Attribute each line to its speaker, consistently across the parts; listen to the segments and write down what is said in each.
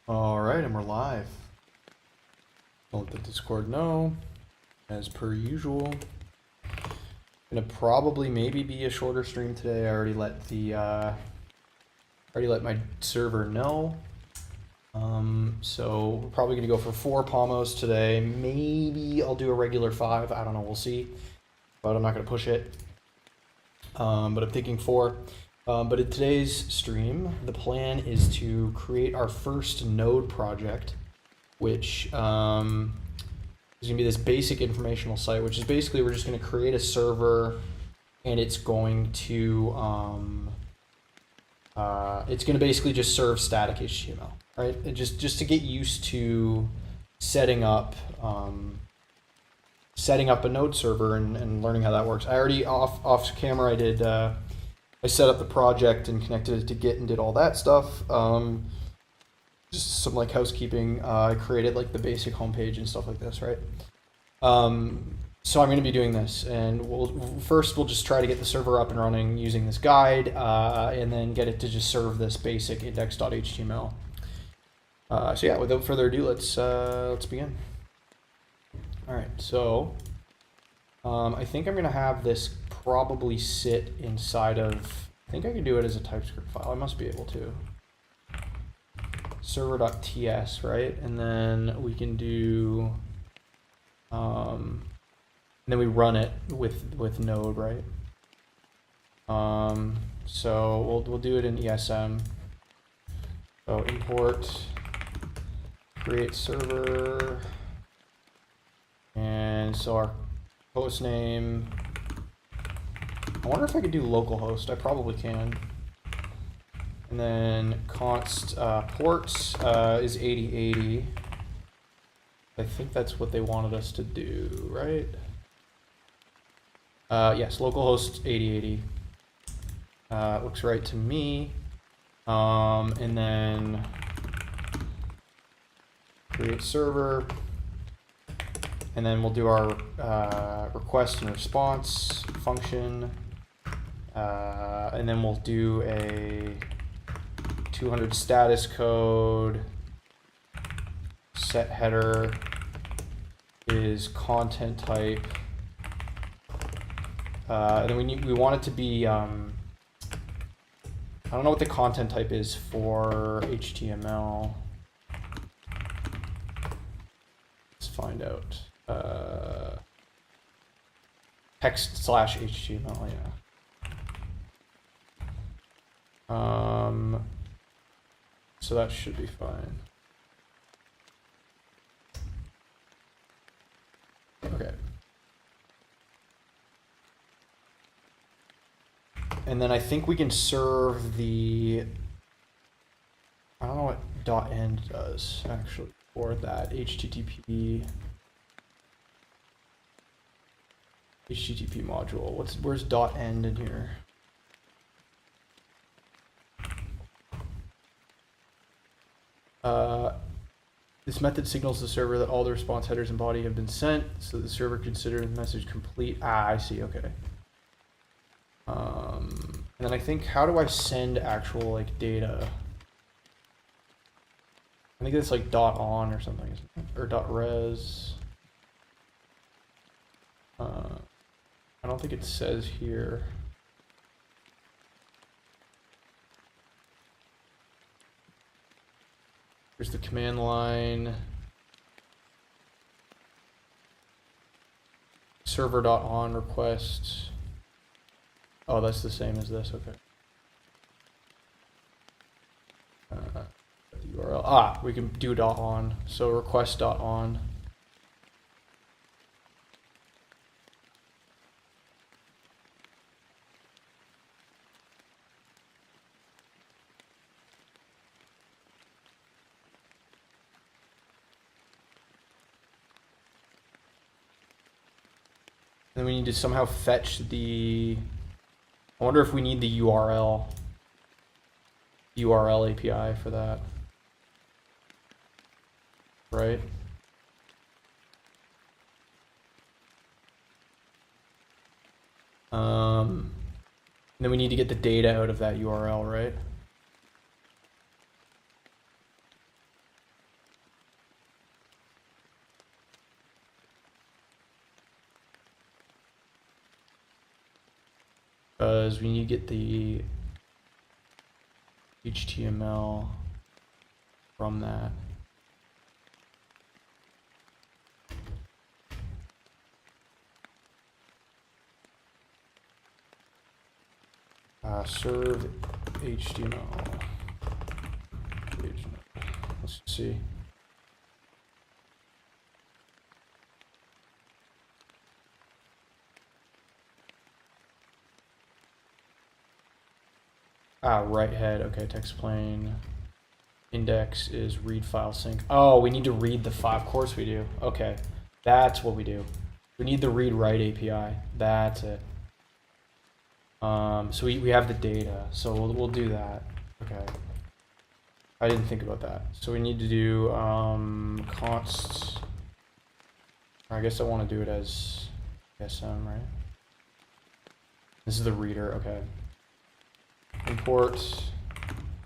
Speaker 1: All right, and we're live. I'll let the Discord know, as per usual. Gonna probably maybe be a shorter stream today. I already let my server know. So we're probably gonna go for 4 pommos today. Maybe I'll do a regular 5. I don't know. We'll see. But I'm not gonna push it. But I'm thinking 4. But in today's stream, the plan is to create our first node project, which is going to be this basic informational site, which is basically we're just going to create a server, and it's going to basically just serve static HTML, right? And just to get used to setting up a node server and learning how that works. I already off camera I set up the project and connected it to Git and did all that stuff. Just some like housekeeping. I created like the basic homepage and stuff like this, right? So I'm going to be doing this, and we'll just try to get the server up and running using this guide, and then get it to just serve this basic index.html. So yeah, without further ado, let's begin. All right, so I think I'm going to have this probably sit inside of, I think I can do it as a TypeScript file. I must be able to. Server.ts, right? And then we can do, and then we run it with Node, right? So we'll do it in ESM. So import create server, and so our host name. I wonder if I could do localhost. I probably can. And then const ports is 8080. I think that's what they wanted us to do, right? Yes, localhost 8080. Looks right to me. And then create server. And then we'll do our request and response function. And then we'll do a 200 status code. Set header is content type. And then we want it to be, I don't know what the content type is for HTML. Let's find out. Text/HTML, yeah. So that should be fine. Okay. And then I think we can serve the, I don't know what .end does actually for that HTTP module. Where's .end in here? This method signals the server that all the response headers and body have been sent, so the server considers the message complete. Ah, I see. Okay. And then I think, how do I send actual like data? I think it's like .on or something, or .res. I don't think it says here. Here's the command line. Server.on request. Oh, that's the same as this, okay. The URL. Ah, we can do .on. So request.on. Then we need to somehow fetch the, I wonder if we need the URL API for that, right? Then we need to get the data out of that URL, right? because we need to get the HTML from that. Serve HTML. Let's see. Right head. Okay, text plain. Index is read file sync. Oh, we need to read the file. Of course we do. Okay, that's what we do. We need the read write API. That's it. So we have the data, so we'll do that. Okay. I didn't think about that. So we need to do const. I guess I want to do it as SM, right? This is the reader. Okay. Import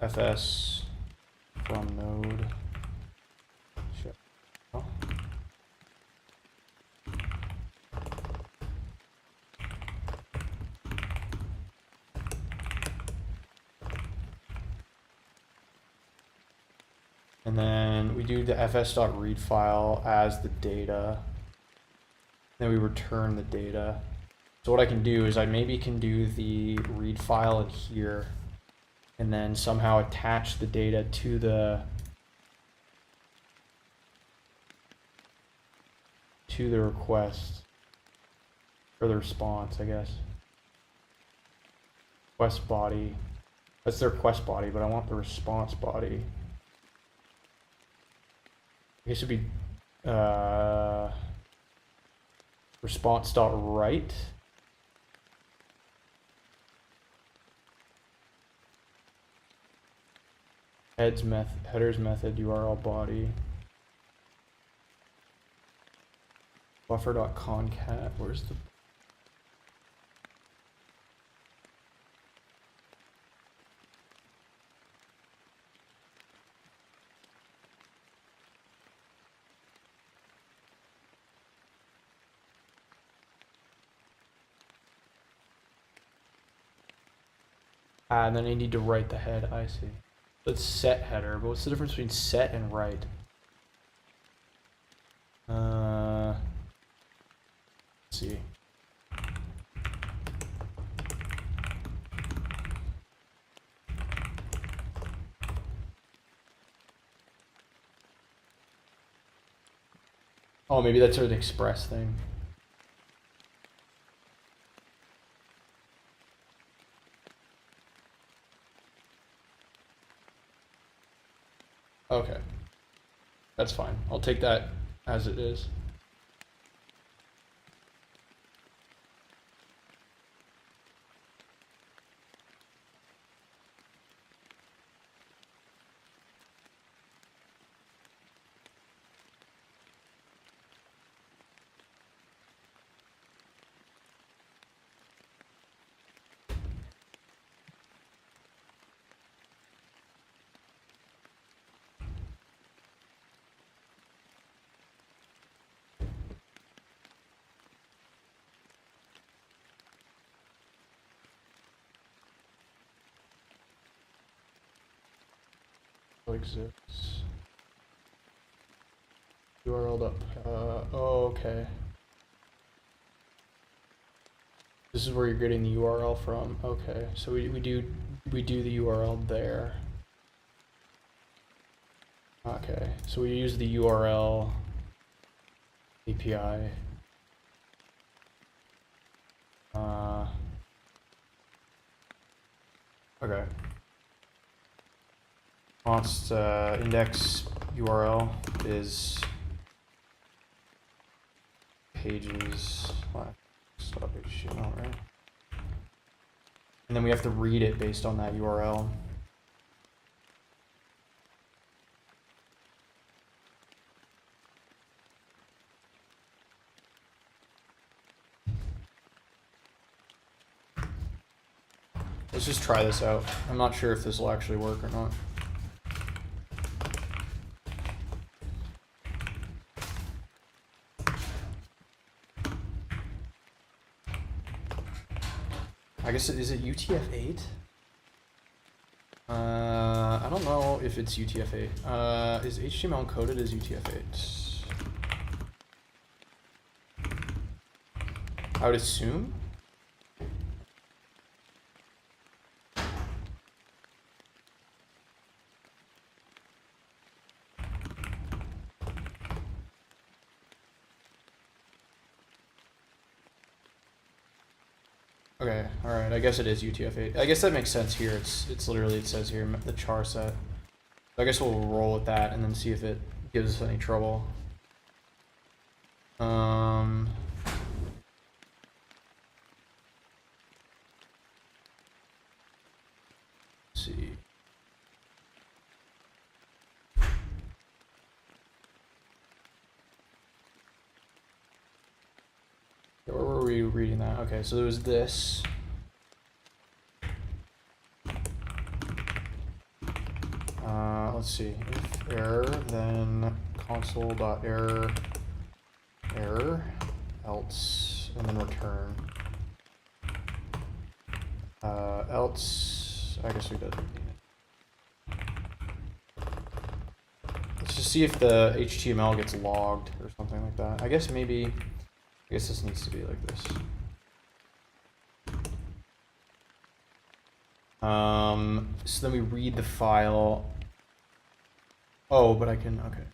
Speaker 1: fs from node. Shit. Oh. And then we do the fs.read file as the data. Then we return the data. So what I can do is I maybe can do the read file in here and then somehow attach the data to the request or the response, I guess. Request body. That's their request body, but I want the response body. I guess it'd be response.write. Headers method URL body. Buffer.concat. Where's the and then I need to write the head. I see. Let's set header, but what's the difference between set and write? Let's see. Oh, maybe that's an express thing. Okay, that's fine. I'll take that as it is. Exists. URL up. Oh, okay. This is where you're getting the URL from. Okay, so we do the URL there. Okay, so we use the URL API. Okay. Const index URL is pages .html, right? And then we have to read it based on that URL. Let's just try this out. I'm not sure if this will actually work or not. I guess is it UTF-8? I don't know if it's UTF-8. Is HTML encoded as UTF-8? I would assume. Okay, all right. I guess it is UTF-8. I guess that makes sense here. It's literally, it says here the char set. I guess we'll roll with that and then see if it gives us any trouble. Let's see. Where were we reading that? Okay, so there was this. Let's see. If error, then console.error error, else, and then return. Else, I guess we don't need it. Let's just see if the HTML gets logged or something like that. I guess this needs to be like this. So then we read the file. Oh, but I can, okay.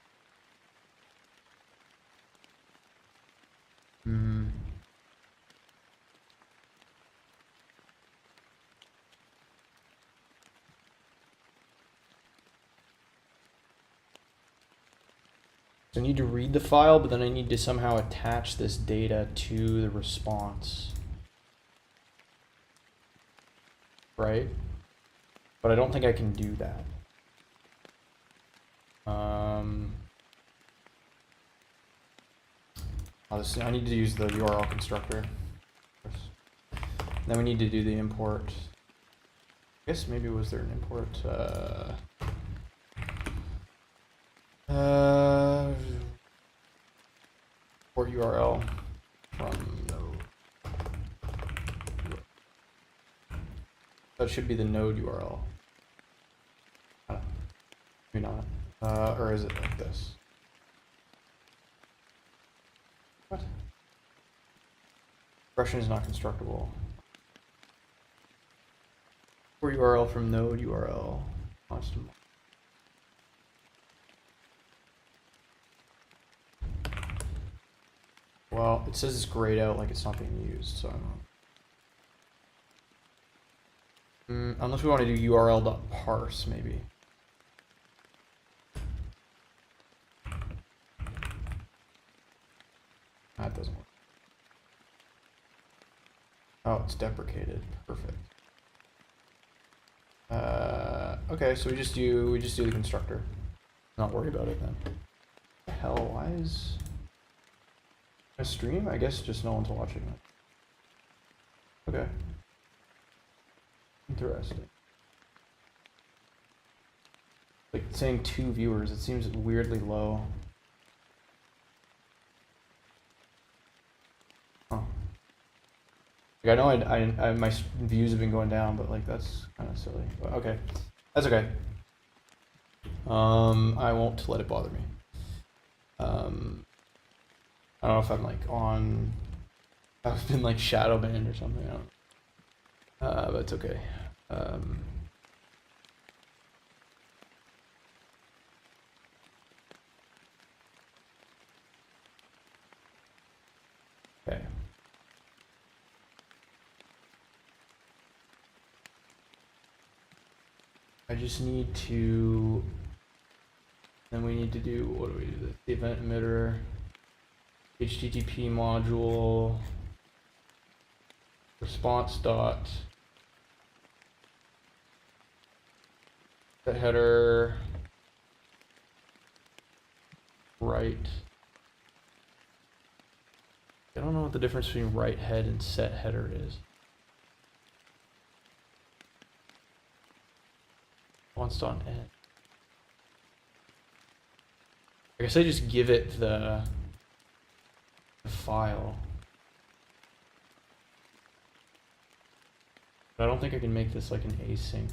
Speaker 1: So I need to read the file, but then I need to somehow attach this data to the response. Right? But I don't think I can do that. I need to use the URL constructor. Then we need to do the import. I guess maybe was there an import? Import URL from node. That should be the node URL. Maybe not. Or is it like this? What? Expression is not constructible. For URL from node URL. Constant. Well, it says it's grayed out like it's not being used, so I don't know. Unless we want to do URL.parse, maybe. That doesn't work. Oh, it's deprecated. Perfect. Okay, so we just do the constructor. Not worry about it then. What the hell? Why is a stream? I guess just no one's watching it. Okay. Interesting. Like saying 2 viewers, it seems weirdly low. Huh. Like I know I my views have been going down, but like that's kind of silly. But okay, that's okay. I won't let it bother me. I don't know if I'm like on. I've been like shadow banned or something. I don't. But it's okay. Okay. I just need to. Then we need to do, what do we do? The event emitter, HTTP module, response dot, the header, right. I don't know what the difference between write head and set header is. Response dot end. I guess I just give it the file. But I don't think I can make this like an async.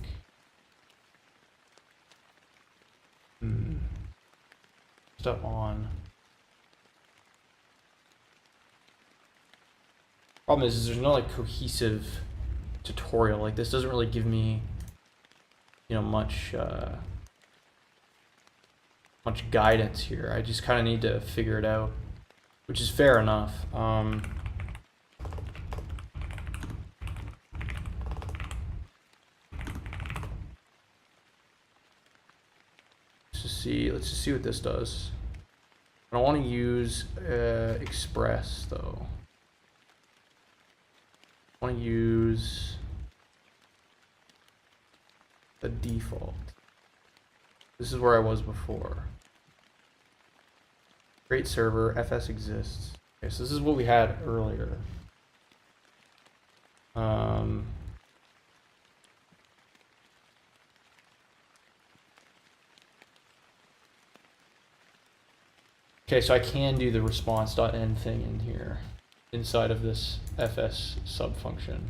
Speaker 1: Stuff on. Problem is there's no like cohesive tutorial. Like this doesn't really give me, you know, much guidance here. I just kind of need to figure it out, which is fair enough. Let's just see what this does. I don't want to use Express though. I want to use the default. This is where I was before. Create server, FS exists. Okay, so this is what we had earlier. Okay, so I can do the response.end thing in here, inside of this fs sub function.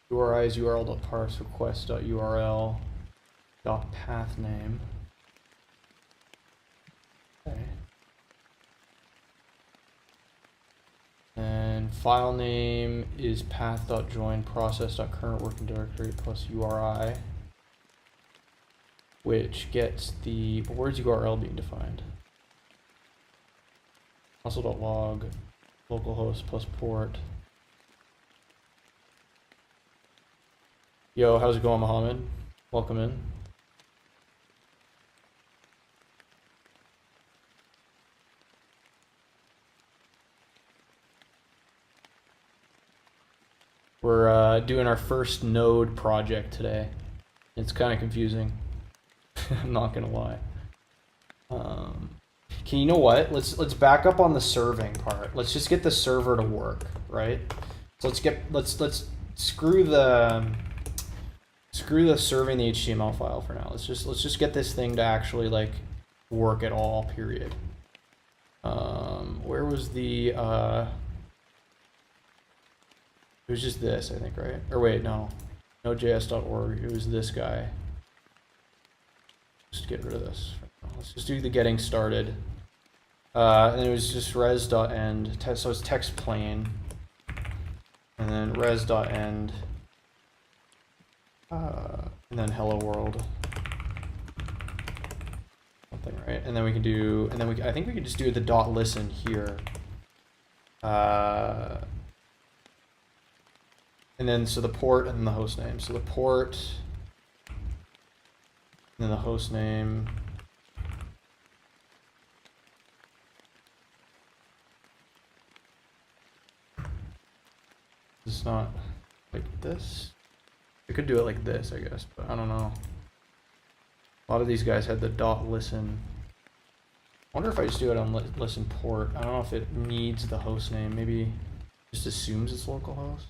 Speaker 1: URI is url.parse request.url .path name. Okay. And file name is path.join process.current working directory plus URI, which gets the, but where's URL being defined? Console.log localhost plus port. Yo, how's it going, Mohammed? Welcome in. We're doing our first node project today. It's kind of confusing. I'm not gonna lie. Can you know what? Let's back up on the serving part. Let's just get the server to work, right? So let's screw the serving the HTML file for now. Let's just get this thing to actually like work at all. Period. Where was the it was just this, I think, right? Or wait, no. Node.js.org. It was this guy. Just get rid of this. Let's just do the getting started. And then it was just res.end. So it's text plain. And then res.end. And then hello world. Something, right? And then we can do, and then I think we could just do the dot listen here. And then, so the port and then the host name. So the port, and then the host name. It's not like this. I could do it like this, I guess, but I don't know. A lot of these guys had the dot listen. I wonder if I just do it on listen port. I don't know if it needs the host name. Maybe it just assumes it's localhost.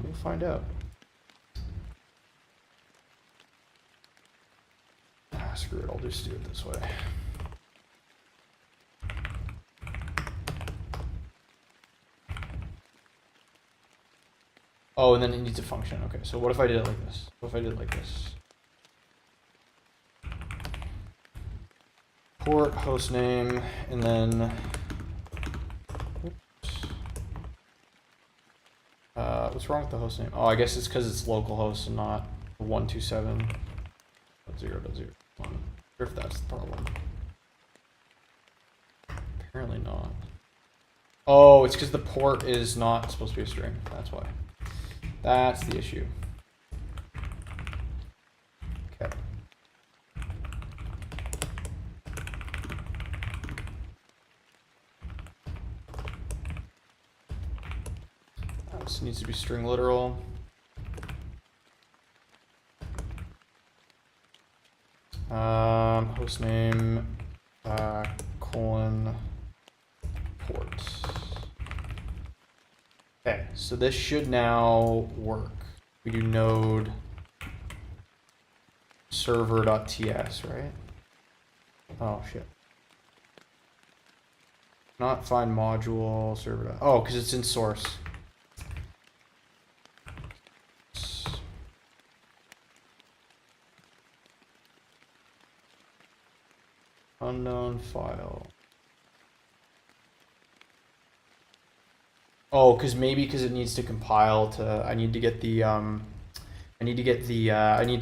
Speaker 1: We'll find out. Screw it, I'll just do it this way. Oh, and then it needs a function. Okay, so what if I did it like this? What if I did it like this? Port, host name, and then what's wrong with the host name? Oh, I guess it's because it's localhost and not 127.0.0.1. I wonder if that's the problem. Apparently not. Oh, it's because the port is not supposed to be a string. That's why. That's the issue. Okay. This needs to be string literal. Host name, colon, port. Okay, so this should now work. We do node server.ts, right? Oh shit. Not find module server. Oh, because it's in source. Unknown file. Oh, because it needs to compile to. I need to get the I need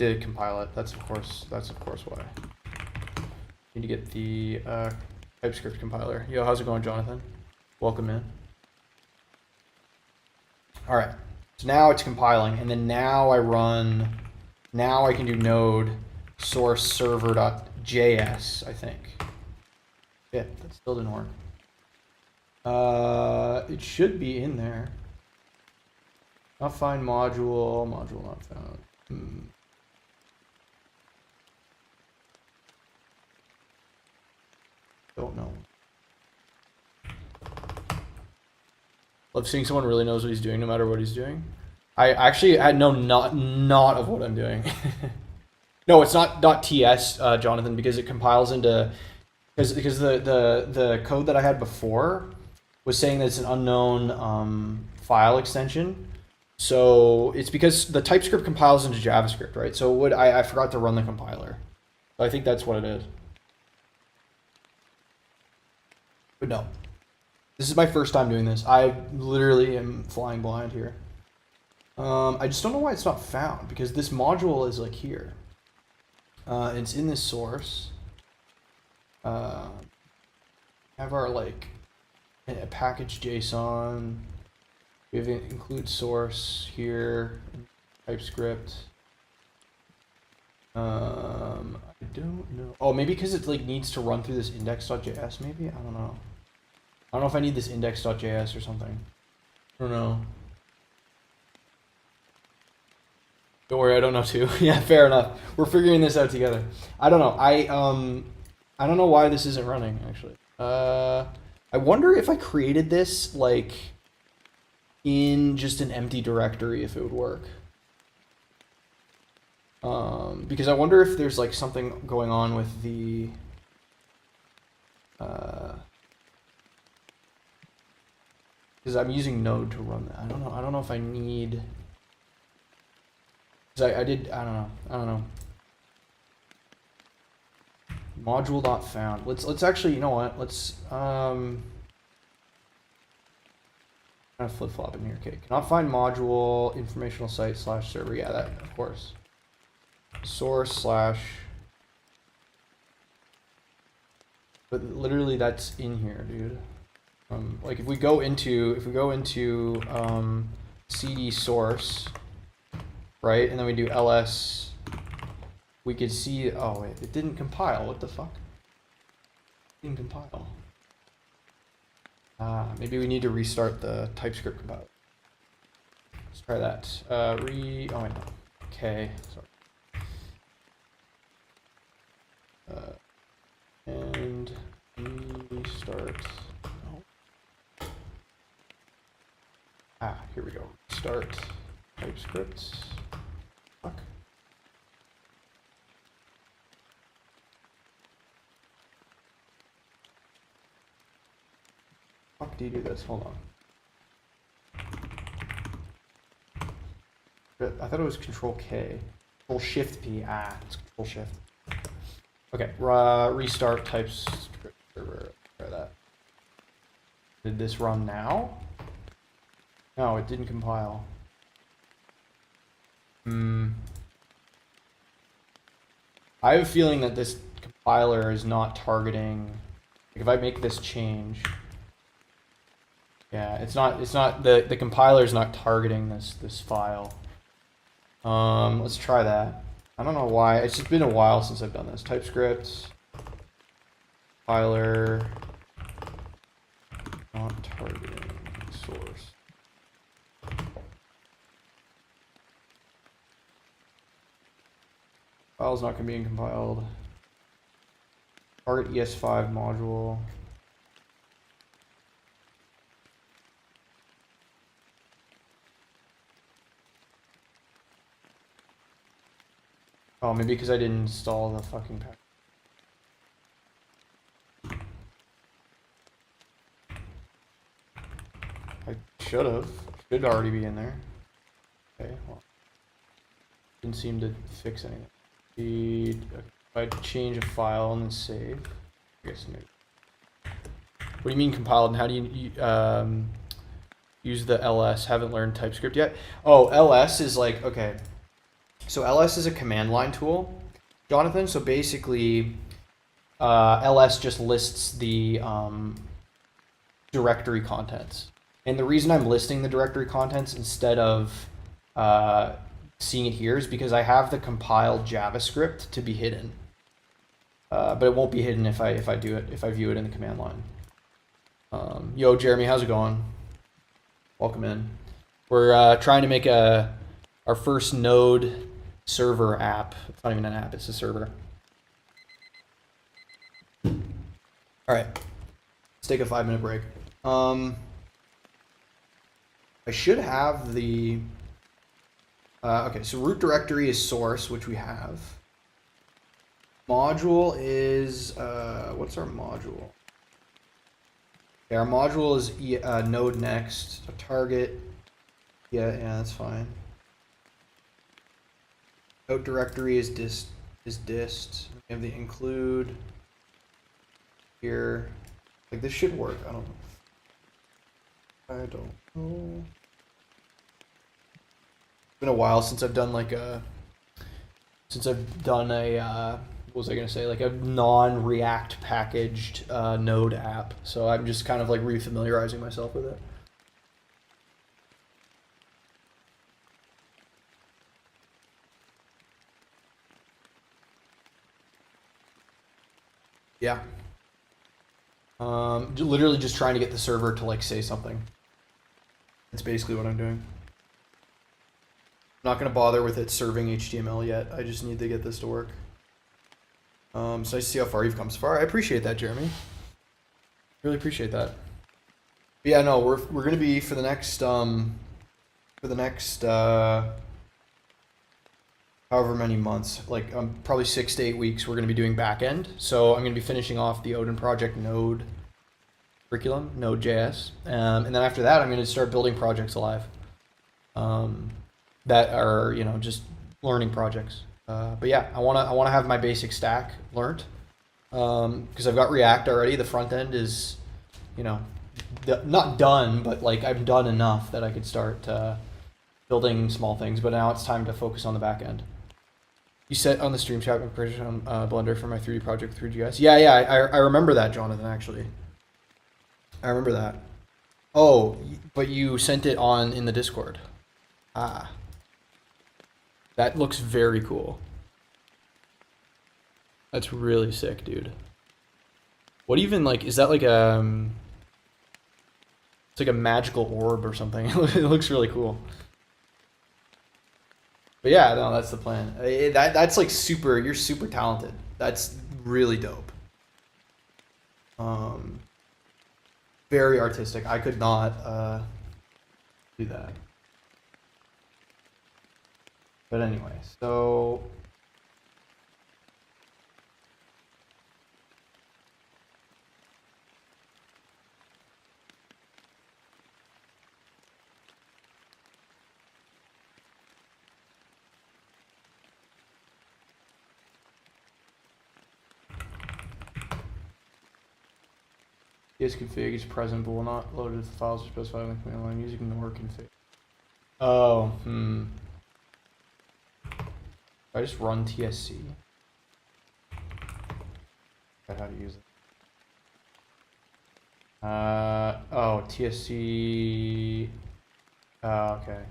Speaker 1: to compile it. That's of course why. I need to get the TypeScript compiler. Yo, how's it going, Jonathan? Welcome in. All right. So now it's compiling, and then now I can do node source server.js, I think. Yeah, that still didn't work. It should be in there. Not find module not found. Don't know. Love seeing someone really knows what he's doing no matter what he's doing. I know not of what I'm doing. No, it's not .ts, Jonathan, because it compiles into because the code that I had before was saying that it's an unknown file extension. So it's because the TypeScript compiles into JavaScript, right? So I forgot to run the compiler. So I think that's what it is. But no. This is my first time doing this. I literally am flying blind here. I just don't know why it's not found, because this module is like here. It's in this source. Have our like a package JSON. We have include source here, TypeScript. I don't know. Oh, maybe because it like needs to run through this index.js. Maybe, I don't know. I don't know if I need this index.js or something. I don't know. Don't worry, I don't know too. Yeah, fair enough. We're figuring this out together. I don't know. I don't know why this isn't running actually. I wonder if I created this like in just an empty directory if it would work. Because I wonder if there's like something going on with the because I'm using Node to run that. I don't know. I don't know if I need. Because I don't know. Module not found. Let's actually, you know what? Let's kind of flip flop in here. Okay, cannot find module informational site / server. Yeah, that of course. Source / but literally that's in here, dude. Like if we go into cd source, right, and then we do ls, we could see. Oh wait, it didn't compile. What the fuck? It didn't compile. Maybe we need to restart the TypeScript compiler. Let's try that. Oh wait, no. Okay, sorry. And restart. Here we go. Start TypeScript. Fuck. Fuck do you do this? Hold on. I thought it was Control K. Control Shift P. It's Control Shift. Okay. Restart TypeScript server. Try that. Did this run now? No, it didn't compile. I have a feeling that this compiler is not targeting. Like if I make this change, yeah, it's not the compiler is not targeting this file. Let's try that. I don't know why. It's just been a while since I've done this. TypeScript compiler not targeting source. File's not going to be compiled. Target ES5 module. Oh, maybe because I didn't install the fucking pack. I should have. Should already be in there. Okay, well. Didn't seem to fix anything. If I change a file and then save. I guess maybe. What do you mean compiled, and how do you use the ls? Haven't learned TypeScript yet. Oh, ls is like, okay. So ls is a command line tool, Jonathan. So basically, ls just lists the directory contents. And the reason I'm listing the directory contents instead of seeing it here is because I have the compiled JavaScript to be hidden. But it won't be hidden if I view it in the command line. Yo, Jeremy, how's it going? Welcome in. We're trying to make our first Node server app. It's not even an app; it's a server. All right, let's take a 5-minute break. I should have the. Okay, so root directory is source, which we have. Module is what's our module? Okay, our module is node next. A target. Yeah, that's fine. Out directory is dist. We have the include here. Like this should work. I don't know. It's been a while since I've done like a. What was I gonna say? Like a non-React packaged Node app. So I'm just kind of like refamiliarizing myself with it. Yeah. Literally just trying to get the server to like say something. That's basically what I'm doing. I'm not gonna bother with it serving HTML yet. I just need to get this to work. So I see how far you've come so far. I appreciate that, Jeremy. Really appreciate that. But yeah, no, we're gonna be for the next however many months, like probably 6 to 8 weeks, we're gonna be doing backend. So I'm gonna be finishing off the Odin Project Node curriculum, Node.js, and then after that, I'm gonna start building projects alive. That are just learning projects. But yeah, I wanna have my basic stack learned, because I've got React already. The front end is, not done, but like I've done enough that I could start building small things. But now it's time to focus on the back end. You said on the stream chat on Blender for my 3D project 3GS. Yeah, I remember that, Jonathan. Actually, I remember that. Oh, but you sent it in the Discord. Ah. That looks very cool. That's really sick, dude. What even, like, is that like it's like a magical orb or something. It looks really cool. But yeah, no, that's the plan. That's like you're super talented. That's really dope. Very artistic. I could not do that. But anyway, so config is present but will not load if the files are specified in the command line using the word config. Oh, I just run TSC. How to use it. Oh, TSC. Okay.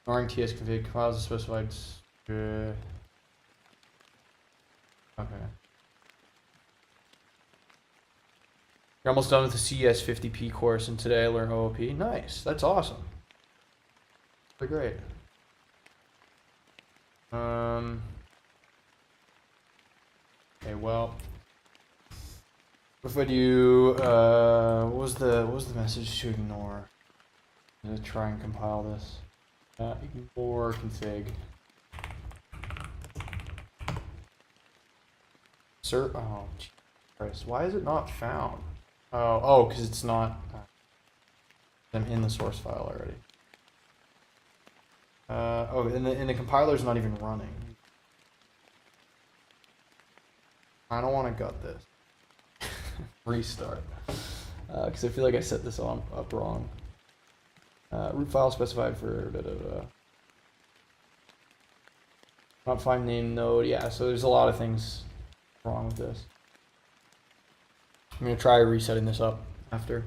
Speaker 1: Ignoring TS config files are specified. Okay. You're almost done with the CS50P course, and today I learned OOP. Nice. That's awesome. Very great. Okay, well, if I do, what was the message to ignore? I'm gonna try and compile this. Ignore config. Oh, Jesus Christ. Why is it not found? Oh, because it's not. I'm in the source file already. Oh, and the compiler's not even running. I don't want to gut this. Restart. Because I feel like I set this up wrong. Root file specified for not find name node. Yeah, so there's a lot of things wrong with this. I'm gonna try resetting this up after.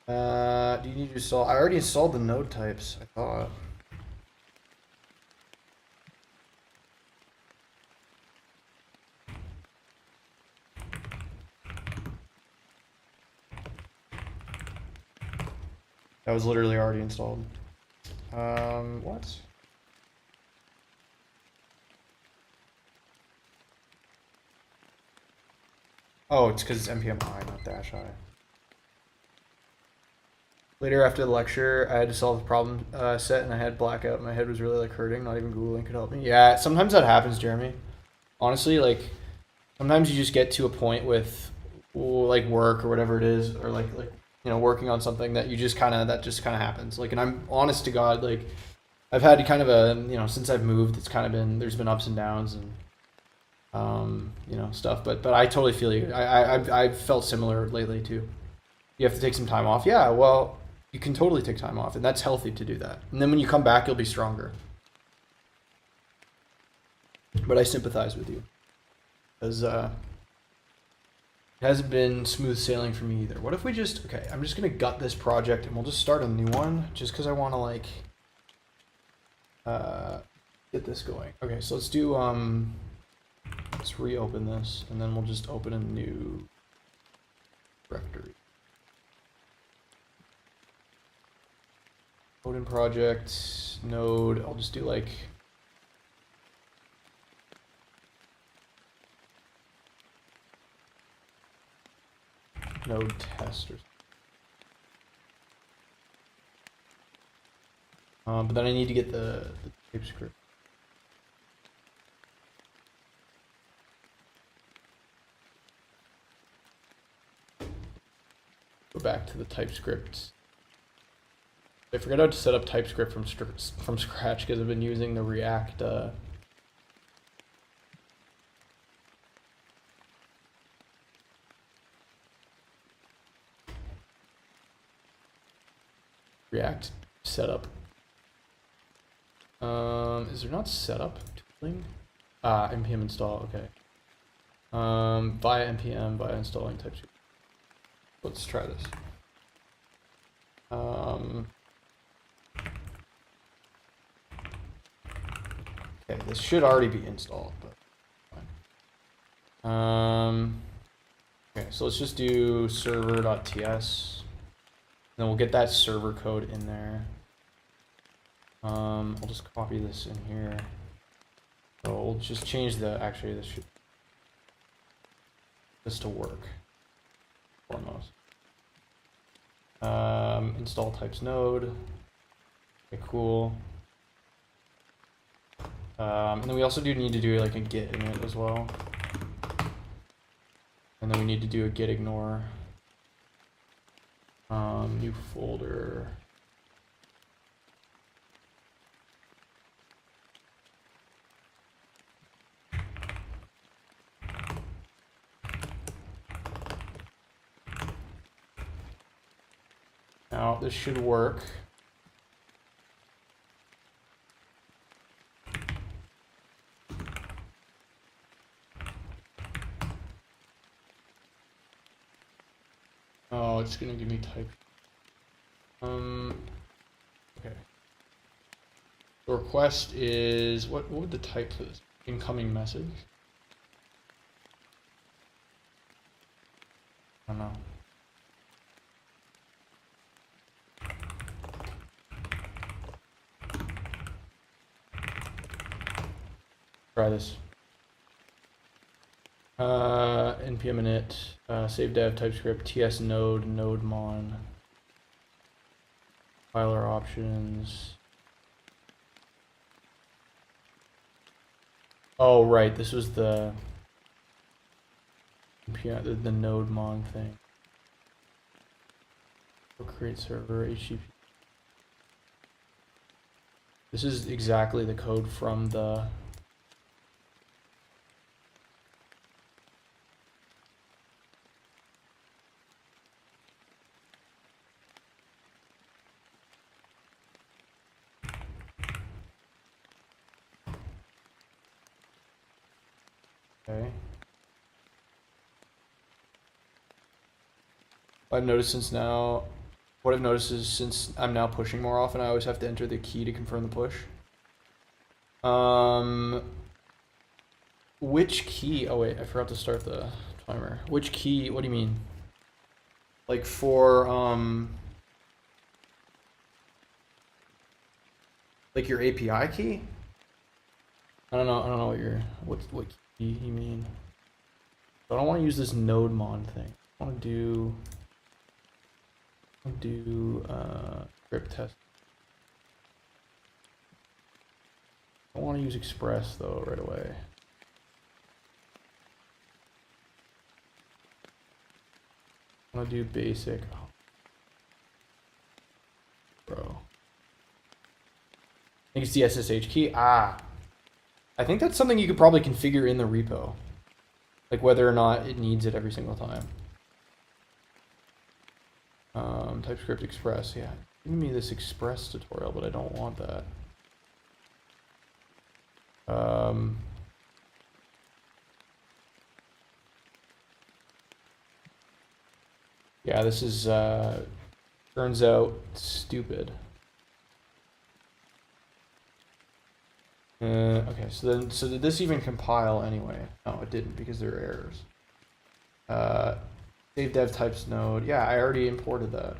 Speaker 1: Do you need to install? I already installed the node types, I thought. That was literally already installed. What? Oh, it's because it's npm I, not dash I. Later after the lecture, I had to solve the problem set, and I had blackout. My head was really like hurting. Not even Googling could help me. Yeah, sometimes that happens, Jeremy. Honestly, like sometimes you just get to a point with like work or whatever it is, or like working on something that just kind of happens. Like, and I'm honest to God, like I've had kind of a since I've moved, it's kind of there's been ups and downs and stuff. But I totally feel you. I've felt similar lately too. You have to take some time off. Yeah, well, you can totally take time off, and that's healthy to do that. And then when you come back, you'll be stronger. But I sympathize with you, because it hasn't been smooth sailing for me either. What if we okay, I'm just gonna gut this project and we'll just start a new one, just because I want to like get this going. Okay, so let's do let's reopen this, and then we'll just open a new directory. Odin Project, node, I'll just do like node test or something. But then I need to get the TypeScript. Go back to the TypeScript. I forgot how to set up TypeScript from scratch because I've been using the React setup. Is there not setup tooling? npm install. Okay. Via npm via installing TypeScript. Let's try this. Okay, this should already be installed, but fine. Okay, so let's just do server.ts. Then we'll get that server code in there. I'll just copy this in here. So we'll just change actually this to work foremost. Install types node. Okay, cool. And then we also do need to do like a git init as well. And then we need to do a git ignore. New folder. Now this should work. Oh, it's gonna give me type. Okay. The request is what would the type for this? Incoming message? I don't know. Try this. npm init, save dev TypeScript, ts node, node mon, compiler options. Oh, right, this was the HTTP, the node mon thing. We'll create server HTTP. This is exactly the code from the okay. I've noticed what I've noticed is since I'm now pushing more often, I always have to enter the key to confirm the push. Which key? Oh wait, I forgot to start the timer. Which key? What do you mean? Like for like your API key? I don't know what key you mean. I don't want to use this node mon thing. I want to do script test. I want to use Express though right away. I want to do basic. Oh. Bro. I think it's the SSH key. I think that's something you could probably configure in the repo. Like whether or not it needs it every single time. TypeScript Express, yeah. Give me this Express tutorial, but I don't want that. Yeah, this is turns out stupid. Okay, so did this even compile anyway? No, it didn't because there are errors. Save dev types node. Yeah, I already imported that.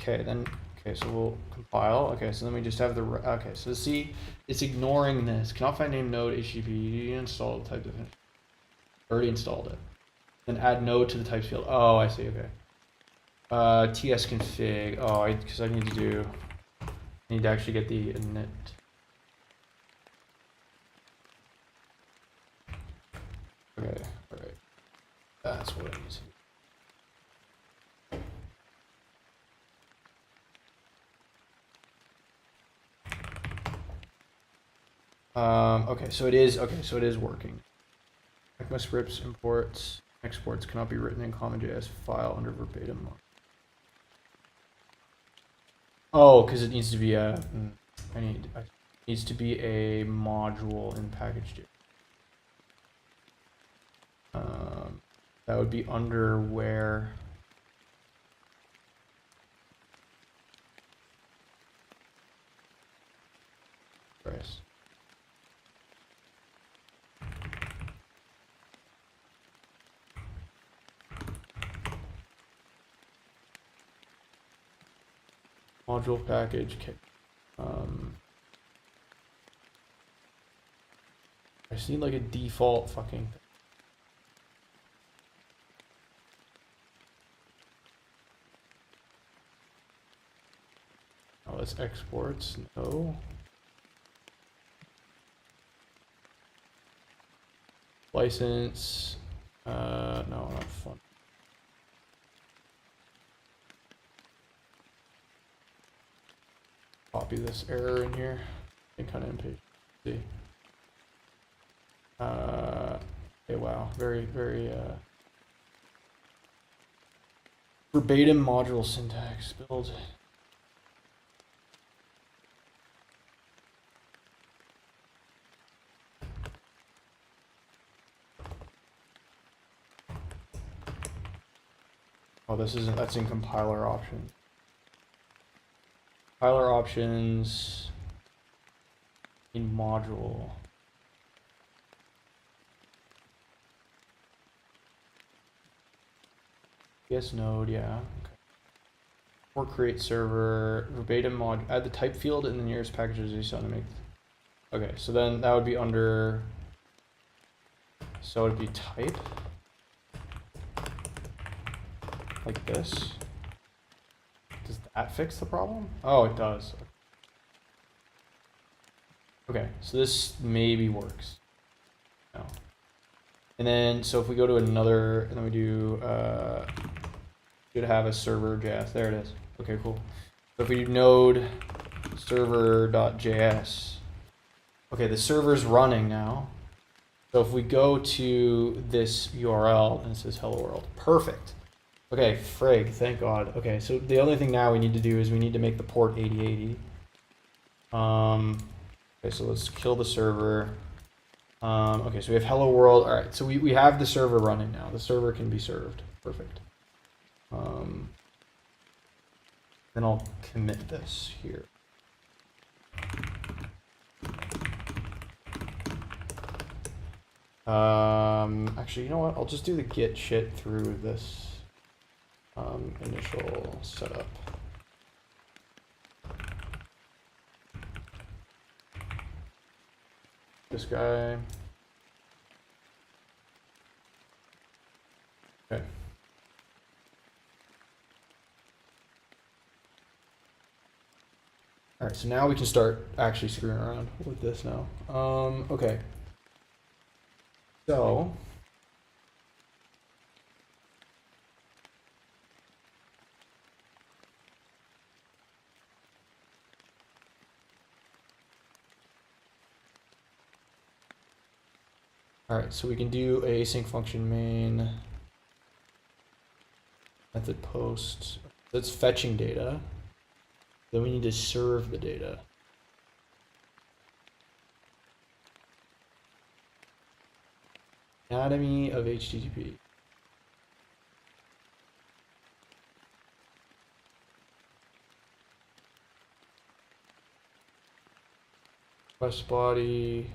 Speaker 1: Okay, so we'll compile. Okay, so then we just have the, okay, so see, it's ignoring this. Cannot find name node HTTP. You install the type definition. Already installed it. Then add node to the types field. Oh, I see, okay. tsconfig. Oh, because I need to actually get the init. Okay, alright. That's what I need to do. Okay, so it is working. ECMAScripts imports exports cannot be written in CommonJS file under verbatim. Oh, because it needs to be a needs to be a module in package.js. That would be under where. Christ. Module package. I just need like a default fucking thing. Oh, that's exports. No. License. No, not fun. Copy this error in here. And kind of impatient. See. Okay, wow. Very, very verbatim module syntax build. Oh, that's in compiler options. Compiler options in module. Yes, node, yeah. Okay. Or create server, verbatim mod, add the type field in the nearest packages you want to make. Okay, so then that would be under, so it would be type. Like this. Does that fix the problem? Oh, it does. Okay, so this maybe works. No. And then, so if we go to another, and then we do, should have a server.js. There it is. Okay, cool. So if we do node server.js, okay, the server's running now. So if we go to this URL and it says hello world, perfect. Okay, frig, thank God. Okay, so the only thing now we need to do is we need to make the port 8080. Okay, so let's kill the server. Okay, so we have hello world. All right, so we have the server running now. The server can be served. Perfect. Then I'll commit this here. Actually, you know what? I'll just do the git shit through this initial setup. This guy. Okay. All right, so now we can start actually screwing around with this now. Okay. So. All right, so we can do a async function main method post. That's fetching data. Then we need to serve the data. Anatomy of HTTP. Request body.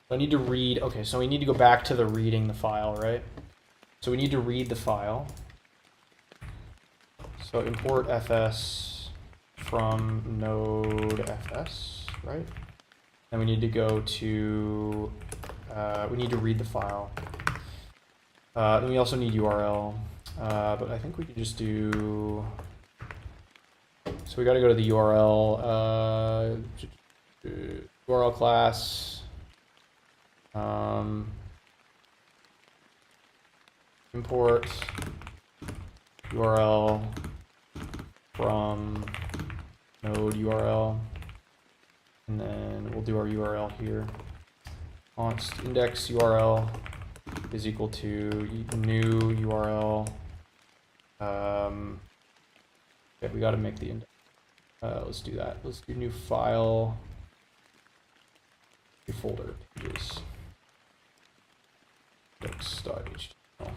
Speaker 1: I need to read, okay, so we need to go back to the reading the file, right? So we need to read the file. So import fs from node fs, right? And we need to go to, we need to read the file. Then we also need URL, but I think we could just do, so we got to go to the URL, URL class, import URL from node URL, and then we'll do our URL here. Const index URL is equal to new URL. Okay, we got to make the index. Let's do that. Let's do new file, new folder pages. Index.html.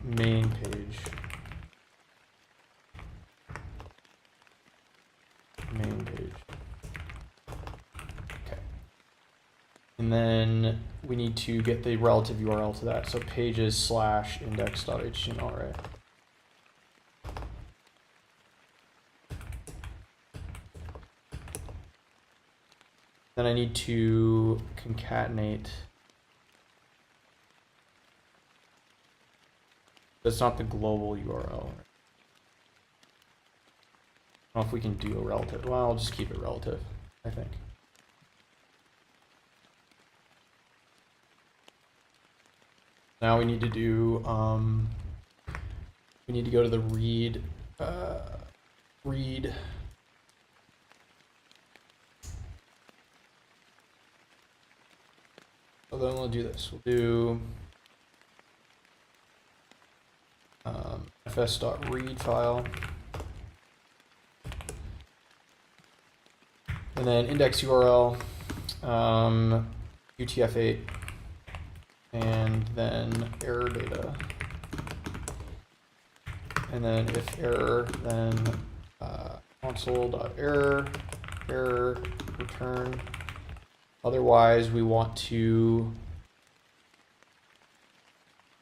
Speaker 1: Main page. Main page. Okay. And then we need to get the relative URL to that. So pages/index.html, right? Then I need to concatenate. That's not the global URL. I don't know if we can do a relative. Well, I'll just keep it relative, I think. Now we need to do, we need to go to the read, read. So then we'll do this. We'll do fs.read file, and then index URL, UTF-8, and then error data, and then if error, then console.error, error return. Otherwise, we want to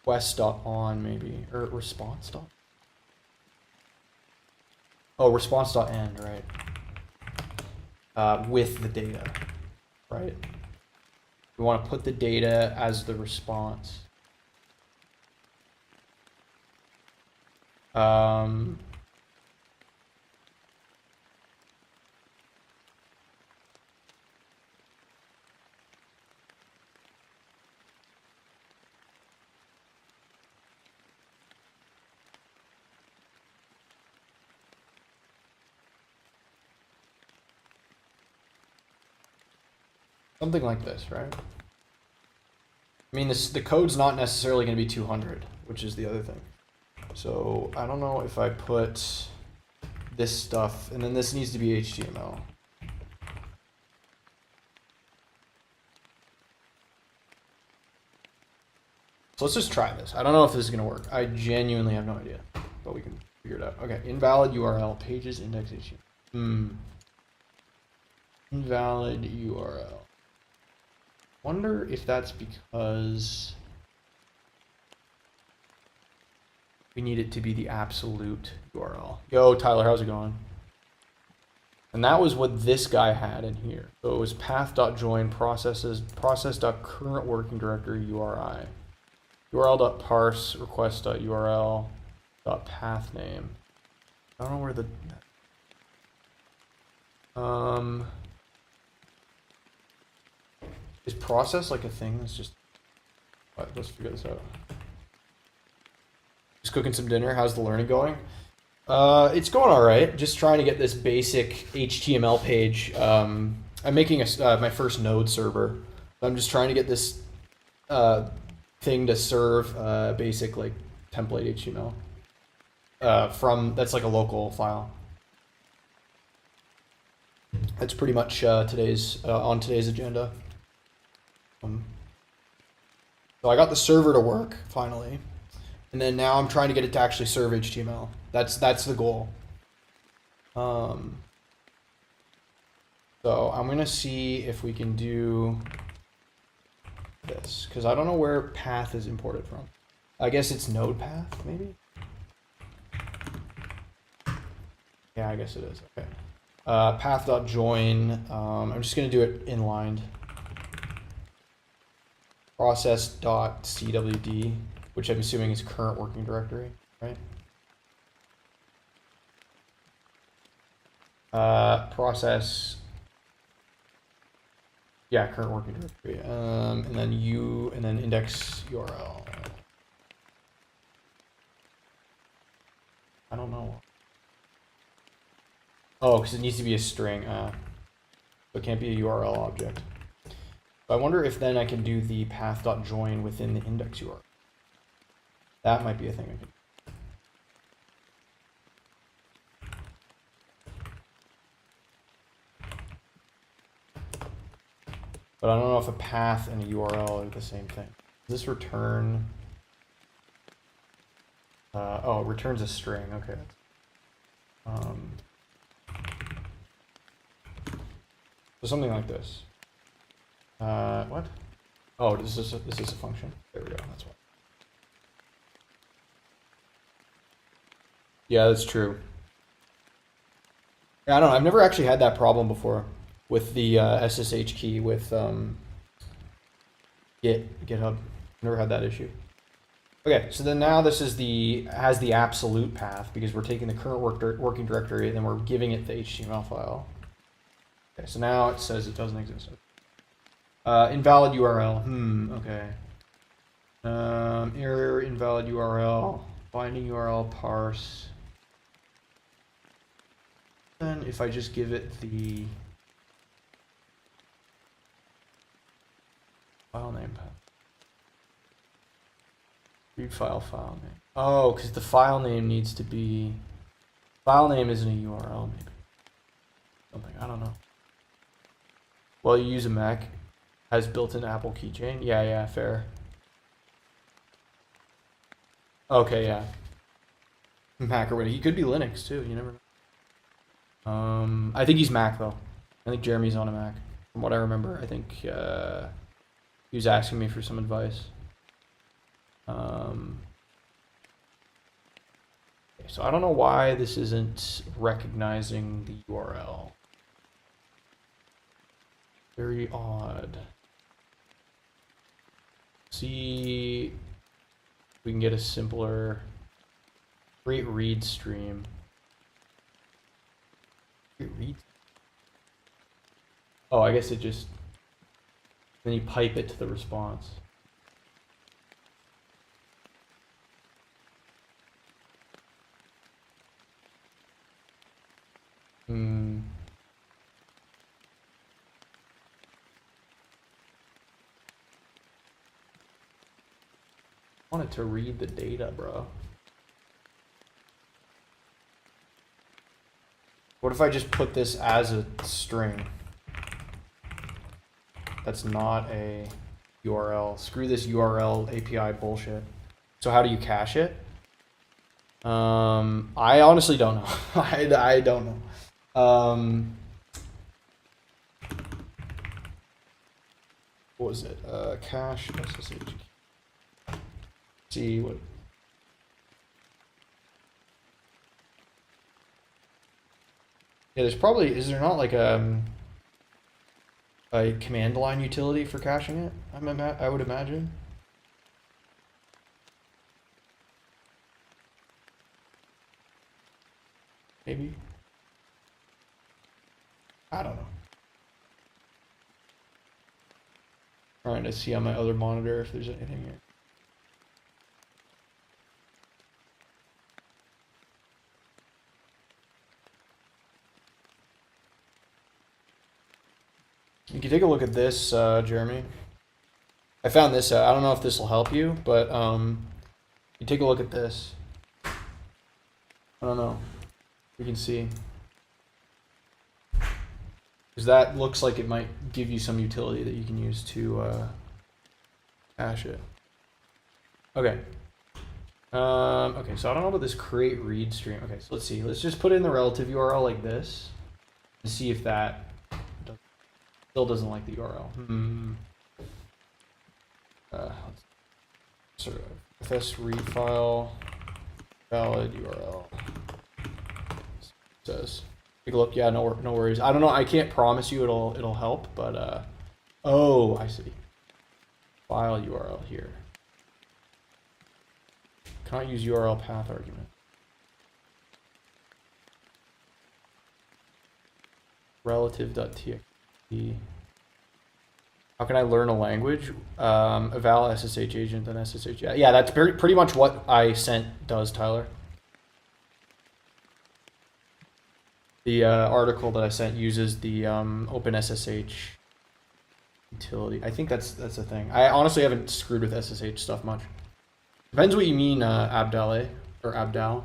Speaker 1: request.on maybe, or response. Oh, response.end, right? With the data, right? We want to put the data as the response. Something like this, right? I mean, the code's not necessarily going to be 200, which is the other thing. So I don't know if I put this stuff, and then this needs to be HTML. So let's just try this. I don't know if this is going to work. I genuinely have no idea, but we can figure it out. Okay, invalid URL, pages index HTML. Invalid URL. Wonder if that's because we need it to be the absolute URL. Yo, Tyler, how's it going? And that was what this guy had in here. So it was path.join process.current working directory URI. URL.parse request.url.pathname. I don't know where the is process like a thing that's just let's figure this out. Just cooking some dinner. How's the learning going? It's going all right. Just trying to get this basic HTML page. I'm making my first Node server. I'm just trying to get this thing to serve basic like template HTML from that's like a local file. That's pretty much today's on today's agenda. So I got the server to work finally, and then now I'm trying to get it to actually serve HTML. That's the goal. So I'm gonna see if we can do this because I don't know where path is imported from. I guess it's node path maybe. Yeah, I guess it is. Okay. Path.join. I'm just gonna do it inlined. Process.cwd, which I'm assuming is current working directory, right? Process. Yeah, current working directory. And then and then index URL. I don't know. Oh, because it needs to be a string. So it can't be a URL object. So I wonder if then I can do the path.join within the index URL. That might be a thing I can do. But I don't know if a path and a URL are the same thing. Does this return? Oh, it returns a string. Okay. So something like this. What? Oh, this is a function. There we go. That's why. Yeah, that's true. Yeah, I don't know. I've never actually had that problem before with the SSH key with GitHub. Never had that issue. Okay, so then now this is has the absolute path because we're taking the current working directory and then we're giving it the HTML file. Okay, so now it says it doesn't exist. Invalid URL. Okay. Error, invalid URL, binding URL, parse. Then if I just give it the file name path. Read file name. Oh, because the file name needs to be, file name isn't a URL maybe. Something, I don't know. Well, you use a Mac, has built-in Apple keychain. Yeah, fair. Okay, yeah. Mac or whatever. He could be Linux too, you never know. I think he's Mac though. I think Jeremy's on a Mac. From what I remember, I think he was asking me for some advice. so I don't know why this isn't recognizing the URL. Very odd. See if we can get a simpler create read stream. Read. Oh, I guess it just, then you pipe it to the response. I want it to read the data, bro. What if I just put this as a string? That's not a URL. Screw this URL API bullshit. So how do you cache it? I honestly don't know. I don't know. What was it? Cache SSH. See what. Yeah, there's probably, is there not like a command line utility for caching it? I would imagine. Maybe. I don't know. Trying to see on my other monitor if there's anything here. You can take a look at this, Jeremy. I found this out. I don't know if this will help you, but you take a look at this. I don't know. You can see. Because that looks like it might give you some utility that you can use to cache it. Okay. Okay, so I don't know about this create read stream. Okay, so let's see. Let's just put in the relative URL like this and see if that still doesn't like the URL. Sort of fs read file valid URL. It says, take a look. Yeah, no worries. I don't know. I can't promise you it'll help, but oh, I see. File URL here. Cannot use URL path argument. Relative.txt. How can I learn a language? Eval SSH agent, then SSH. Yeah, that's pretty much what I sent does, Tyler. The article that I sent uses the OpenSSH utility. I think that's the thing. I honestly haven't screwed with SSH stuff much. Depends what you mean, Abdal, or Abdal.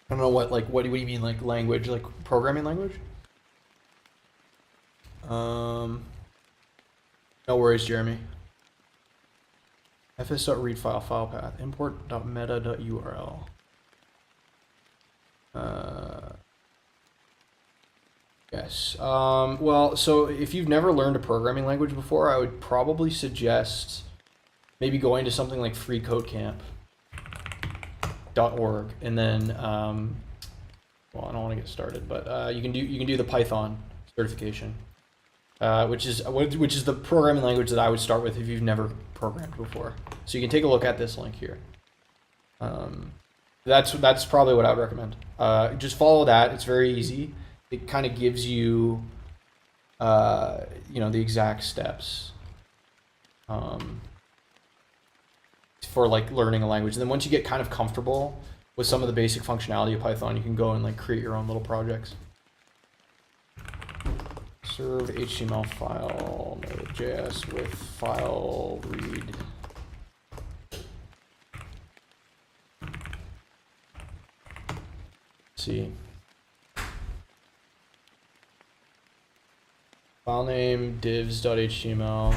Speaker 1: I don't know what do you mean, like language, like programming language? No worries, Jeremy. fs.read file path import.meta.url. Yes. Well, so if you've never learned a programming language before, I would probably suggest maybe going to something like freecodecamp.org, and then well, I don't want to get started, but you can do the Python certification, which is the programming language that I would start with if you've never programmed before. So you can take a look at this link here. That's probably what I would recommend. Just follow that. It's very easy. It kind of gives you, the exact steps for like learning a language. And then once you get kind of comfortable with some of the basic functionality of Python, you can go and like create your own little projects. Serve HTML file Node.js with file read. Let's see. File name divs.html.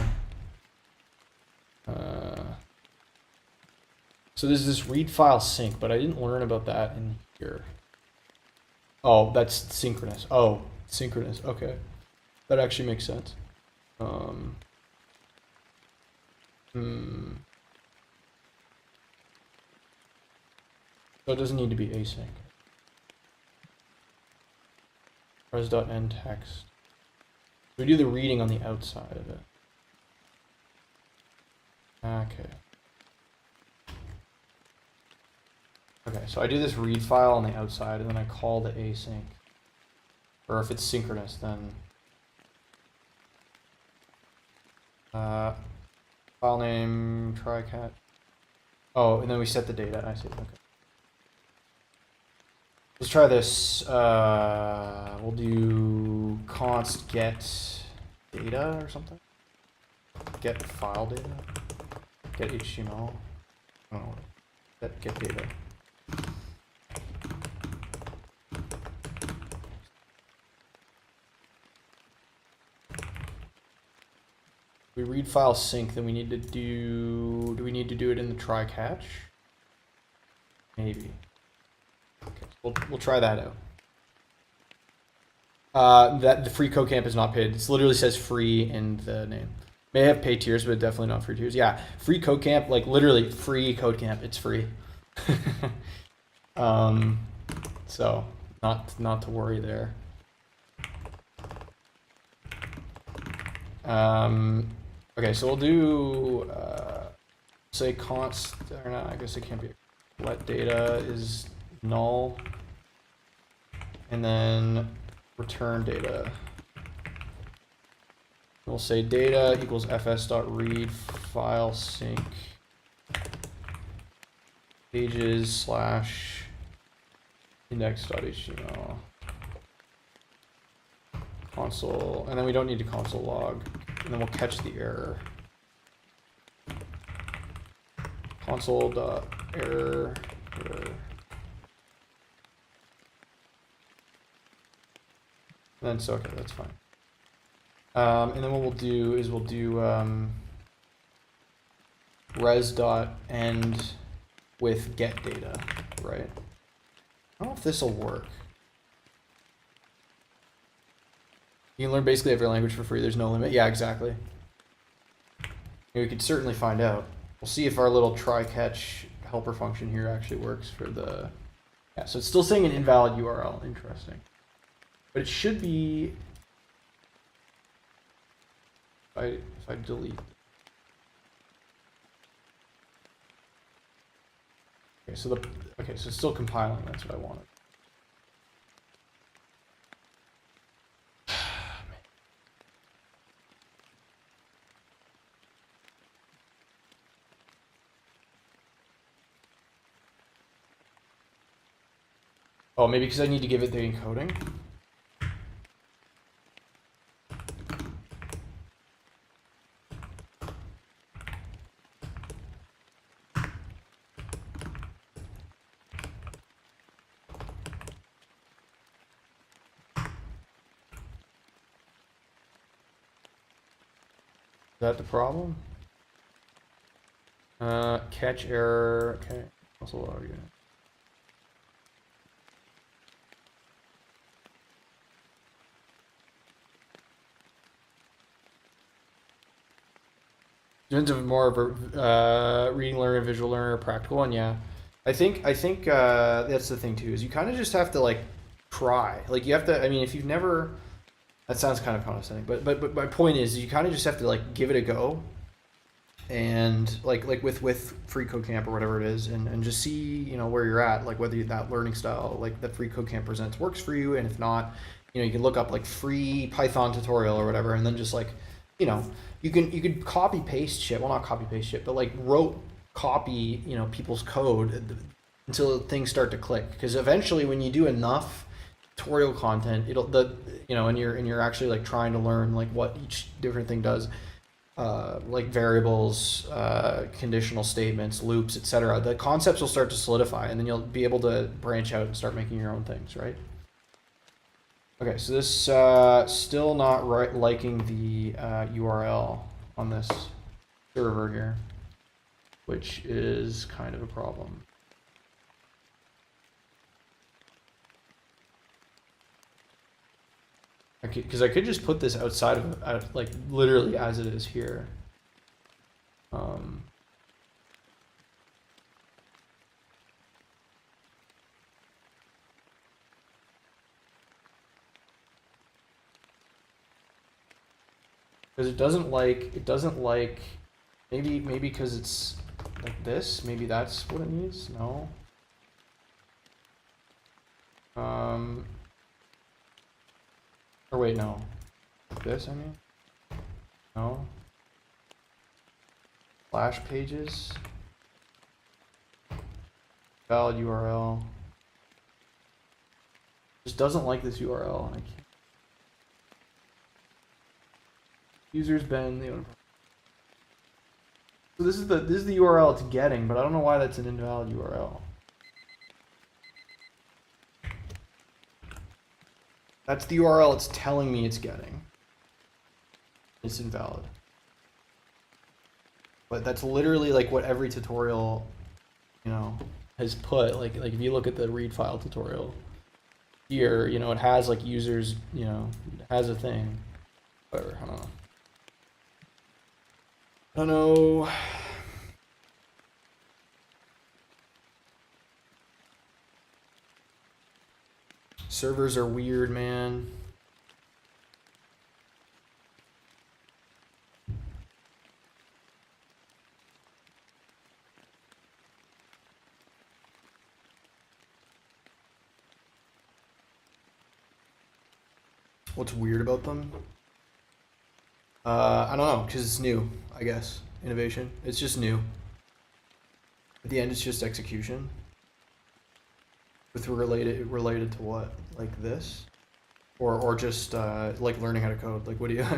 Speaker 1: So there's this read file sync, but I didn't learn about that in here. Oh, that's synchronous. Oh, synchronous. Okay, that actually makes sense. So it doesn't need to be async. Res.end text. We do the reading on the outside of it. Okay. Okay, so I do this read file on the outside, and then I call the async. Or if it's synchronous, then file name try-catch. Oh, and then we set the data. I see. Okay. Let's try this. We'll do const get data or something. Get file data. Get HTML. I don't know. Get data. We read file sync, then we need to do we need to do it in the try catch? Maybe. Okay, we'll try that out. That the free code camp is not paid. It literally says free in the name. May have paid tiers, but definitely not free tiers. Yeah, free code camp, like literally free code camp. It's free. So not to worry there. Okay, so we'll do say const, or not, I guess it can't be. Let data is null, and then return data. We'll say data equals fs.read file sync pages / index.html console, and then we don't need to console log, and then we'll catch the error. Console.error. And then so okay, that's fine. And then what we'll do is we'll do res.end with get data, right? I don't know if this will work. You can learn basically every language for free. There's no limit. Yeah, exactly. We could certainly find out. We'll see if our little try-catch helper function here actually works for the... Yeah, so it's still saying an invalid URL. Interesting. But it should be... If I delete... Okay, so so it's still compiling. That's what I wanted. Oh, maybe because I need to give it the encoding? Is that the problem? Catch error. Okay. Also log unit. Depends if more of a reading learner, visual learner, or practical one. Yeah, I think that's the thing too. Is you kind of just have to like try. Like you have to. I mean, if you've never, that sounds kind of condescending. But my point is, you kind of just have to like give it a go, and like with free code camp or whatever it is, and just see where you're at. Like whether that learning style like that free code camp presents works for you, and if not, you can look up like free Python tutorial or whatever, and then just like you could copy paste shit. Well, not copy paste shit, but like copy people's code until things start to click. Because eventually, when you do enough tutorial content, and you're actually like trying to learn like what each different thing does, like variables, conditional statements, loops, etc. The concepts will start to solidify, and then you'll be able to branch out and start making your own things, right? Okay, so this still not liking the URL on this server here, which is kind of a problem. Because I could just put this outside of like literally as it is here. Because it doesn't like, maybe because it's like this, maybe that's what it needs. No. Or wait, no. Like this, I mean. No. Flash pages. Valid URL. Just doesn't like this URL. I can't. Users Ben the owner. So this is the URL it's getting, but I don't know why that's an invalid URL. That's the URL it's telling me it's getting. It's invalid. But that's literally like what every tutorial, you know, has put. Like if you look at the read file tutorial here, you know, it has like users, you know, it has a thing. Whatever, I don't know. I don't know. Servers are weird, man. What's weird about them? I don't know, because it's new, I guess. Innovation. It's just new. At the end, it's just execution. With related to what? Like this? Or just like learning how to code? Like what do you? I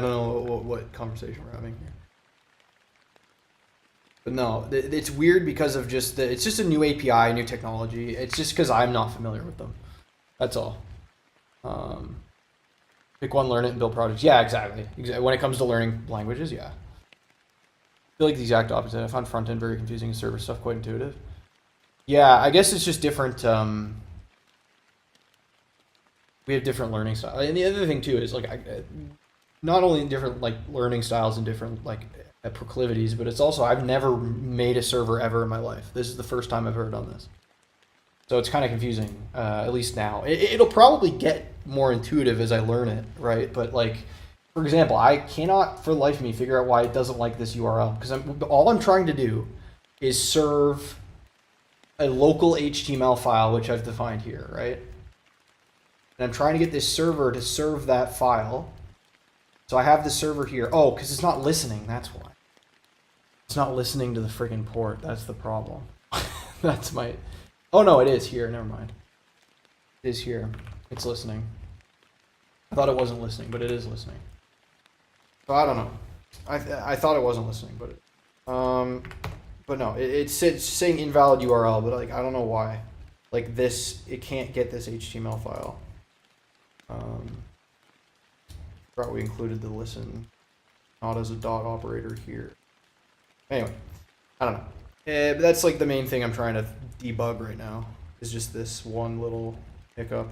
Speaker 1: don't know what conversation we're having here. But no, it's weird because of just it's just a new API, new technology. It's just because I'm not familiar with them. That's all. Pick one, learn it, and build projects. Yeah, exactly. When it comes to learning languages, yeah. I feel like the exact opposite. I found front end very confusing and server stuff quite intuitive. Yeah, I guess it's just different. We have different learning styles, and the other thing too is like not only different like learning styles and different like proclivities, but it's also I've never made a server ever in my life. This is the first time I've ever done this, so it's kind of confusing. At least now, it'll probably get more intuitive as I learn it, right? But like, for example, I cannot for the life of me figure out why it doesn't like this URL because all I'm trying to do is serve a local HTML file, which I've defined here, right? And I'm trying to get this server to serve that file. So I have the server here. Oh, because it's not listening, that's why. It's not listening to the friggin' port, that's the problem. That's my... Oh no, it is here, never mind. It is here, it's listening. I thought it wasn't listening, but it is listening. So I don't know. I thought it wasn't listening, but no, it's saying invalid URL, but like I don't know why. Like this, it can't get this HTML file. Forgot we included the listen, not as a dot operator here. Anyway, I don't know. But that's like the main thing I'm trying to debug right now. Is just this one little hiccup.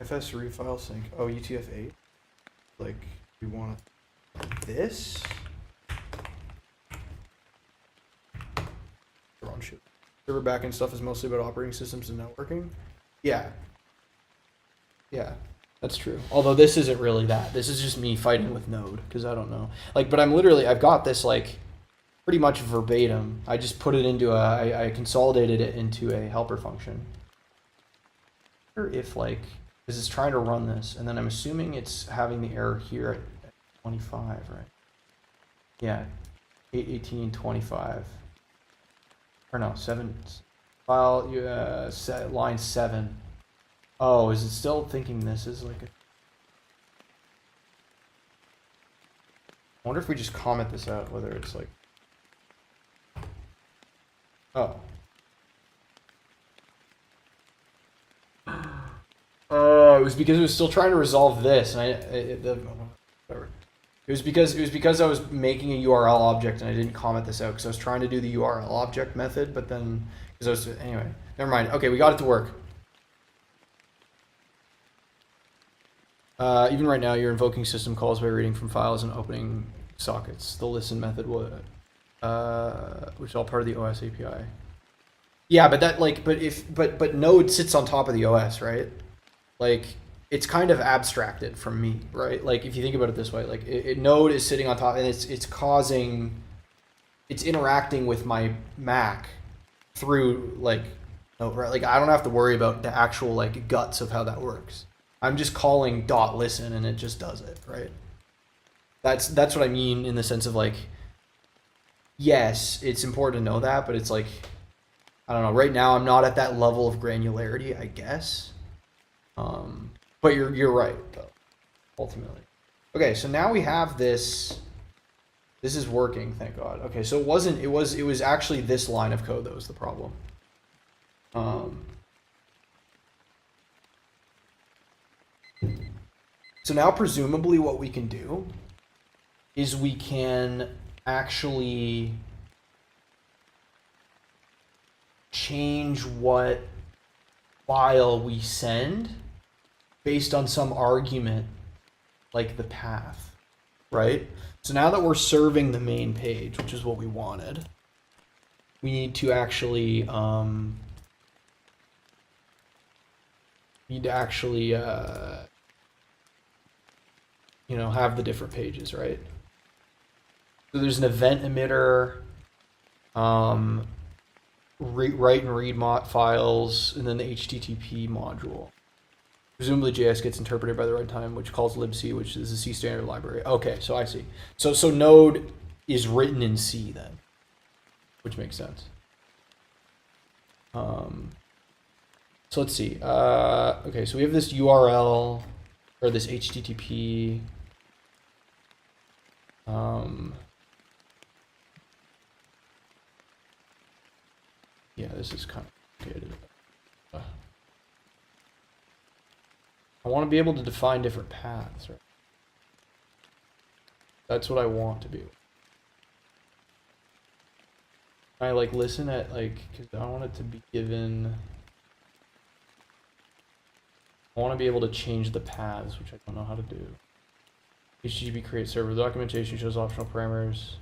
Speaker 1: FS refile sync. Oh, UTF-8. Like, we want this. Wrong shit. Server backend stuff is mostly about operating systems and networking. Yeah. Yeah, that's true. Although this isn't really that. This is just me fighting with Node because I don't know. Like, but I've got this like pretty much verbatim. I just put it into I consolidated it into a helper function. Or if like. Because it's trying to run this, and then I'm assuming it's having the error here at 25, right? Yeah, 818.25. Or no, 7. File, line 7. Oh, is it still thinking this is like a... I wonder if we just comment this out, whether it's like... Oh. It was because it was still trying to resolve this, and whatever. It was because I was making a URL object and I didn't comment this out because I was trying to do the URL object method, but then anyway, never mind. Okay, we got it to work. Even right now, you're invoking system calls by reading from files and opening sockets. The listen method would, which is all part of the OS API. Yeah, but that like, but Node sits on top of the OS, right? Like, it's kind of abstracted from me, right? Like, if you think about it this way, like Node is sitting on top, and it's interacting with my Mac through like Node, right? Like, I don't have to worry about the actual like guts of how that works. I'm just calling .listen and it just does it, right? That's what I mean in the sense of like, yes, it's important to know that, but it's like, I don't know. Right now, I'm not at that level of granularity, I guess. But you're right, though. Ultimately. Okay, so now we have this. This is working, thank God. Okay, so it wasn't. It was actually this line of code that was the problem. So now presumably what we can do is we can actually change what file we send based on some argument like the path, right? So now that we're serving the main page, which is what we wanted, we need to actually you know, have the different pages, right? So there's an event emitter, write and read files, and then the HTTP module. Presumably JS gets interpreted by the runtime, which calls libc, which is a C standard library. Okay, so I see. So Node is written in C then, which makes sense. So let's see. Okay, so we have this URL or this HTTP. Yeah, this is complicated. I want to be able to define different paths, right? That's what I want to be. I like listen at like, because I want it to be given. I want to be able to change the paths, which I don't know how to do. HTTP create server documentation shows optional parameters.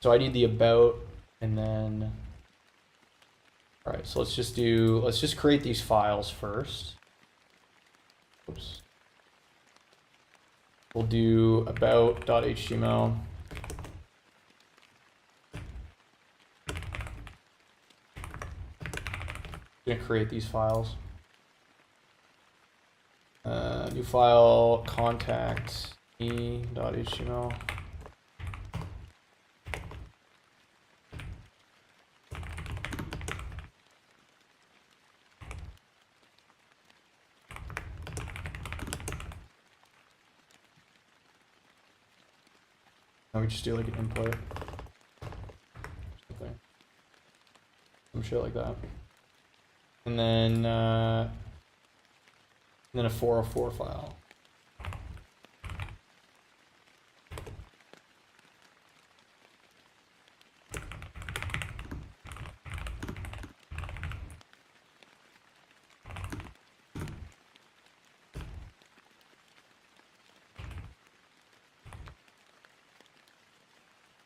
Speaker 1: So I need the about, and then, all right, so let's just create these files first. Oops. We'll do about.html. Gonna create these files. New file contact e.html. Now we just do like an input. Something. Some shit like that. And then a 404 file.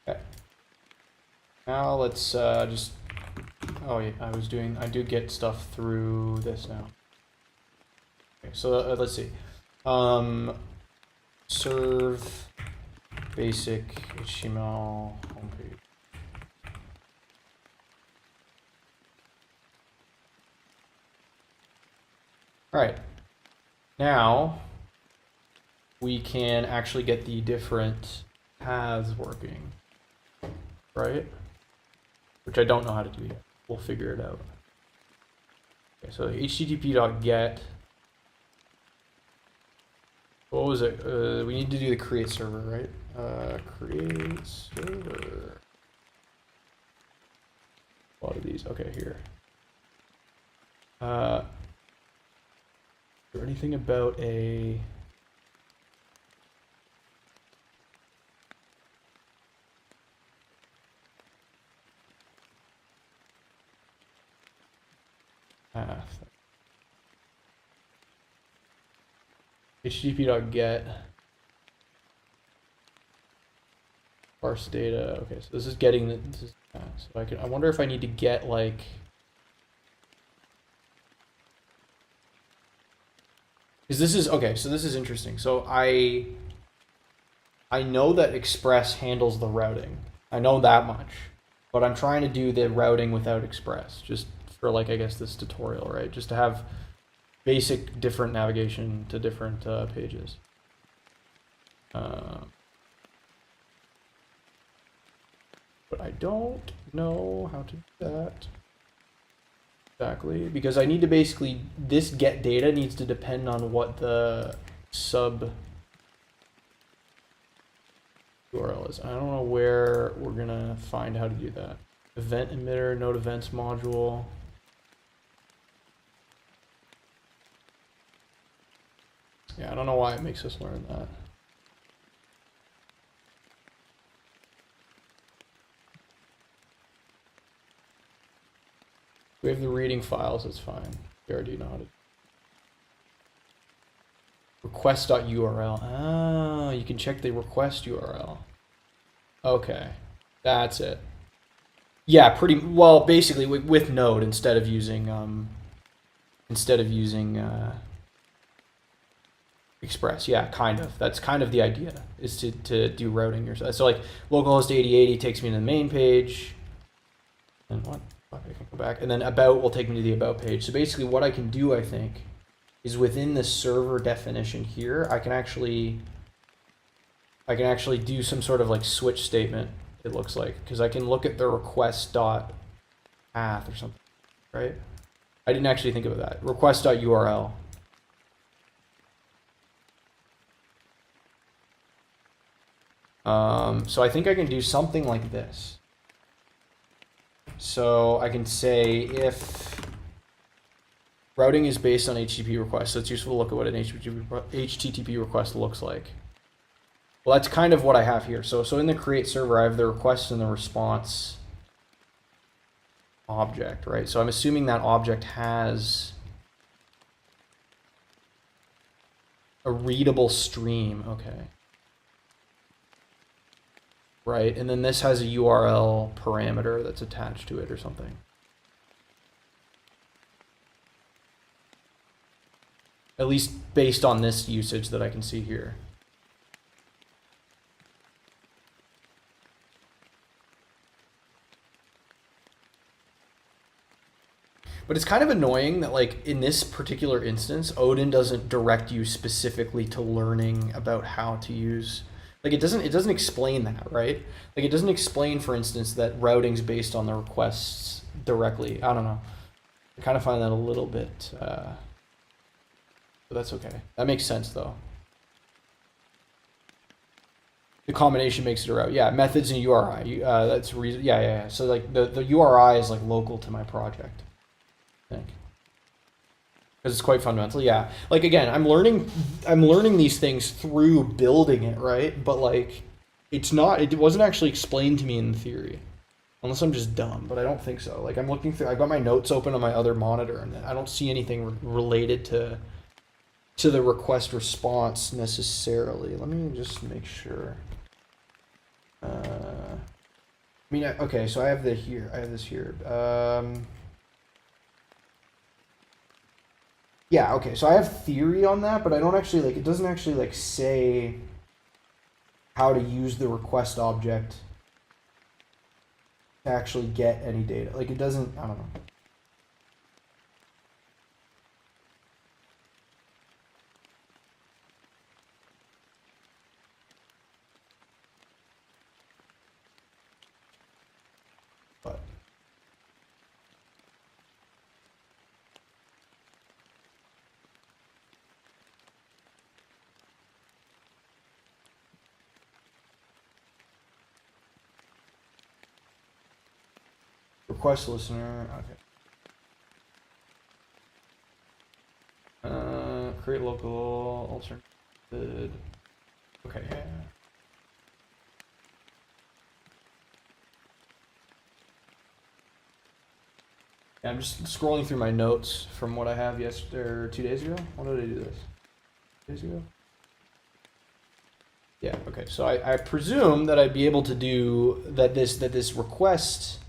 Speaker 1: Okay. Now let's just. Oh yeah, I do get stuff through this now. Okay, so let's see. Serve basic HTML homepage. All right. Now we can actually get the different paths working, right? Which I don't know how to do yet. We'll figure it out. Okay, so http.get. What was it? We need to do the create server, right? Create server. A lot of these. Okay, here. Is there anything about a path? http.get parse data. Okay, so this is getting the, this is, so I wonder if I need to get like, because this is, okay, so this is interesting. So I know that Express handles the routing. I know that much, but I'm trying to do the routing without Express, just for like, I guess this tutorial, right? Just to have basic different navigation to different pages. But I don't know how to do that exactly, because I need to basically, this get data needs to depend on what the sub URL is. I don't know where we're gonna find how to do that. Event emitter, node events module. Yeah, I don't know why it makes us learn that. We have the reading files, it's fine. We already know how to. Request.url. Ah, you can check the request URL. Okay, that's it. Yeah, pretty well. Basically, with Node instead of using Express. Yeah, kind of. That's kind of the idea, is to do routing yourself. So like localhost 8080 takes me to the main page, and what? I can go back, and then about will take me to the about page. So basically, what I can do, I think, is within the server definition here, I can actually do some sort of like switch statement. It looks like, because I can look at the request dot path or something, right? I didn't actually think about that. Request dot URL. So I think I can do something like this. So I can say if routing is based on HTTP requests, so it's useful to look at what an HTTP request looks like. Well, that's kind of what I have here. So in the create server, I have the request and the response object, right? So I'm assuming that object has a readable stream. Okay. Right, and then this has a URL parameter that's attached to it or something. At least based on this usage that I can see here. But it's kind of annoying that, like, in this particular instance, Odin doesn't direct you specifically to learning about how to use. Like it doesn't explain that, right? Like it doesn't explain, for instance, that routing's based on the requests directly. I don't know. I kind of find that a little bit, but that's okay. That makes sense though. The combination makes it a route. Yeah, methods and URI. That's reason. Yeah. So like the URI is like local to my project, I think. Because it's quite fundamental. Yeah, like again, I'm learning these things through building it, right? But like it wasn't actually explained to me in theory, unless I'm just dumb, but I don't think so. Like I'm looking through, I've got my notes open on my other monitor, and I don't see anything related to the request response necessarily. Let me just make sure. Okay, so I have this here. Yeah, okay, so I have theory on that, but I don't actually, like, it doesn't actually, like, say how to use the request object to actually get any data. Like, it doesn't, I don't know. But request listener, okay. Create local alternative. Okay, yeah. Yeah, I'm just scrolling through my notes from what I have yesterday or 2 days ago. When did I do this? 2 days ago? Yeah, okay. So I presume that I'd be able to do that this request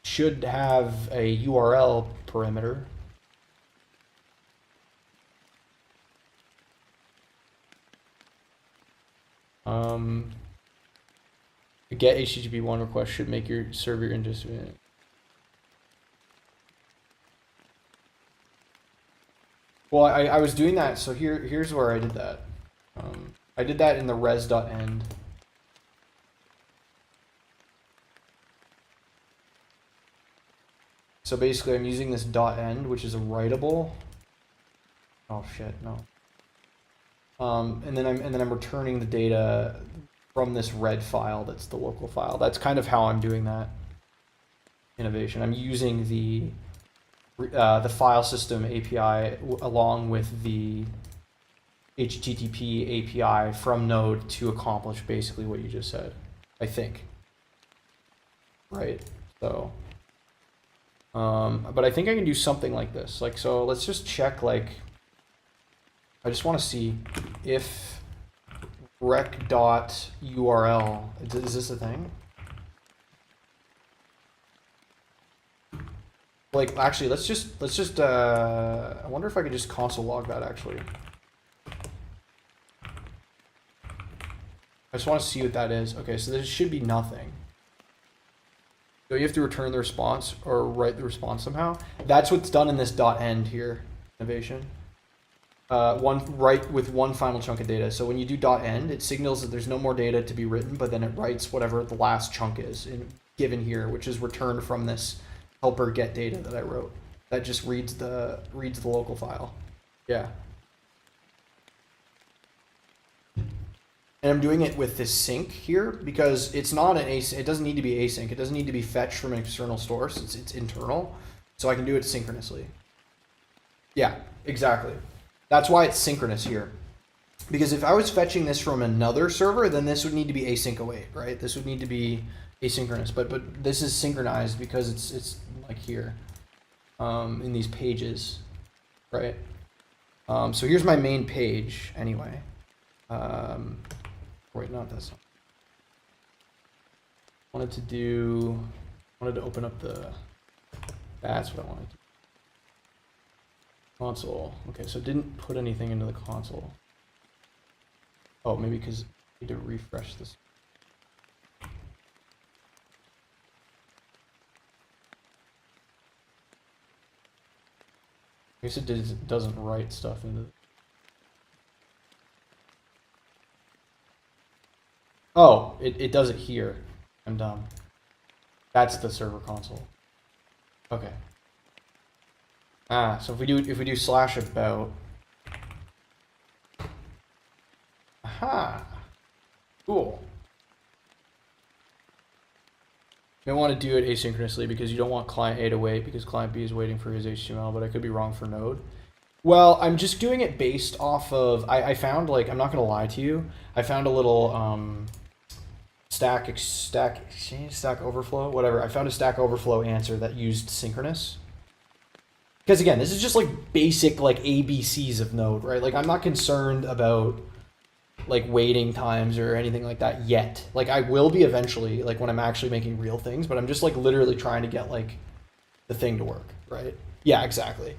Speaker 1: should have a URL parameter. The get HTTP1 request should make your server interested. Well, I was doing that, so here's where I did that. I did that in the res.end. So basically, I'm using this .end, which is a writable. Oh shit, no. And then I'm returning the data from this red file. That's the local file. That's kind of how I'm doing that innovation. I'm using the file system API along with the HTTP API from Node to accomplish basically what you just said, I think. Right? So, but I think I can do something like this. Like, so let's just check, like, I just want to see if rec.url, is this a thing? Like, actually, let's just, I wonder if I could just console log that, actually. I just want to see what that is. Okay, so there should be nothing. So you have to return the response or write the response somehow. That's what's done in this .end here, innovation. Write with one final chunk of data. So when you do .end, it signals that there's no more data to be written, but then it writes whatever the last chunk is given here, which is returned from this helper get data that I wrote. That just reads the local file. Yeah. And I'm doing it with this sync here because it's not an async. It doesn't need to be async. It doesn't need to be fetched from an external source. It's internal, so I can do it synchronously. Yeah, exactly. That's why it's synchronous here. Because if I was fetching this from another server, then this would need to be async await, right? This would need to be asynchronous, but this is synchronized because it's like here in these pages, right? So here's my main page anyway. Wait, not this one. Wanted to open up that's what I wanted to do. Console. Okay, so it didn't put anything into the console. Oh, maybe because I need to refresh this. I guess it doesn't write stuff into. Oh, it does it here. I'm dumb. That's the server console. Okay. So if we do slash about. Aha. Cool. You don't want to do it asynchronously because you don't want client A to wait because client B is waiting for his HTML, but I could be wrong for Node. Well, I'm just doing it based off of, I found, like, I'm not going to lie to you, I found a little Stack Overflow, whatever. I found a Stack Overflow answer that used synchronous. Because again, this is just like basic like ABCs of Node, right? Like I'm not concerned about like waiting times or anything like that yet. Like I will be eventually, like when I'm actually making real things, but I'm just like literally trying to get like the thing to work, right? Yeah, exactly.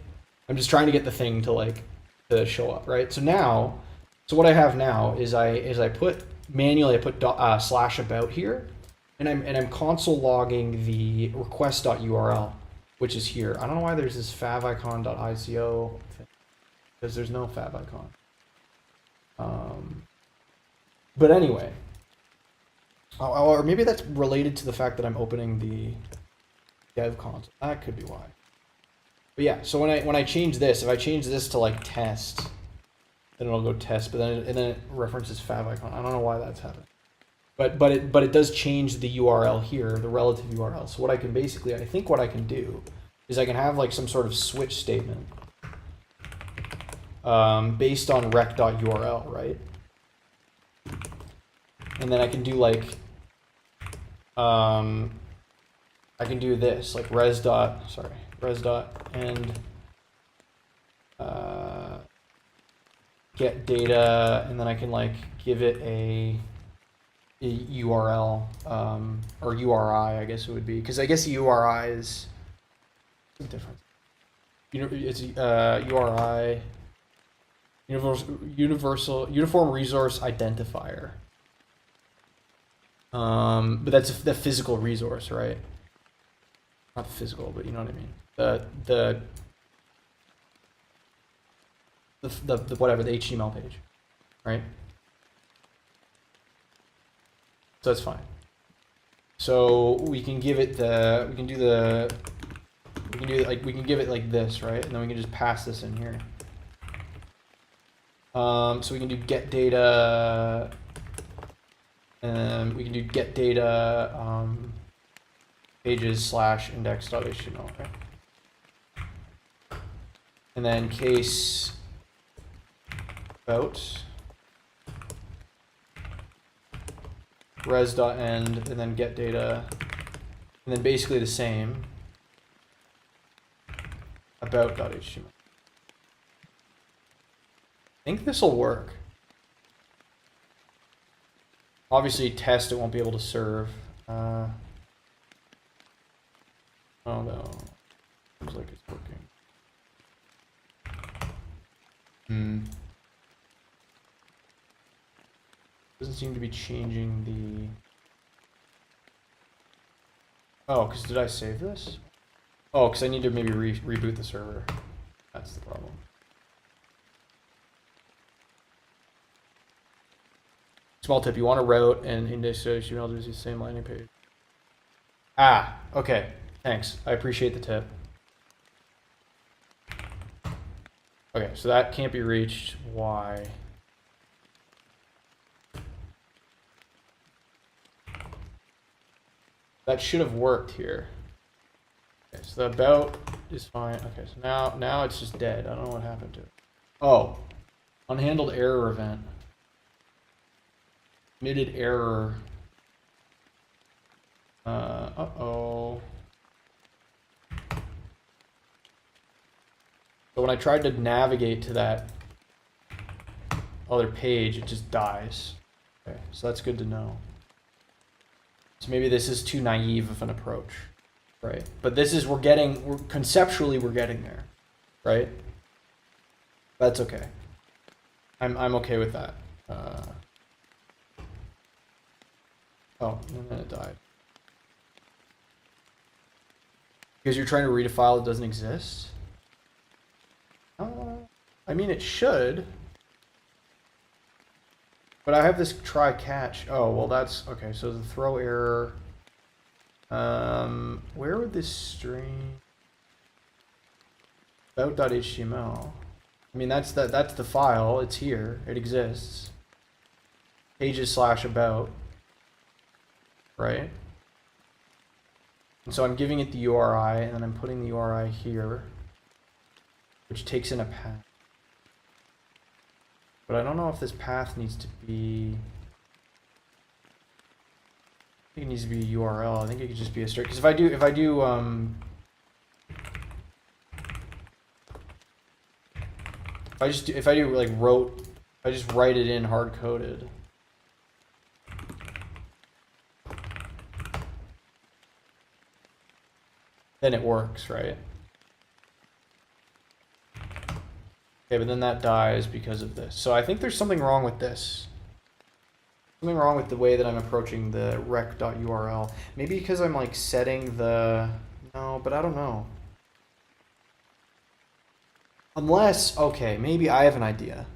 Speaker 1: I'm just trying to get the thing to like to show up, right? So now, so what I have now is I put manually slash about here, and I'm console logging the request.url, which is here. I don't know why there's this favicon.ico thing, because there's no favicon. But anyway, or maybe that's related to the fact that I'm opening the dev console. That could be why. But yeah, so when I change this, if I change this to like test, then it'll go test. But then it references favicon. I don't know why that's happening. But it does change the URL here, the relative URL. So what I can basically, I think what I can do is I can have like some sort of switch statement based on rec.url, right? And then I can do like, I can do this, like res.end get data, and then I can like give it a URL or URI, I guess it would be, because I guess URI is what's the difference. It's URI, uniform resource identifier. But that's the physical resource, right? Not the physical, but you know what I mean. The whatever, the HTML page, right? So that's fine. So we can give it we can give it like this, right? And then we can just pass this in here. So we can do get data, and we can do get data pages / index.html, right? And then case about res.end, and then get data, and then basically the same about.html. I think this will work. Obviously, test it won't be able to serve. Oh no, seems like it's working. Doesn't seem to be changing the. Oh, because did I save this? Oh, because I need to maybe reboot the server. That's the problem. Small tip: you want to route and index.html to use the same landing page. Ah, okay. Thanks. I appreciate the tip. Okay, so that can't be reached. Why? That should have worked here. Okay, so the about is fine. Okay, so now it's just dead. I don't know what happened to it. Oh, unhandled error event. Committed error. Uh-oh. So when I tried to navigate to that other page, it just dies. Okay, so that's good to know. So maybe this is too naive of an approach, right? But this is, conceptually we're getting there, right? That's okay. I'm okay with that. Oh, and then it died. Because you're trying to read a file that doesn't exist? I mean, it should. But I have this try catch. Oh, well, that's okay. So the throw error. Where would this string? About.html. I mean, that's the file. It's here. It exists. Pages / about. Right? And so I'm giving it the URI, and then I'm putting the URI here, which takes in a path. But I don't know if this path needs to be. I think it needs to be a URL. I think it could just be a string. Because if I do like wrote, I just write it in hard coded. Then it works, right? Okay, but then that dies because of this. So I think there's something wrong with this. Something wrong with the way that I'm approaching the rec.url. Maybe because I'm like setting the... No, but I don't know. Unless, okay, maybe I have an idea.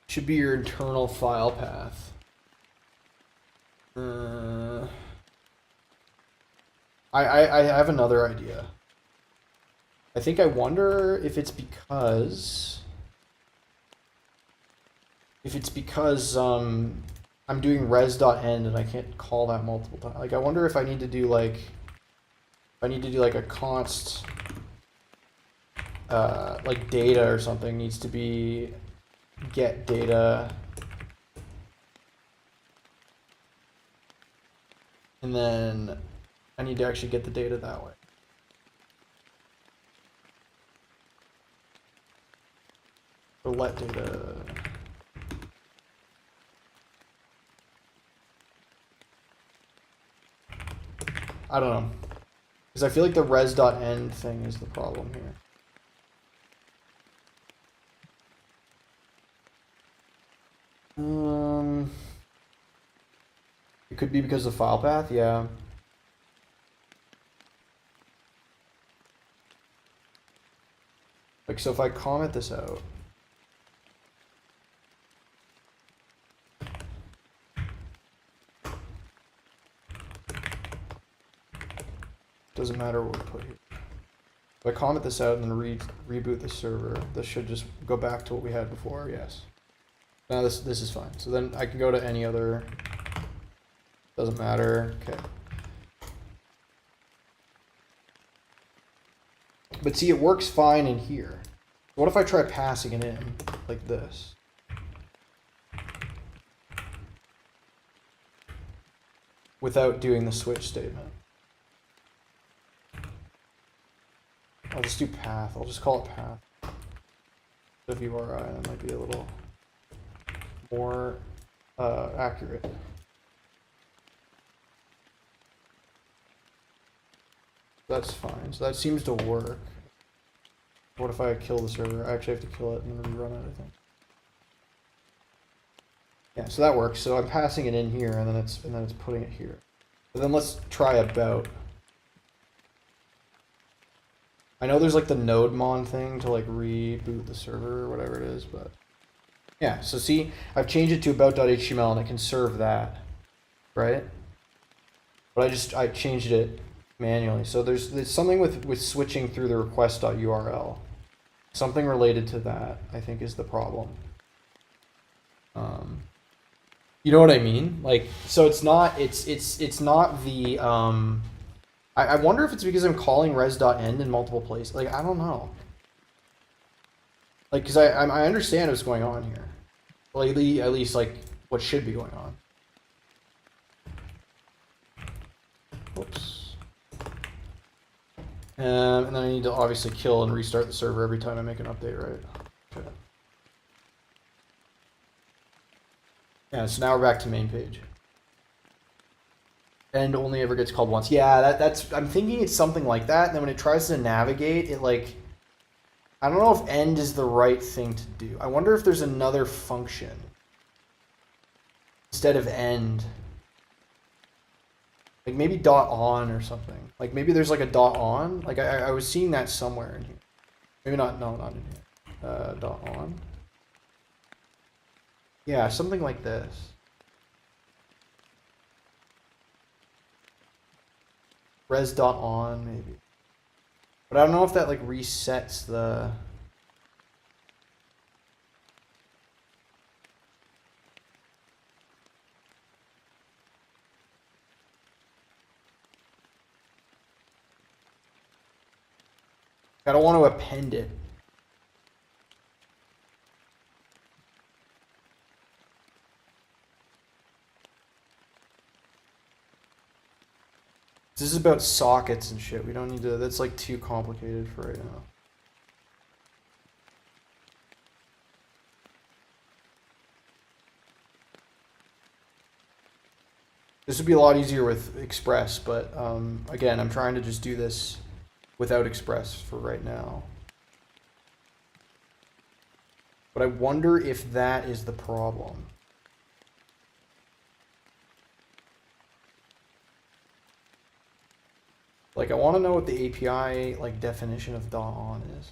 Speaker 1: Should be your internal file path. I have another idea. I think I wonder if it's because I'm doing res.end and I can't call that multiple times. Like I wonder if I need to do like a const like data or something needs to be get data, and then I need to actually get the data that way. or let data. I don't know. Because I feel like the res.end thing is the problem here. It could be because of file path, yeah. Like, so if I comment this out. Doesn't matter what we put here. If I comment this out and then reboot the server, this should just go back to what we had before, yes. Now this is fine. So then I can go to any other, doesn't matter, okay. But see, it works fine in here. What if I try passing it in like this? Without doing the switch statement. I'll just do path. I'll just call it path. WRI, that might be a little more accurate. That's fine. So that seems to work. What if I kill the server? I actually have to kill it and then rerun it, I think. Yeah, so that works. So I'm passing it in here, and then it's putting it here. So then let's try about. I know there's like the nodemon thing to like reboot the server or whatever it is, but yeah. So see, I've changed it to about.html and it can serve that, right? But I changed it manually. So there's something with switching through the request.url. Something related to that, I think, is the problem. You know what I mean? Like, so it's not the I wonder if it's because I'm calling res.end in multiple places. Like, I don't know. Like, because I understand what's going on here. Well, at least like what should be going on. Whoops. And then I need to obviously kill and restart the server every time I make an update, right? Okay. Yeah, so now we're back to main page. End only ever gets called once. Yeah, that's I'm thinking it's something like that, and then when it tries to navigate, it like I don't know if end is the right thing to do. I wonder if there's another function instead of end. Like maybe .on or something. Like maybe there's like a .on. Like I was seeing that somewhere in here. Maybe not. No, not in here. .on. Yeah, something like this. Res.on maybe. But I don't know if that like resets the. I don't want to append it. This is about sockets and shit. We don't need to. That's like too complicated for right now. This would be a lot easier with Express, but again, I'm trying to just do this without Express for right now. But I wonder if that is the problem. Like, I want to know what the API like definition of .on is.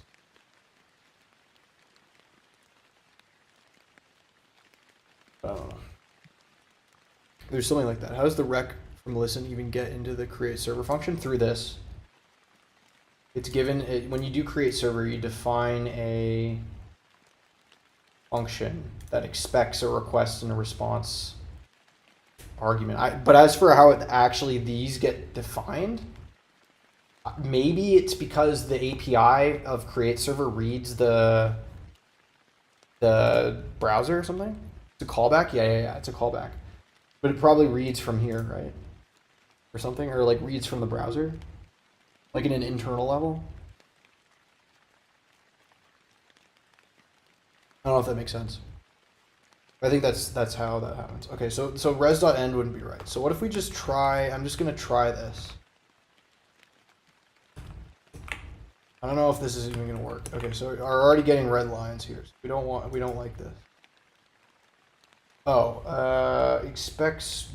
Speaker 1: There's something like that. How does the rec from listen even get into the create server function? Through this. It's given when you do create server, you define a function that expects a request and a response argument. But as for how it actually these get defined, maybe it's because the API of create server reads the browser or something. It's a callback. Yeah. It's a callback, but it probably reads from here, right? Or something, or like reads from the browser, like in an internal level. I don't know if that makes sense. I think that's how that happens. Okay, so res.end wouldn't be right. So what if we just try, I'm just gonna try this. I don't know if this is even gonna work. Okay, so we're already getting red lines here. So we don't like this. Oh, expects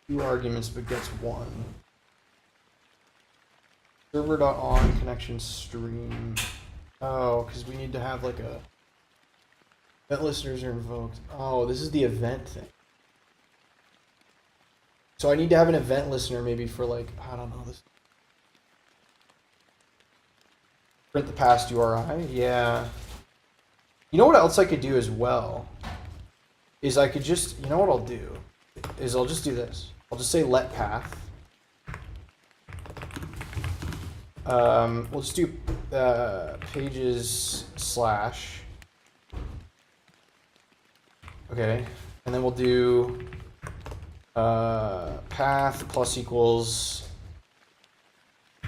Speaker 1: 2 arguments but gets 1. Server.on connection stream. Oh, because we need to have like a event listeners are invoked. Oh, this is the event thing. So I need to have an event listener maybe for like, I don't know this. Print the past URI? Yeah. You know what else I could do as well? Is I could just, you know what I'll do? Is I'll just do this. I'll just say let path. We'll just do pages slash. Okay. And then we'll do path plus equals.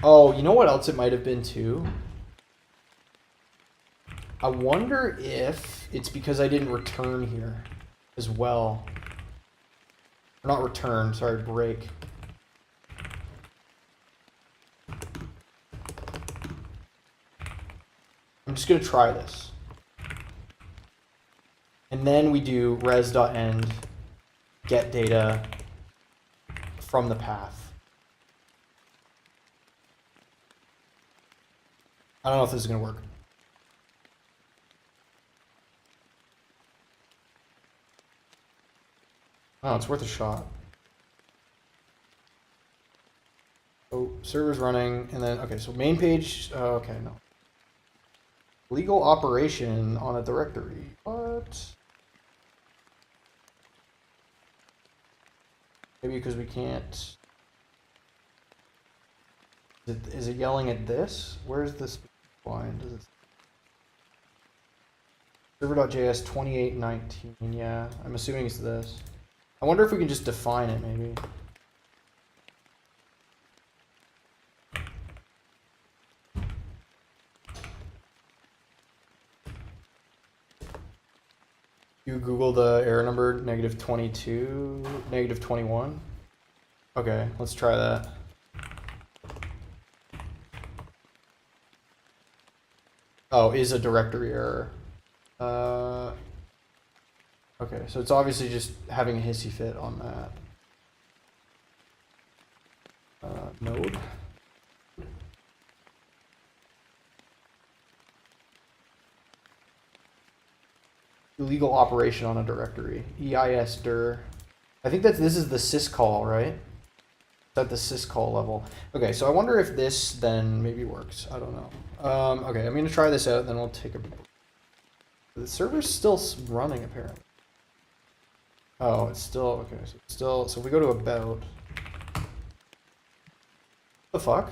Speaker 1: Oh, you know what else it might have been too? I wonder if it's because I didn't return here as well. Or not return, sorry, break. I'm just going to try this. And then we do res.end get data from the path. I don't know if this is going to work. Oh, it's worth a shot. Oh, server's running, and then, okay, so main page, okay, no. Legal operation on a directory. What? Maybe because we can't. Is it yelling at this? Where's this line? Does it? Server.js 2819. Yeah, I'm assuming it's this. I wonder if we can just define it, maybe. You Google the error number, -22, -21. Okay, let's try that. Oh, is a directory error. Okay, so it's obviously just having a hissy fit on that. Node. Illegal operation on a directory. EIS dir. I think this is the syscall, right? It's at the syscall level. Okay, so I wonder if this then maybe works. I don't know. Okay, I'm going to try this out, then we'll take a break. The server's still running, apparently. Oh, it's still, okay, so it's still, so if we go to about. What the fuck?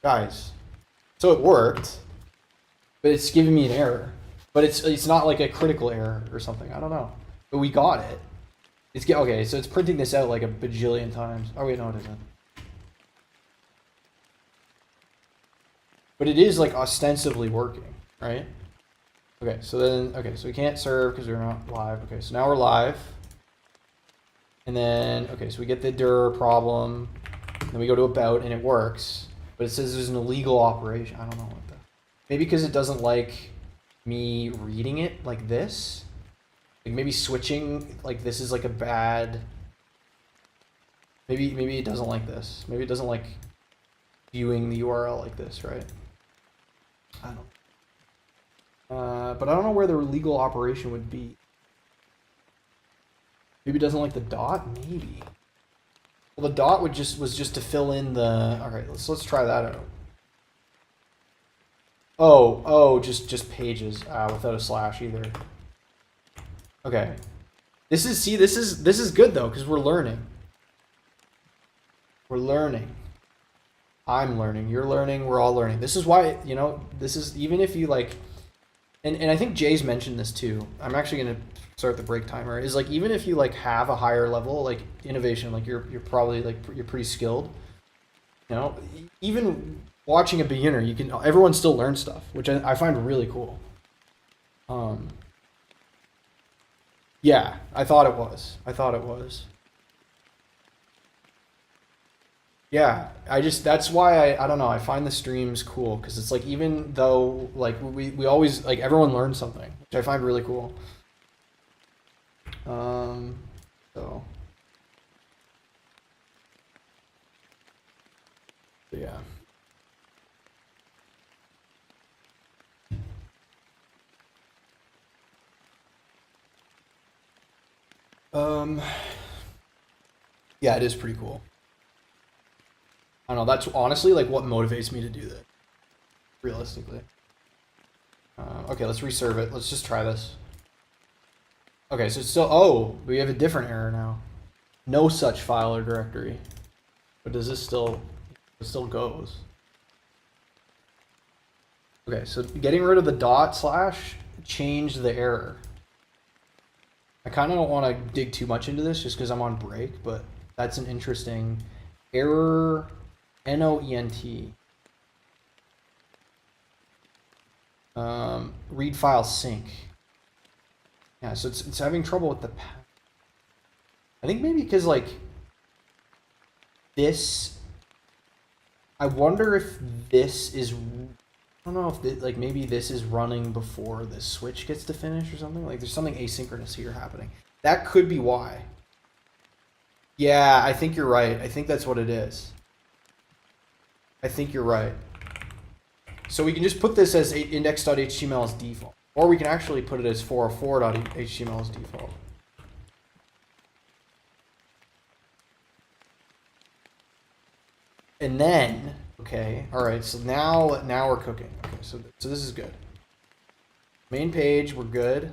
Speaker 1: Guys. So it worked, but it's giving me an error. But it's not like a critical error or something. I don't know. But we got it. It's okay, so it's printing this out like a bajillion times. Oh wait, no it isn't. But it is like ostensibly working, right? Okay, so then, okay, so we can't serve because we're not live. Okay, so now we're live. And then, okay, so we get the dir problem. Then we go to about and it works. But it says there's an illegal operation. I don't know what that. Maybe because it doesn't like me reading it like this. Like maybe switching like this is like a bad. Maybe it doesn't like this. Maybe it doesn't like viewing the URL like this, right? I don't know. But I don't know where the legal operation would be. Maybe it doesn't like the dot? Maybe. Well, the dot was just to fill in the. All right, let's try that out. Oh, just pages without a slash either. Okay. This is good though because we're learning. We're learning. I'm learning. You're learning. We're all learning. This is why, you know, this is even if you like. And I think Jay's mentioned this too. I'm actually gonna start the break timer. Is like even if you like have a higher level like innovation, like you're probably like you're pretty skilled. You know, even watching a beginner, everyone still learns stuff, which I find really cool. Yeah, I thought it was. I thought it was. Yeah, that's why I don't know, I find the streams cool because it's like even though like we always like everyone learns something, which I find really cool. So yeah. Yeah, it is pretty cool. I don't know, that's honestly like what motivates me to do that, realistically. Okay, let's reserve it. Let's just try this. Okay, so it's still, oh, we have a different error now. No such file or directory. But does this still, it still goes. Okay, so getting rid of the dot slash changed the error. I kind of don't want to dig too much into this just because I'm on break, but that's an interesting error. NOENT. Read file sync. Yeah, so it's having trouble with the path. I think maybe because like this, I wonder if this is, I don't know if this, like maybe this is running before the switch gets to finish or something. Like there's something asynchronous here happening. That could be why. Yeah, I think you're right. I think that's what it is. I think you're right. So we can just put this as index.html as default. Or we can actually put it as 404.html as default. And then, okay, all right, so now we're cooking. Okay, so this is good. Main page, we're good.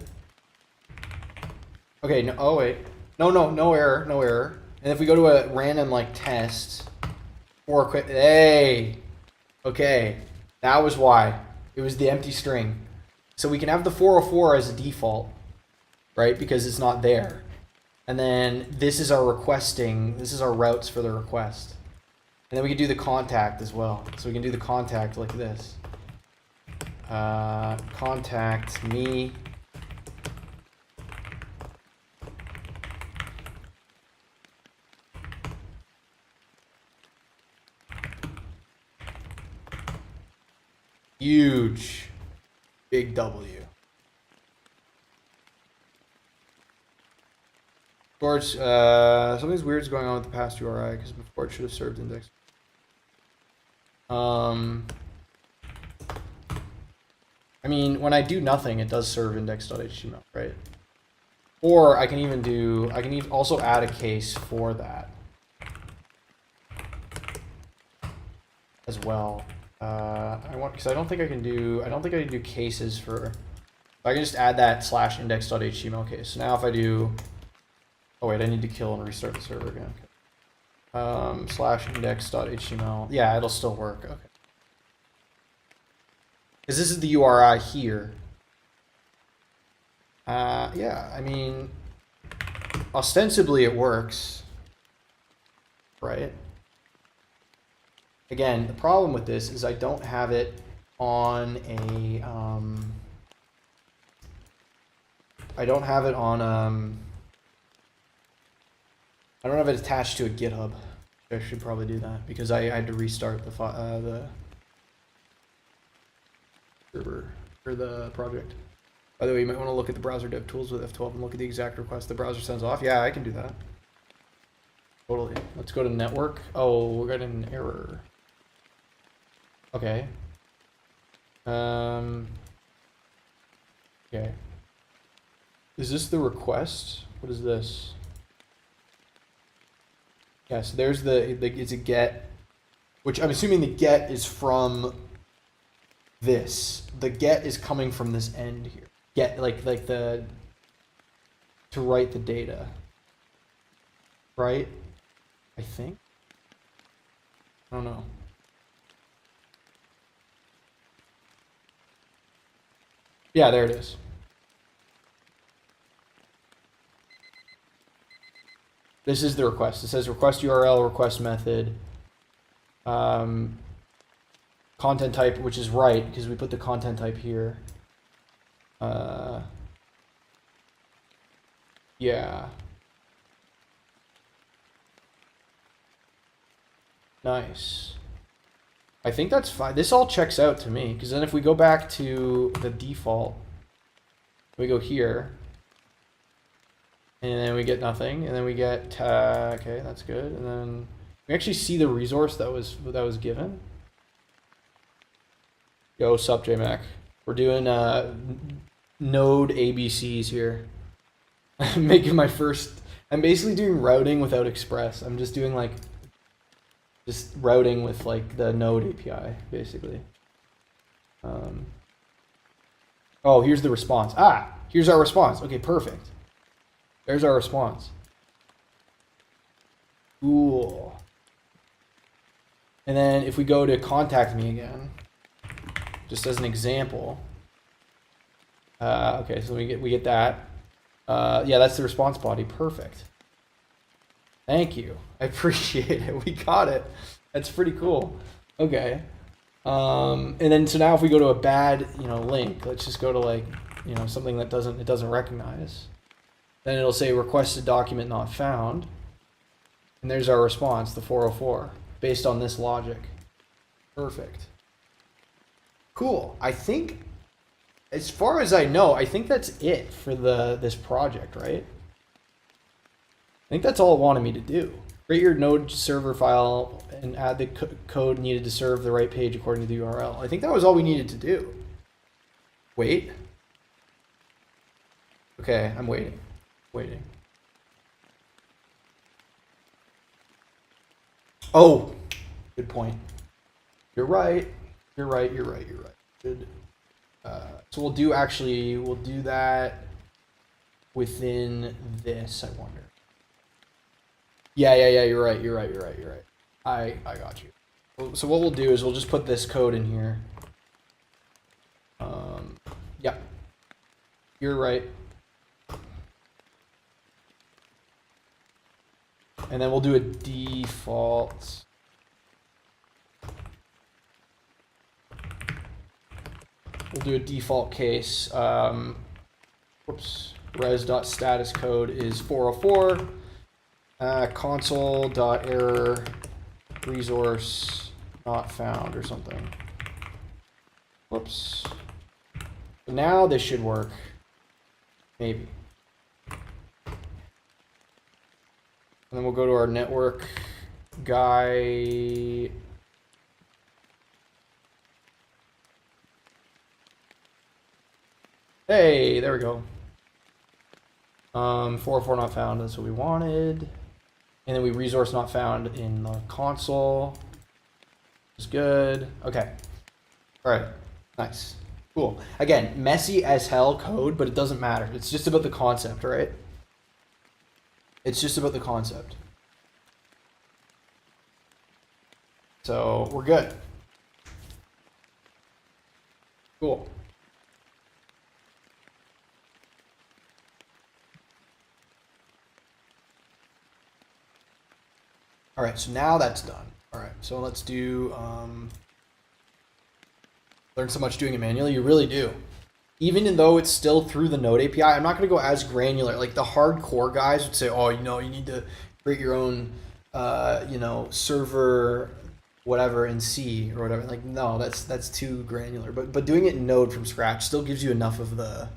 Speaker 1: Okay, no, oh wait. No error. And if we go to a random like test, or quick, hey, okay, that was why. It was the empty string. So we can have the 404 as a default, right? Because it's not there. And then this is our requesting, this is our routes for the request. And then we can do the contact as well. So we can do the contact like this. Contact me. Huge. Big W. Storage, something's weird's going on with the past URI because before it should have served index. I mean, when I do nothing, it does serve index.html, right? Or I can even also add a case for that as well. Because I don't think I can do cases for. I can just add that slash index.html case. So now if I do, oh wait, I need to kill and restart the server again. Okay. Slash index.html. Yeah, it'll still work. Okay. Because this is the URI here. Yeah, I mean, ostensibly it works, right? Again, the problem with this is I don't have it on a, I don't have it attached to a GitHub. I should probably do that because I had to restart the server or the project. By the way, you might want to look at the browser dev tools with F12 and look at the exact request the browser sends off. Yeah, I can do that. Totally. Let's go to network. Oh, we got an error. Okay. Okay. Is this the request? What is this? Yeah, so there's it's a get, which I'm assuming the get is from this. The get is coming from this end here. Get like the to write the data. Right? I think. I don't know. Yeah, there it is. This is the request. It says request URL, request method, content type, which is right because we put the content type here. Yeah. Nice. I think that's fine. This all checks out to me, because then if we go back to the default, we go here, and then we get nothing, and then we get okay, that's good, and then we actually see the resource that was given. Yo, sup, JMac? We're doing node ABCs here. I'm making my first. I'm basically doing routing without Express. I'm just doing like just routing with like the node API, basically. Oh, here's the response. Ah, here's our response. Okay, perfect. There's our response. Cool. And then if we go to contact me again, just as an example. Okay, so we get that. Yeah, that's the response body. Perfect. Thank you. I appreciate it. We got it. That's pretty cool. Okay. And then so now if we go to a bad, link, let's just go to like, something that it doesn't recognize. Then it'll say requested document not found. And there's our response, the 404, based on this logic. Perfect. Cool. I think, as far as I know, I think that's it for this project, right? I think that's all it wanted me to do. Create your node server file and add the code needed to serve the right page according to the URL. I think that was all we needed to do. Wait. Okay, I'm waiting. Waiting. Oh, good point. You're right. You're right. Good. So we'll do that within this, I wonder. Yeah, you're right. I got you. So what we'll do is we'll just put this code in here. Yeah. You're right. And then we'll do a default. We'll do a default case. Whoops. Res.status code is 404. Console.error resource not found or something. Whoops. So now this should work. Maybe. And then we'll go to our network guy. Hey, there we go. 404 not found, that's what we wanted. And then we resource not found in the console. Is good. Okay. All right. Nice. Cool. Again, messy as hell code, but it doesn't matter. It's just about the concept, right? It's just about the concept. So we're good. Cool. All right, so now that's done. All right, so let's do, learn so much doing it manually. You really do. Even though it's still through the Node API, I'm not going to go as granular. Like the hardcore guys would say, oh, you need to create your own, server, whatever in C or whatever. Like, no, that's too granular. But doing it in Node from scratch still gives you enough of the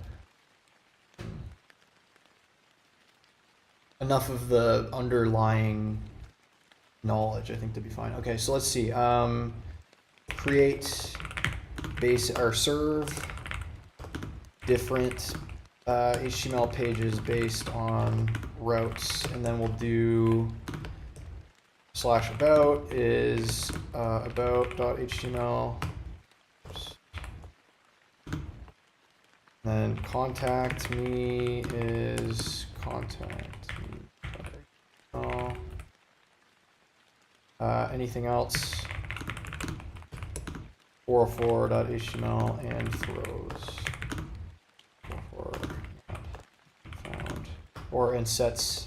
Speaker 1: underlying knowledge, I think, to be fine. Okay, so let's see. Create base or serve different HTML pages based on routes, and then we'll do /about is about.html. Then contact me is contact me. Anything else? 404.html and throws. 404 found. Or and sets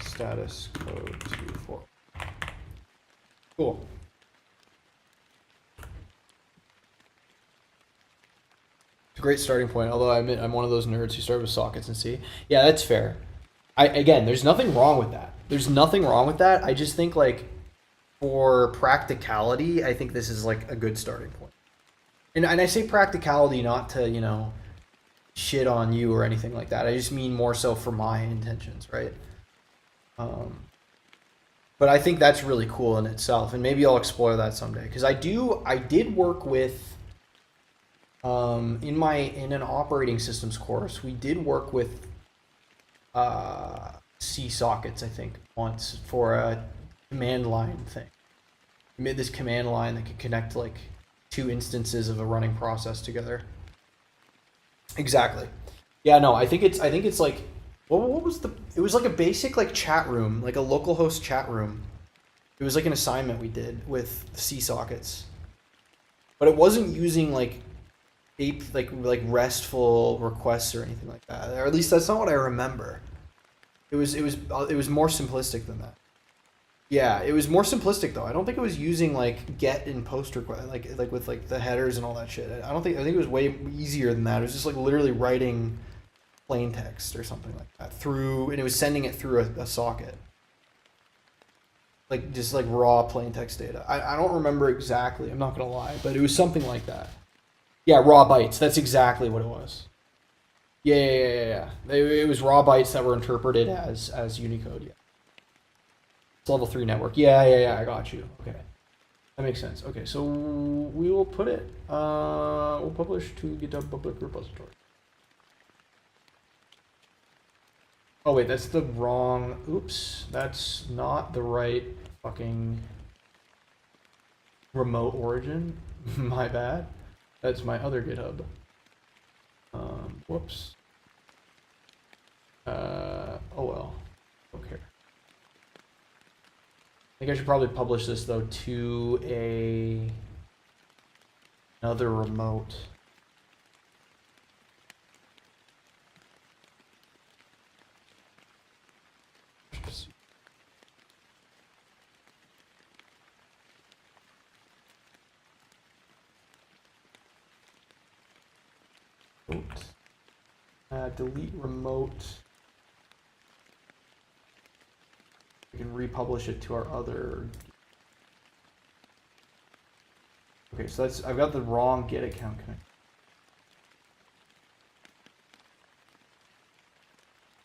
Speaker 1: status code to 4. Cool. a great starting point. Although I admit I'm one of those nerds who started with sockets and C. Yeah, that's fair. Again, there's nothing wrong with that. There's nothing wrong with that. I just think like for practicality, I think this is like a good starting point. And I say practicality not to, you know, shit on you or anything like that. I just mean more so for my intentions, right? But I think that's really cool in itself, and maybe I'll explore that someday. Because I did work with, in an operating systems course, we did work with C sockets, I think, once for a command line thing. We made this command line that could connect like two instances of a running process together. Exactly. Yeah, no, I think it's like what was it was like a basic like chat room, like a localhost chat room. It was like an assignment we did with C sockets. But it wasn't using like like RESTful requests or anything like that. Or at least that's not what I remember. It was more simplistic than that. Yeah, it was more simplistic though. I don't think it was using like get and post request like with like the headers and all that shit. I think it was way easier than that. It was just like literally writing plain text or something like that through, and it was sending it through a socket. Like just like raw plain text data. I don't remember exactly. I'm not gonna lie, but it was something like that. Yeah, raw bytes. That's exactly what it was. Yeah. It was raw bytes that were interpreted as Unicode. Yeah. It's level 3 network. Yeah. I got you. Okay, that makes sense. Okay, so we will put it. We'll publish to GitHub public repository. Oh wait, that's the wrong. Oops, that's not the right fucking remote origin. My bad. That's my other GitHub. Whoops. Oh well. Okay. I think I should probably publish this though to another remote. Delete remote. We can republish it to our other. Okay, so that's, I've got the wrong Git account connected.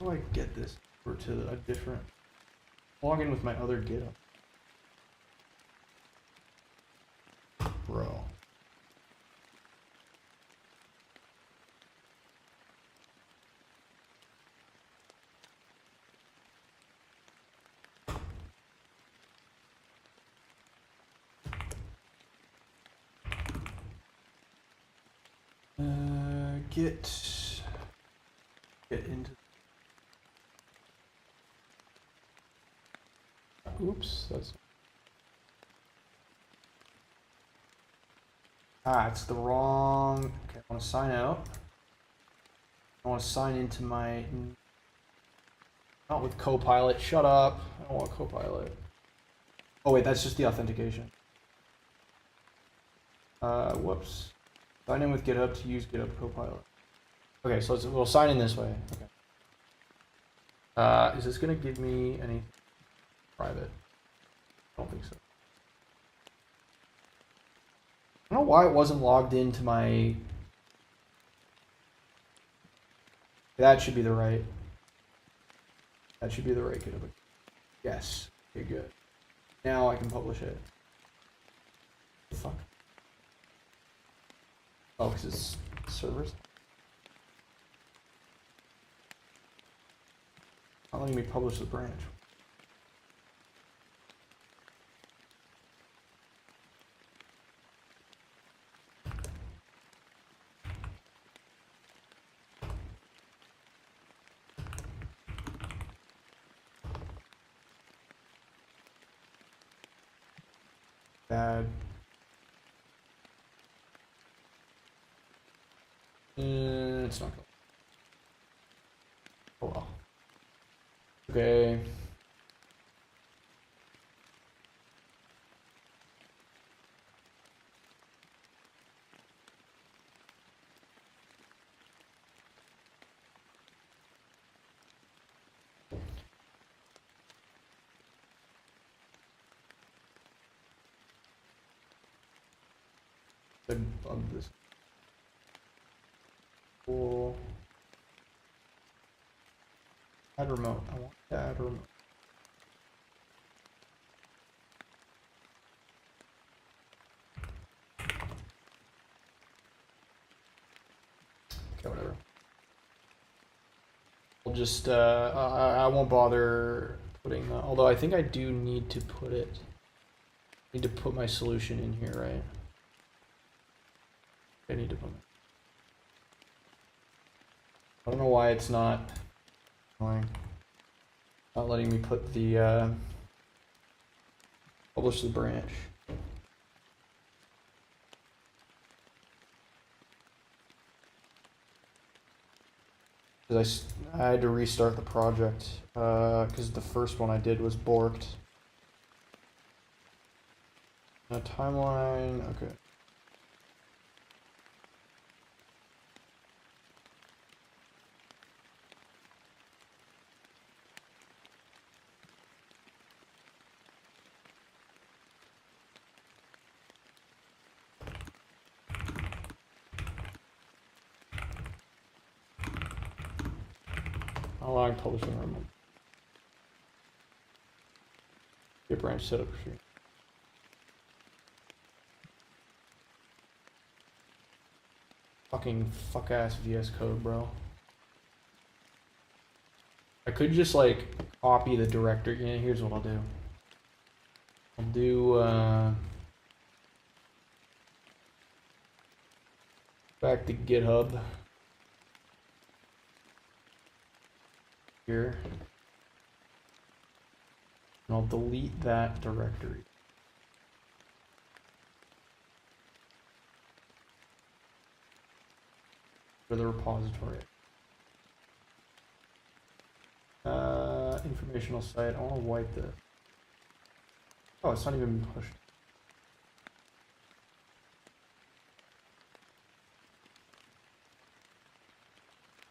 Speaker 1: How do I get this over to a different? Log in with my other GitHub. Bro. Get into. Oops, that's. It's the wrong. Okay, I want to sign out. I want to sign into my. Not with Copilot. Shut up. I don't want Copilot. Oh wait, that's just the authentication. Whoops. Sign in with GitHub to use GitHub Copilot. Okay, so we'll sign in this way. Okay. Is this gonna give me any private? I don't think so. I don't know why it wasn't logged into my. That should be the right. That should be the right GitHub. Yes. Okay, good. Now I can publish it. Fuck. Oh, because it's servers. Not letting me publish the branch. Bad. It's not going. Oh well. Okay. I bug this. Cool. Add remote. I want to add remote. Okay, whatever. I'll just, I won't bother putting that, although I think I do need to put it, need to put my solution in here, right? I need to put I don't know why it's not letting me put the, publish the branch. Because I had to restart the project because the first one I did was borked. A timeline, okay. Allowing publishing remote. Get branch setup sheet. Fucking fuck ass VS Code, bro. I could just like copy the directory. Yeah, here's what I'll do. I'll do back to GitHub. Here. And I'll delete that directory. For the repository. Informational site. I want to wipe this. Oh, it's not even pushed.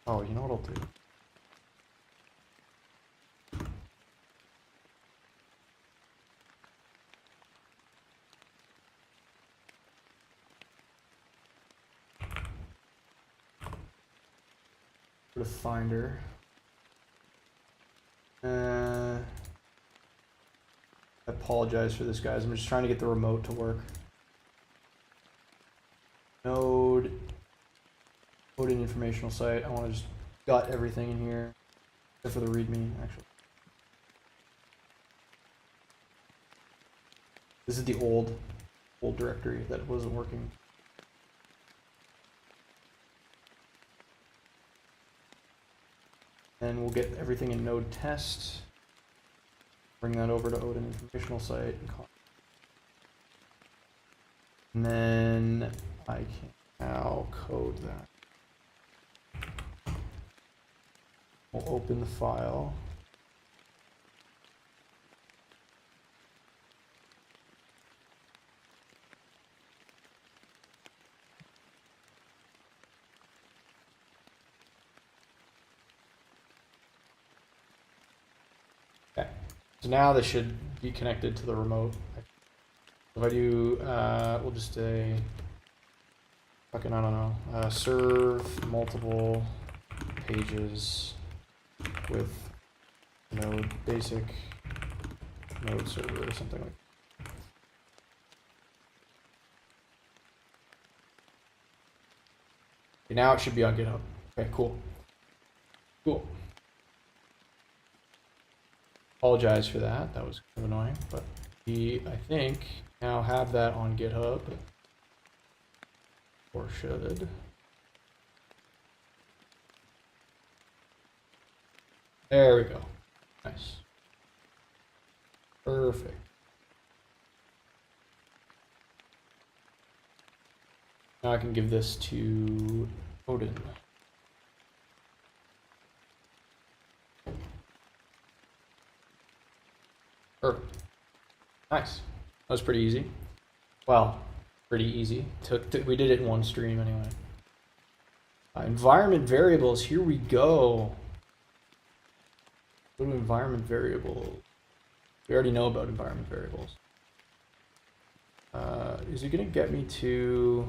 Speaker 1: Oh, you know what I'll do? Go to Finder. I apologize for this, guys. I'm just trying to get the remote to work. Node, Odin informational site. I want to just gut everything in here, except for the README, actually. This is the old directory that wasn't working. And we'll get everything in node test. Bring that over to Odin informational site. And then I can now code that. We'll open the file. Okay, so now this should be connected to the remote. If I do, we'll just say, fucking, I don't know, serve multiple pages with node basic node server or something like that. Okay, now it should be on GitHub. Okay, cool. Cool. Apologize for that. That was kind of annoying, but we, I think, now have that on GitHub, or should. There we go. Nice. Perfect. Now I can give this to Odin. Perfect. Nice. That was pretty easy. Well, pretty easy. We did it in one stream anyway. Environment variables. Here we go. Go to environment variables. We already know about environment variables. is it gonna get me to?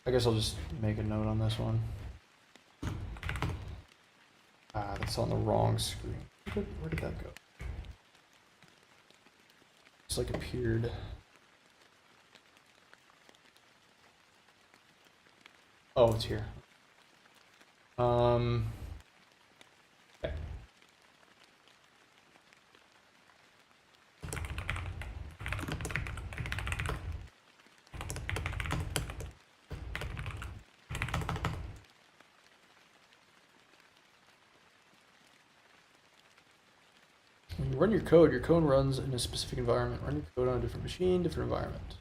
Speaker 1: I guess I'll just make a note on this one. Ah, that's on the wrong screen. Where did that go? It's like appeared. Oh, it's here. Okay. When you run your code runs in a specific environment. Run your code on a different machine, different environment.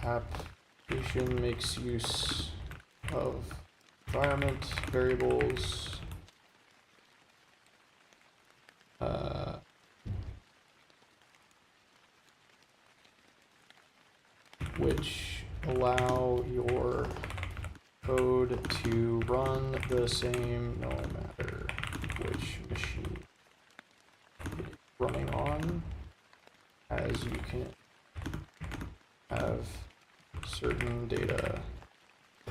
Speaker 1: Application makes use of environment variables which allow your code to run the same no matter which machine it's running on, as you can have certain data.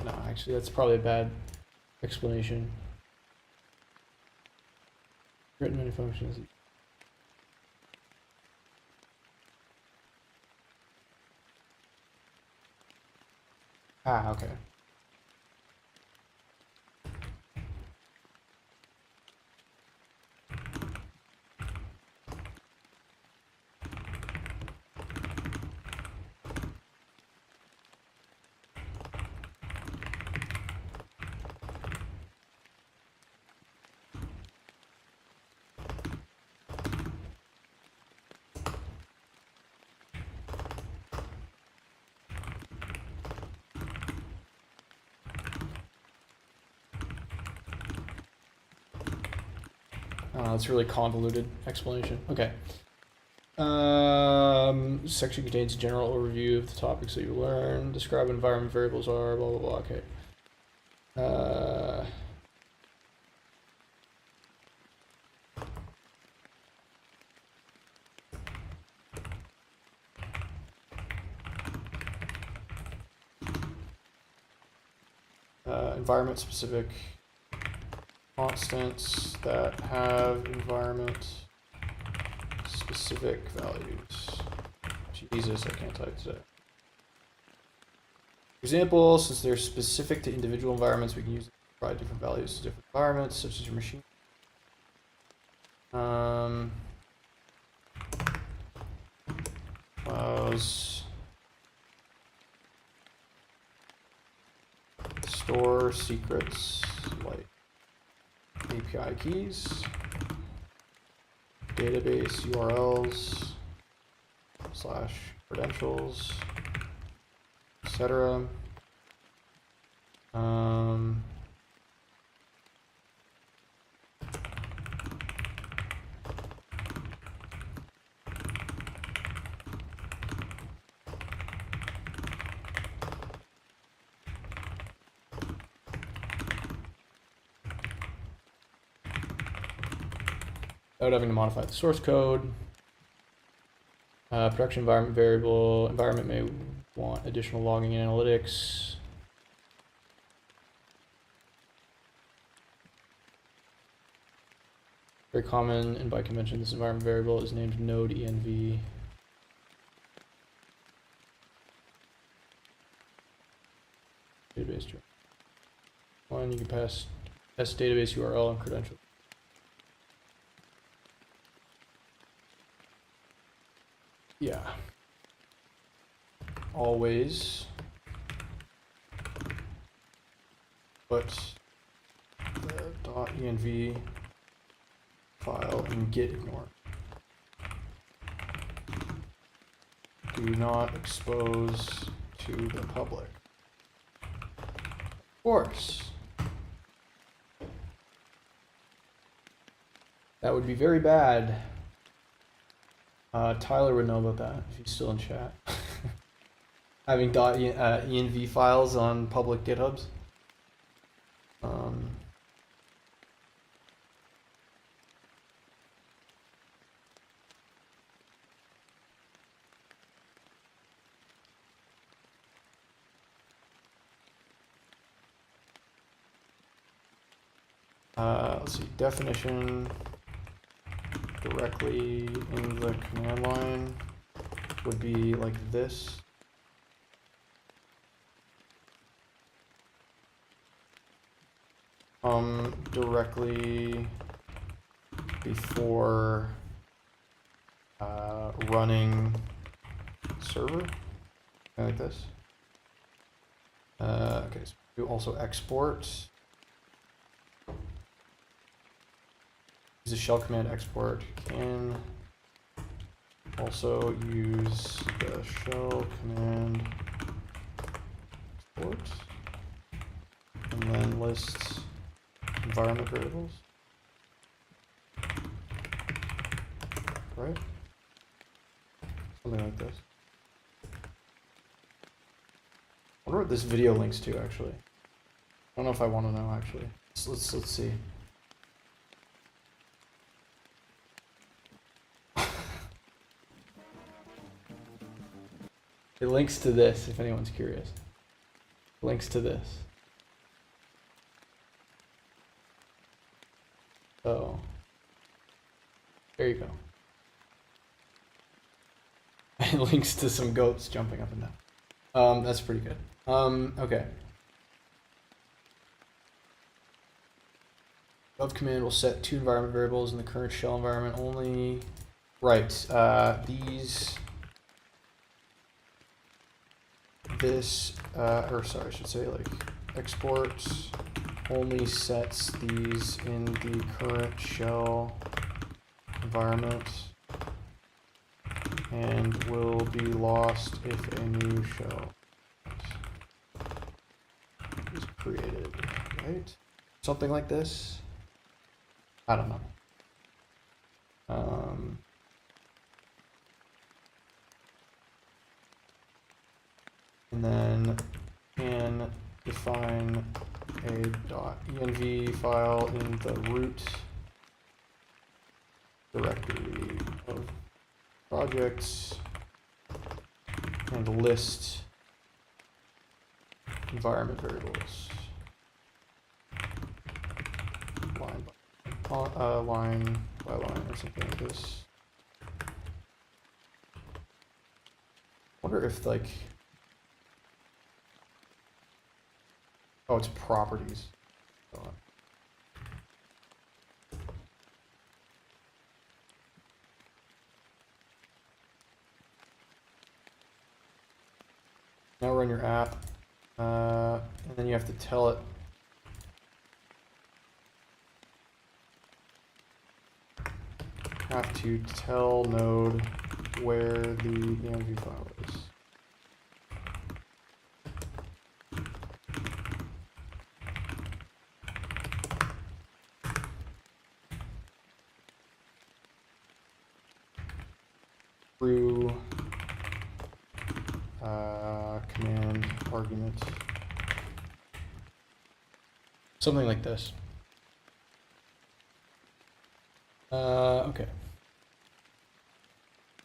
Speaker 1: No, actually that's probably a bad explanation. Written many functions. Ah, okay. That's a really convoluted explanation. Okay. Section contains a general overview of the topics that you learn. Describe what environment variables are, blah, blah, blah. Okay. Environment specific constants that have environment specific values. Jesus, I can't type today. For example, since they're specific to individual environments, we can use them to provide different values to different environments, such as your machine. Allows store secrets like API keys, database URLs, /credentials, etc. Without having to modify the source code. Production environment variable. Environment may want additional logging and analytics. Very common, and by convention, this environment variable is named node env. Database. One, you can pass test database URL and credential. Yeah. Always put the .env file in git ignore. Do not expose to the public. Of course. That would be very bad. Tyler would know about that if he's still in chat. Having .env files on public GitHubs. Let's see, definition directly in the command line would be like this. Directly before running server, like this. Okay, so you also export. Use the shell command export. Can also use the shell command export, and then list environment variables. Right? Something like this. I wonder what this video links to, actually. I don't know if I want to know, actually. Let's see. It links to this, if anyone's curious. It links to this. So, there you go. It links to some goats jumping up and down. That's pretty good. Okay. Above command will set 2 environment variables in the current shell environment only. Right. Or sorry, I should say like export only sets these in the current shell environment and will be lost if a new shell is created, right? Something like this. I don't know. And then can define a .env file in the root directory of projects and list environment variables line by line or something like this. I wonder if like, oh, it's properties. Now run your app, and then you have to tell it tell node where the env file is. Through command argument, something like this. Okay.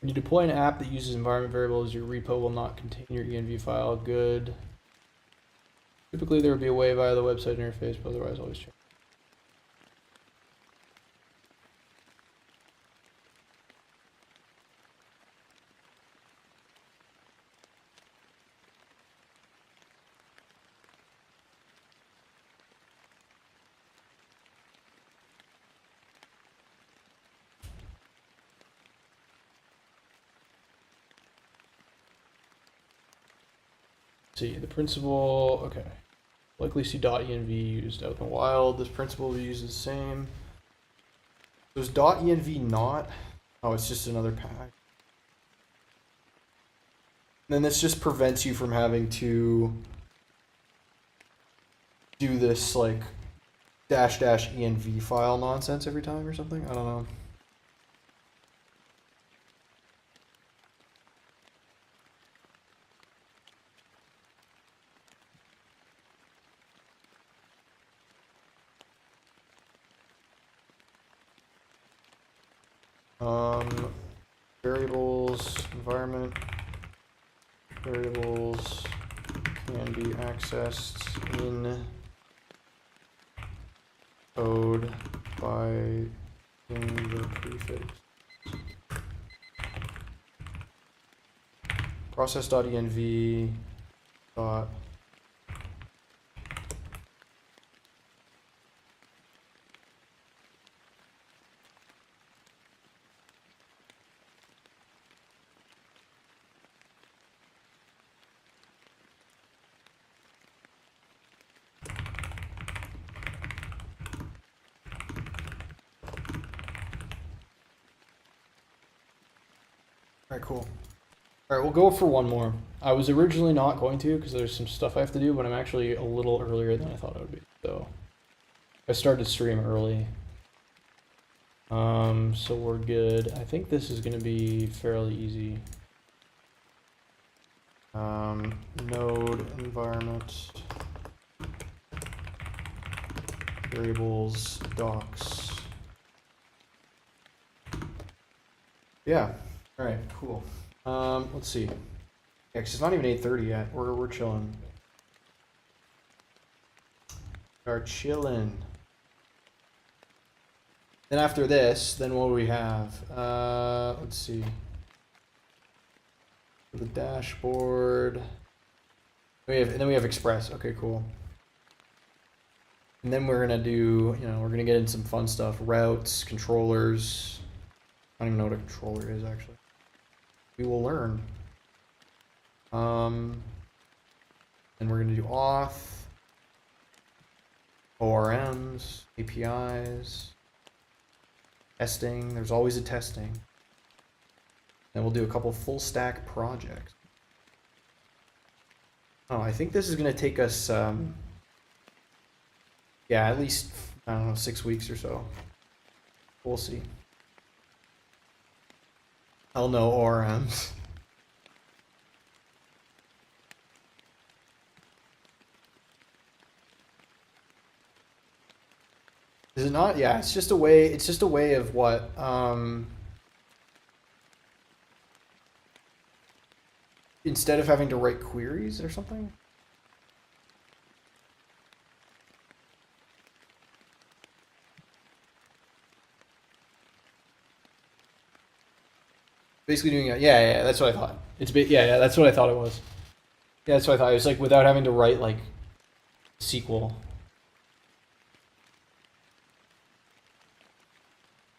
Speaker 1: When you deploy an app that uses environment variables, your repo will not contain your env file. Good. Typically, there would be a way via the website interface, but otherwise, always check. See the principle. Okay, likely see .env used out in the wild. This principle will be used the same. There's .env not. Oh, it's just another pack. Then this just prevents you from having to do this like --env file nonsense every time or something. I don't know. Variables, environment variables can be accessed in code by the prefix. Process.env dot All right, cool. All right, we'll go for one more. I was originally not going to because there's some stuff I have to do, but I'm actually a little earlier than I thought I would be. So I started stream early. So we're good. I think this is going to be fairly easy. Node environment variables docs. Yeah. All right. Cool. Let's see. Yeah, 'cause it's not even 8:30 yet. We're chilling. We are chilling. Then after this, then what do we have? Let's see. The dashboard. And then we have Express. Okay, cool. And then we're gonna do, we're gonna get into some fun stuff. Routes, controllers. I don't even know what a controller is actually. We will learn. And we're gonna do auth, ORMs, APIs, testing. There's always a testing. Then we'll do a couple full stack projects. Oh, I think this is gonna take us, yeah, at least, I don't know, 6 weeks or so. We'll see. Hell no ORMs. Is it not? Yeah, it's just a way of what, instead of having to write queries or something? Basically doing it. Yeah, that's what I thought. Yeah, that's what I thought it was. Yeah, that's what I thought. It was like without having to write like SQL.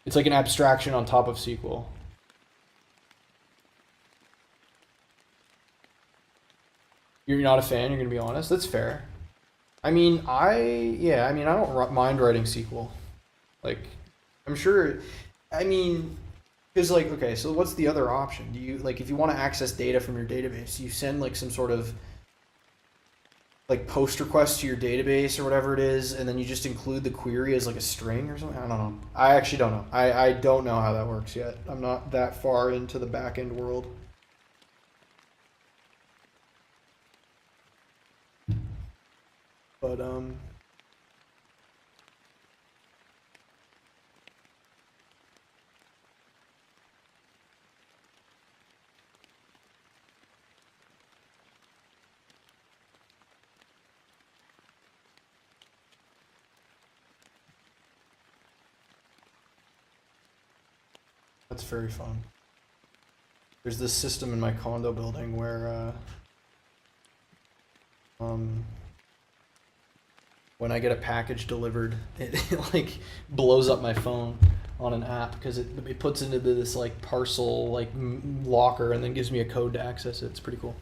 Speaker 1: It's like an abstraction on top of SQL. You're not a fan, you're gonna be honest. That's fair. I mean, I don't mind writing SQL. Like, I'm sure, because like, okay, so what's the other option? Do you, like, if you want to access data from your database, you send like some sort of like post request to your database or whatever it is, and then you just include the query as like a string or something? I don't know. I actually don't know. I don't know how that works yet. I'm not that far into the back end world. But that's very fun. There's this system in my condo building where when I get a package delivered, it like blows up my phone on an app because it puts into this like parcel like locker and then gives me a code to access it. It's pretty cool.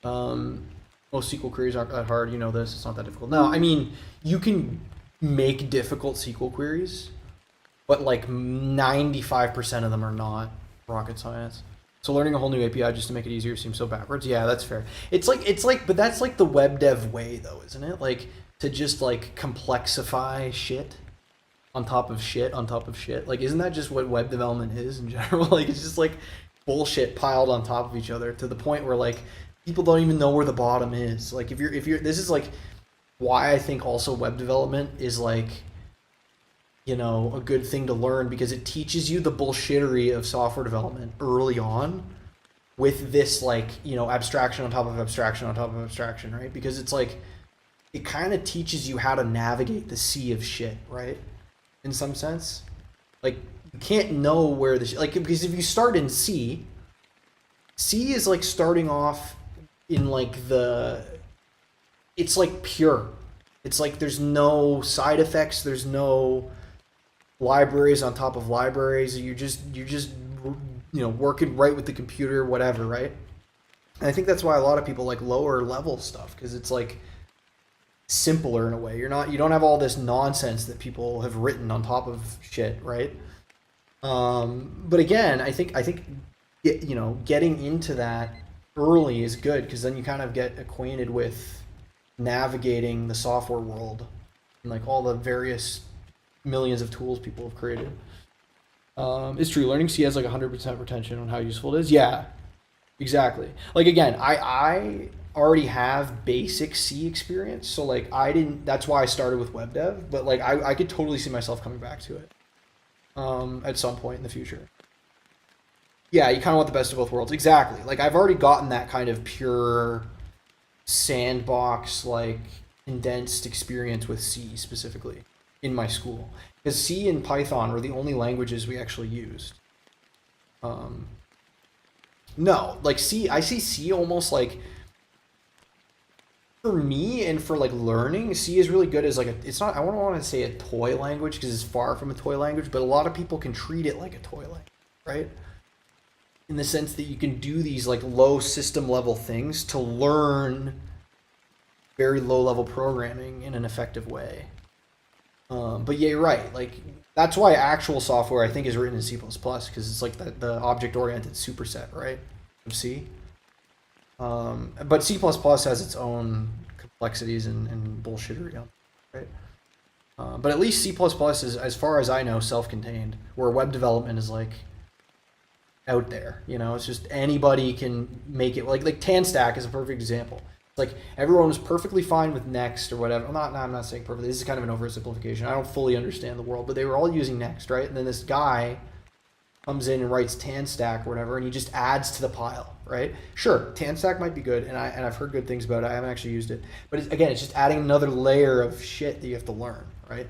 Speaker 1: Most SQL queries aren't that hard. You know this. It's not that difficult. No, I mean, you can make difficult SQL queries, but like 95% of them are not rocket science. So learning a whole new API just to make it easier seems so backwards. Yeah, that's fair. It's like, but that's like the web dev way though, isn't it? Like to just like complexify shit on top of shit on top of shit. Like, isn't that just what web development is in general? Like, it's just like bullshit piled on top of each other to the point where like people don't even know where the bottom is. Like, if you're, this is like why I think also web development is like, you know, a good thing to learn, because it teaches you the bullshittery of software development early on with this, like, you know, abstraction on top of abstraction on top of abstraction, right? Because it's like, it kind of teaches you how to navigate the sea of shit, right? In some sense, like you can't know where the like, because if you start in C, C is like starting off in like it's like pure. It's like there's no side effects. There's no libraries on top of libraries. You're just working right with the computer, whatever, right? And I think that's why a lot of people like lower level stuff, because it's like simpler in a way. You don't have all this nonsense that people have written on top of shit, right? But again, I think getting into that early is good, because then you kind of get acquainted with navigating the software world and like all the various millions of tools people have created. It's true. Learning C has like 100% retention on how useful it is. Yeah, exactly. Like again, I already have basic C experience, so like I didn't. That's why I started with web dev. But like I could totally see myself coming back to it at some point in the future. Yeah, you kind of want the best of both worlds. Exactly. Like I've already gotten that kind of pure sandbox, like condensed experience with C specifically in my school, because C and Python were the only languages we actually used. No, like C, I see C almost like, for me and for like learning, C is really good as like it's not, I don't want to say a toy language because it's far from a toy language, but a lot of people can treat it like a toy language, right? In the sense that you can do these like low system level things to learn very low level programming in an effective way. But yeah, you're right. Like that's why actual software I think is written in C++, because it's like the object-oriented superset, right, of C. But C++ has its own complexities and bullshittery, right? But at least C++ is, as far as I know, self-contained, where web development is like out there. It's just anybody can make it. Like TanStack is a perfect example. Like everyone was perfectly fine with Next or whatever. I'm not saying perfectly. This is kind of an oversimplification. I don't fully understand the world, but they were all using Next, right? And then this guy comes in and writes TanStack or whatever, and he just adds to the pile, right? Sure, TanStack might be good, and I've heard good things about it. I haven't actually used it, but it's just adding another layer of shit that you have to learn, right?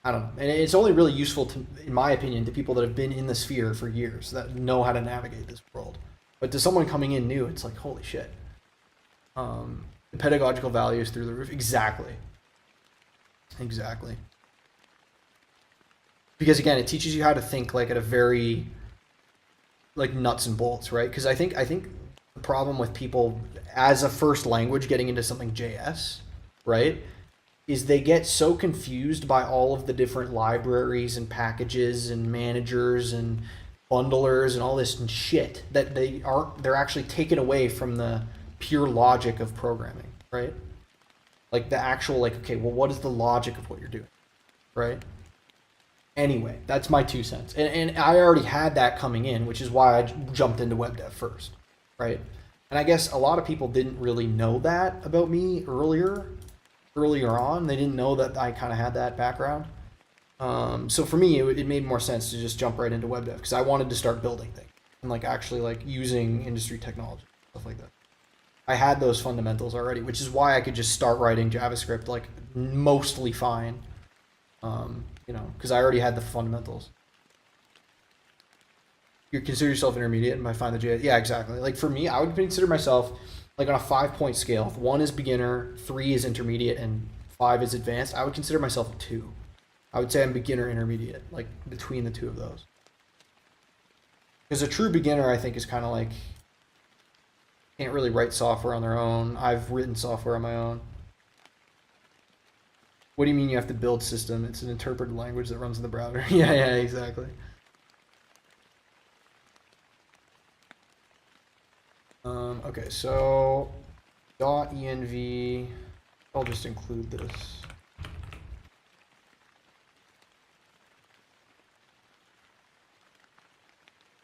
Speaker 1: I don't know, and it's only really useful to, in my opinion, to people that have been in the sphere for years, that know how to navigate this world. But to someone coming in new, it's like, holy shit. The pedagogical value is through the roof. Exactly. Because again, it teaches you how to think like at a very like nuts and bolts, right? Because I think the problem with people as a first language getting into something JS, right, is they get so confused by all of the different libraries and packages and managers and bundlers and all this and shit that they're actually taken away from the pure logic of programming, right? Like the actual, like, okay, well, what is the logic of what you're doing, right? Anyway, that's my 2 cents. And I already had that coming in, which is why I jumped into web dev first, right? And I guess a lot of people didn't really know that about me earlier on. They didn't know that I kind of had that background. So for me, it made more sense to just jump right into web dev, because I wanted to start building things and like actually like using industry technology, stuff like that. I had those fundamentals already, which is why I could just start writing JavaScript like mostly fine, because I already had the fundamentals. You consider yourself intermediate and might find the JS. Yeah, exactly. Like for me, I would consider myself like on a 5-point scale. If 1 is beginner, 3 is intermediate, and 5 is advanced, I would consider myself a 2. I would say I'm beginner intermediate, like between the two of those. Because a true beginner, I think, is kind of like can't really write software on their own. I've written software on my own. What do you mean you have to build system? It's an interpreted language that runs in the browser. Yeah, exactly. Okay, so .env, I'll just include this.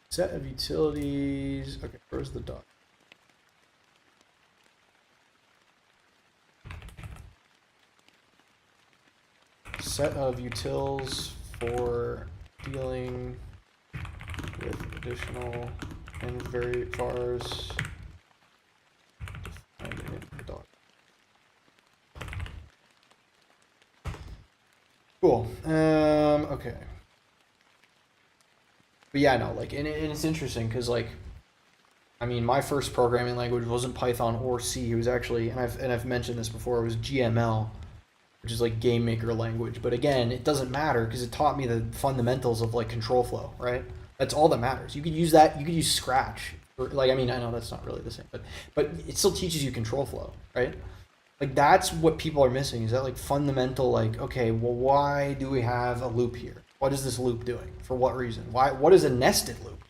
Speaker 1: Set of utilities. Okay, where's the dot? Set of utils for dealing with additional and very vars defined in the doc. Cool. Okay. But yeah, no, like, and it's interesting because, like, I mean, my first programming language wasn't Python or C. It was actually, and I've mentioned this before, it was GML, which is like game maker language. But again, it doesn't matter because it taught me the fundamentals of like control flow, right? That's all that matters. You could use that. You could use Scratch. Or, like, I mean, I know that's not really the same, but it still teaches you control flow, right? Like that's what people are missing. Is that like fundamental? Like, okay, well, why do we have a loop here? What is this loop doing? For what reason? Why? What is a nested loop?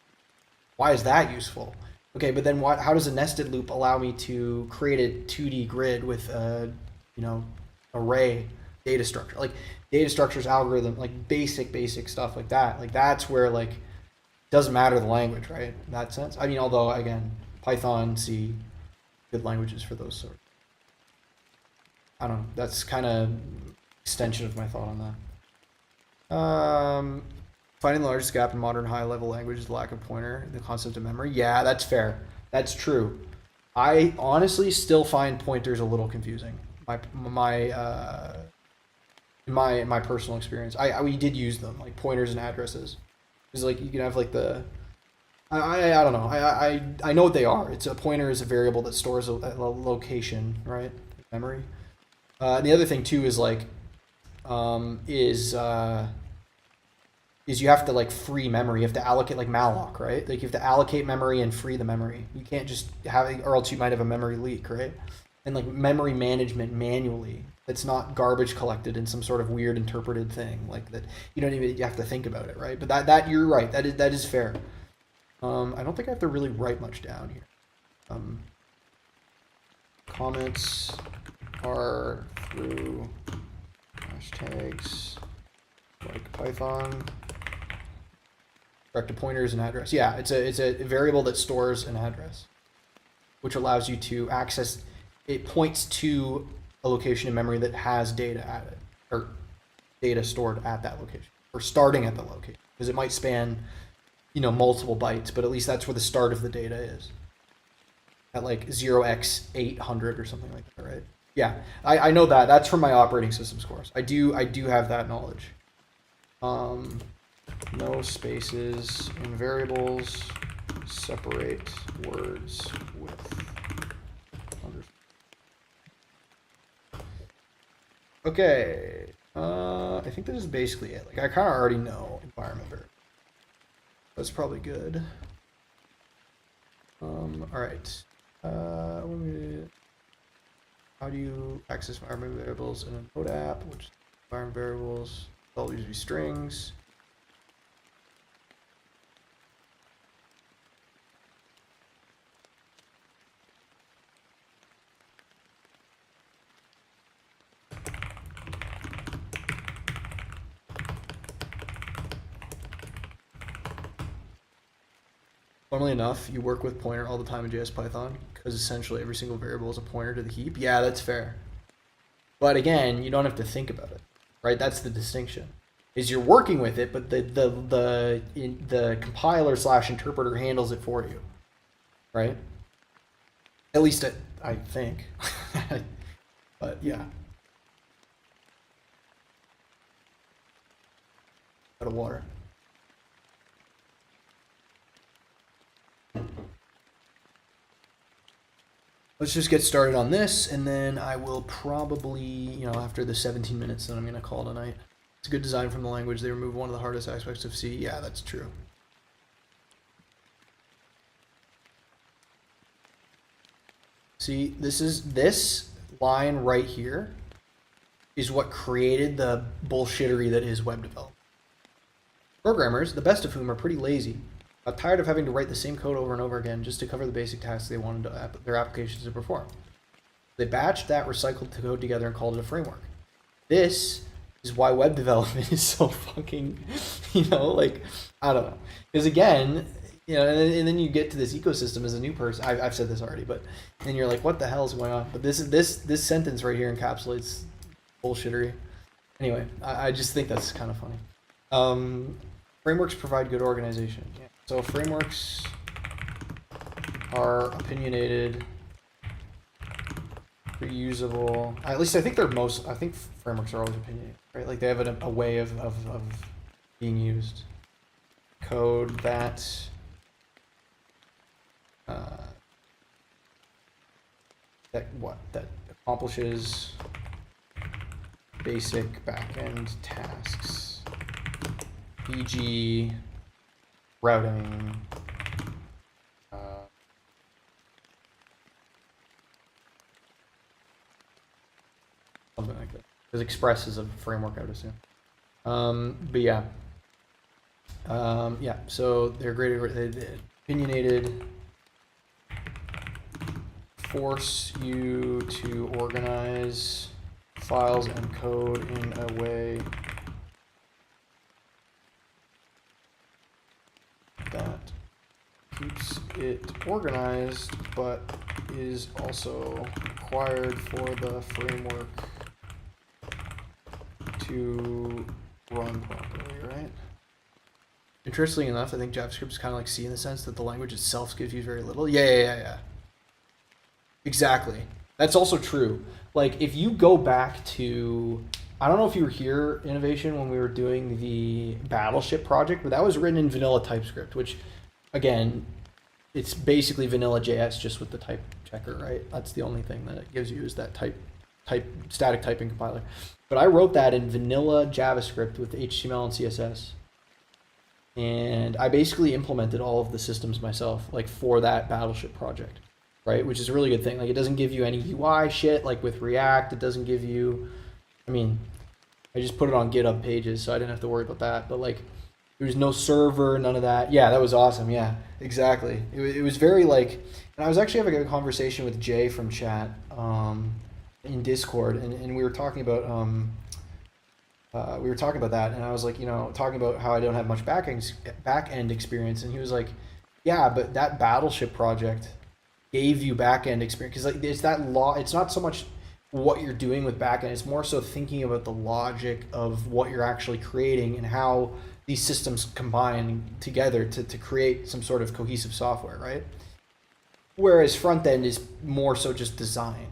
Speaker 1: Why is that useful? Okay, but then what? How does a nested loop allow me to create a 2D grid with a, you know, array data structure, like data structures, algorithm, like basic stuff like that. Like that's where like it doesn't matter the language, right? In that sense. I mean, although again, Python, C, good languages for those sort. I don't know. That's kind of extension of my thought on that. Finding the largest gap in modern high-level language is the lack of pointer, the concept of memory. Yeah, that's fair. That's true. I honestly still find pointers a little confusing. In my personal experience, we did use them like pointers and addresses. Because like you can have like the I don't know. I know what they are. It's a pointer is a variable that stores a location, right? Memory. And the other thing too is like is you have to like free memory. You have to allocate like malloc, right? Like you have to allocate memory and free the memory. You can't just have it, or else you might have a memory leak, right? And like memory management manually, that's not garbage collected in some sort of weird interpreted thing like that. You don't even you have to think about it, right? But that you're right. That is fair. I don't think I have to really write much down here. Comments are through hashtags like Python. Direct to pointers and address. Yeah, it's a variable that stores an address, which allows you to access. It points to a location in memory that has data at it, or data stored at that location, or starting at the location, because it might span, you know, multiple bytes, but at least that's where the start of the data is. At like 0x800 or something like that, right? Yeah, I know that. That's from my operating systems course. I do have that knowledge. No spaces in variables. Separate words with underscore. Okay. I think this is basically it. Like I kind of already know environment variable. That's probably good. All right. How do you access environment variables in a Node app? Which environment variables? They'll usually be strings. Funnily enough, you work with pointer all the time in JS Python because essentially every single variable is a pointer to the heap. Yeah, that's fair. But again, you don't have to think about it, right? That's the distinction. Is you're working with it, but the compiler / interpreter handles it for you, right? At least I think. But yeah. Out of water. Let's just get started on this, and then I will probably, you know, after the 17 minutes, then I'm going to call it a night. It's a good design from the language. They remove one of the hardest aspects of C. Yeah, that's true. See, this line right here is what created the bullshittery that is web development. Programmers, the best of whom are pretty lazy, are tired of having to write the same code over and over again just to cover the basic tasks they wanted their applications to perform. They batched that recycled code together and called it a framework. This is why web development is so fucking, you know, like, I don't know. Because again, you know, and then you get to this ecosystem as a new person. I've said this already, but then you're like, what the hell is going on? But this sentence right here encapsulates bullshittery. Anyway, I just think that's kind of funny. Frameworks provide good organization. Yeah. So frameworks are opinionated reusable. At least I think they're most. I think frameworks are always opinionated, right? Like they have a way of being used. Code that that accomplishes basic backend tasks, e.g., routing. Something like that. Because Express is a framework, I would assume. But yeah. Yeah, so they're great, opinionated, force you to organize files and code in a way that keeps it organized, but is also required for the framework to run properly, right? Interestingly enough, I think JavaScript is kind of like C in the sense that the language itself gives you very little. Yeah. Exactly. That's also true. Like, if you go back to, I don't know if you were here, Innovation, when we were doing the Battleship project, but that was written in vanilla TypeScript, which, again, it's basically vanilla JS just with the type checker, right? That's the only thing that it gives you is that static typing compiler. But I wrote that in vanilla JavaScript with HTML and CSS. And I basically implemented all of the systems myself, like for that Battleship project, right? Which is a really good thing. Like it doesn't give you any UI shit, like with React, it doesn't give you, I mean, I just put it on GitHub pages, so I didn't have to worry about that. But like, there was no server, none of that. Yeah, that was awesome. Yeah, exactly. It was very like, and I was actually having a conversation with Jay from chat in Discord, and we were talking about that, and I was like, talking about how I don't have much back end experience, and he was like, yeah, but that Battleship project gave you back end experience because like it's that it's not so much what you're doing with back end, it's more so thinking about the logic of what you're actually creating and how these systems combine together to create some sort of cohesive software, right? Whereas front end is more so just design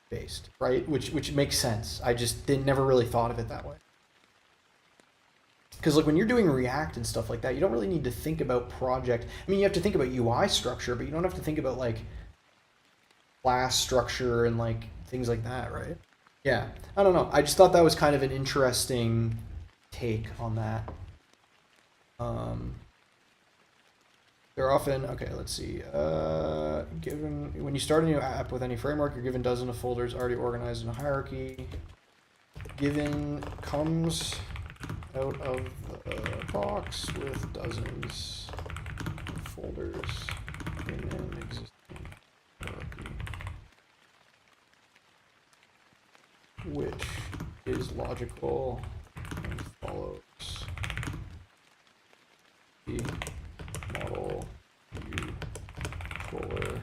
Speaker 1: based, right? Which makes sense. I just never really thought of it that way. Because like when you're doing React and stuff like that, you don't really need to think about project. I mean, you have to think about UI structure, but you don't have to think about like class structure and like things like that, right? Yeah, I don't know. I just thought that was kind of an interesting take on that. They're often, okay, let's see. Given when you start a new app with any framework, you're given dozens of folders already organized in a hierarchy. Given comes out of the box with dozens of folders in an existing hierarchy, which is logical and follows the model view controller.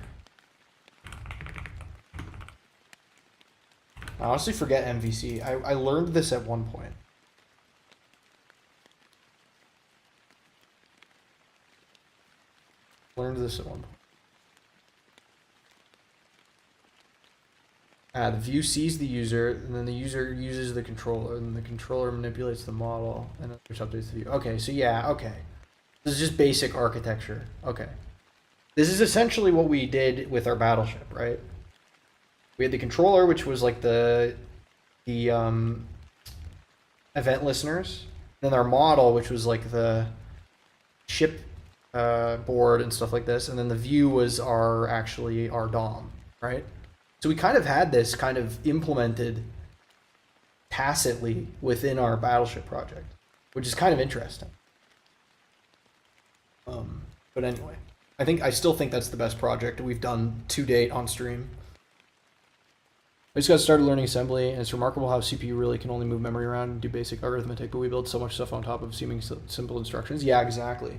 Speaker 1: I honestly forget MVC. I learned this at one point. The view sees the user, and then the user uses the controller, and the controller manipulates the model, and then there's updates the view. Okay, so yeah, okay. This is just basic architecture. Okay. This is essentially what we did with our Battleship, right? We had the controller, which was like the event listeners, then our model, which was like the ship board and stuff like this, and then the view was our DOM, right? So we kind of had this kind of implemented tacitly within our Battleship project, which is kind of interesting. But anyway, I still think that's the best project we've done to date on stream. I just got started learning assembly, and it's remarkable how CPU really can only move memory around and do basic arithmetic, but we build so much stuff on top of seeming simple instructions. Yeah, exactly.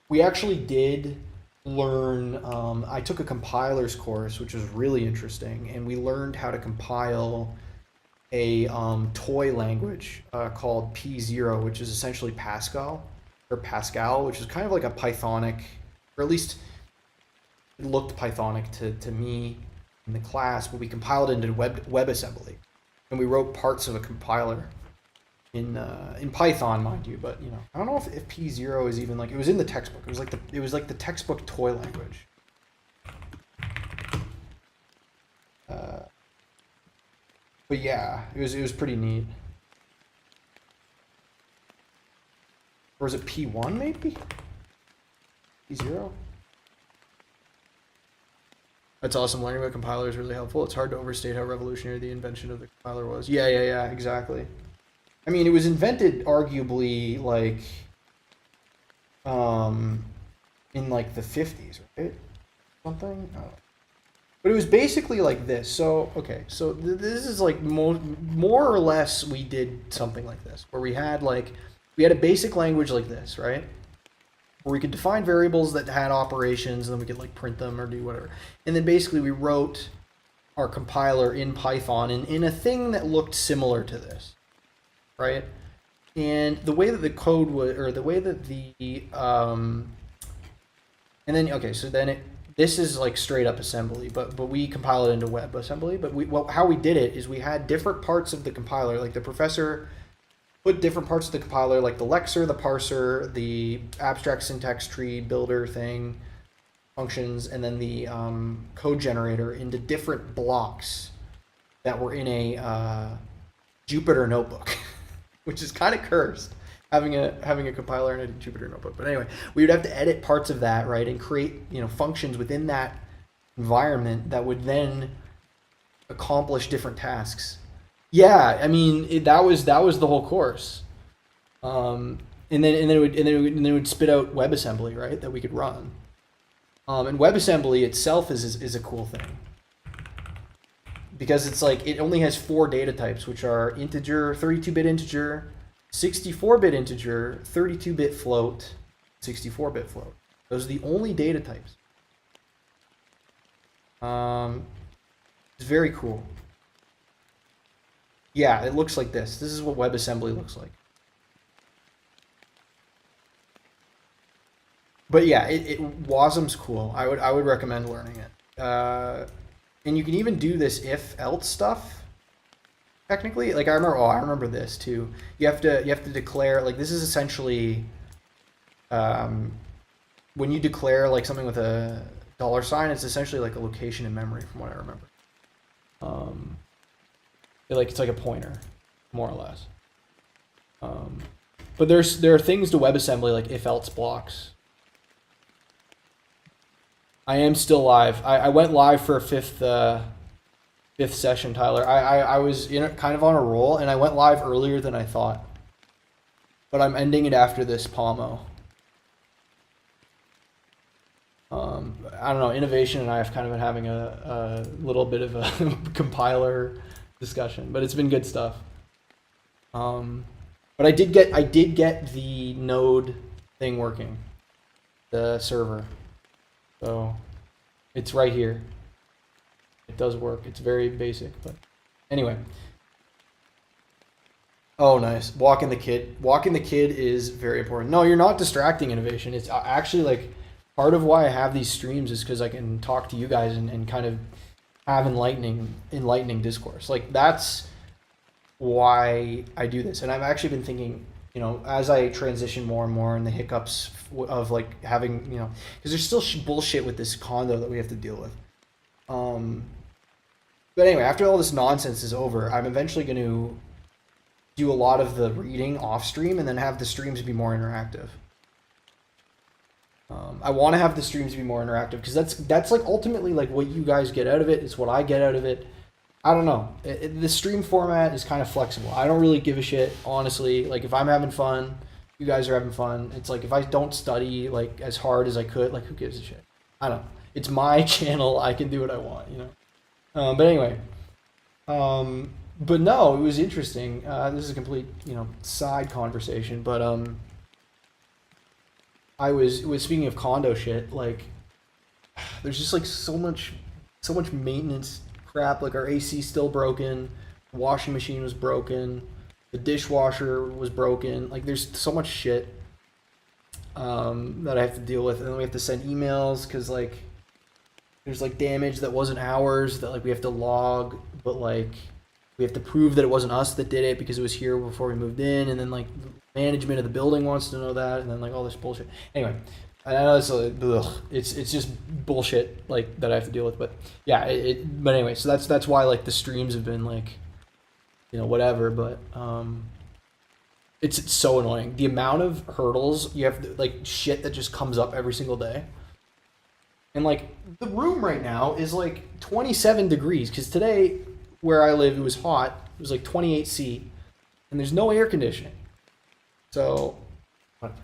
Speaker 1: We actually did learn, I took a compilers course, which was really interesting, and we learned how to compile a toy language called P0, which is essentially Pascal, which is kind of like a Pythonic, or at least it looked Pythonic to me. in the class, but we compiled it into WebAssembly, and we wrote parts of a compiler in Python, mind you. But I don't know if P0 is even like, it was in the textbook. It was like the textbook toy language. But yeah, it was pretty neat. Or is it P1 maybe? P0? That's awesome. Learning about compiler is really helpful. It's hard to overstate how revolutionary the invention of the compiler was. Yeah, exactly. I mean, it was invented arguably like in like the 50s, right? Something? I don't know. But it was basically like this. So, okay, so this is like more or less we did something like this, where we had a basic language like this, right? Where we could define variables that had operations, and then we could like print them or do whatever. And then basically we wrote our compiler in Python in a thing that looked similar to this, right? And the way that the code would, or the way that and then, okay, so then this is like straight up assembly, but we compile it into WebAssembly. But how we did it is we had different parts of the compiler, like the professor put different parts of the compiler, like the lexer, the parser, the abstract syntax tree builder thing, functions, and then the code generator into different blocks that were in a Jupyter notebook, which is kind of cursed, having a compiler in a Jupyter notebook. But anyway, we would have to edit parts of that, right, and create functions within that environment that would then accomplish different tasks. Yeah, I mean that was the whole course, and then it would spit out WebAssembly, right, that we could run, and WebAssembly itself is a cool thing because it's like it only has 4 data types, which are integer, 32-bit integer, 64-bit integer, 32-bit float, 64-bit float. Those are the only data types. It's very cool. Yeah, it looks like this. This is what WebAssembly looks like. But yeah, WASM's cool. I would recommend learning it. And you can even do this if-else stuff. Technically, like I remember this too. You have to declare, like, this is essentially when you declare like something with a $, it's essentially like a location in memory, from what I remember. It's like a pointer, more or less. But there are things to WebAssembly like if-else blocks. I am still live. I went live for a fifth session, Tyler. I was kind of on a roll, and I went live earlier than I thought. But I'm ending it after this Pomo. I don't know. Innovation and I have kind of been having a little bit of a compiler discussion, but it's been good stuff. But I did get the node thing working, the server. So it's right here. It does work. It's very basic, but anyway. Oh, nice. Walking the kid. Walking the kid is very important. No, you're not distracting innovation. It's actually like part of why I have these streams is because I can talk to you guys and kind of have enlightening discourse. Like that's why I do this. And I've actually been thinking, as I transition more and more and the hiccups of like having, because there's still bullshit with this condo that we have to deal with. But anyway, after all this nonsense is over, I'm eventually going to do a lot of the reading off stream and then have the streams be more interactive. I want to have the streams be more interactive because that's like ultimately like what you guys get out of it. It's what I get out of it. I don't know. The stream format is kind of flexible. I don't really give a shit, honestly. Like if I'm having fun, you guys are having fun. It's like if I don't study like as hard as I could, like who gives a shit? I don't know. It's my channel. I can do what I want, But anyway, but no, it was interesting. This is a complete, side conversation, but I was speaking of condo shit. Like, there's just like so much maintenance crap. Like our AC still broken, the washing machine was broken, the dishwasher was broken. Like, there's so much shit that I have to deal with, and then we have to send emails because like there's like damage that wasn't ours that like we have to log, but like we have to prove that it wasn't us that did it because it was here before we moved in, and then like management of the building wants to know that, and then like all this bullshit. Anyway, I know it's just bullshit like that I have to deal with, but yeah, but anyway, so that's why like the streams have been like, you know, whatever, but it's so annoying. The amount of hurdles you have to, like shit that just comes up every single day. And like the room right now is like 27 degrees because today where I live it was hot. It was like 28°C, and there's no air conditioning. So, whatever.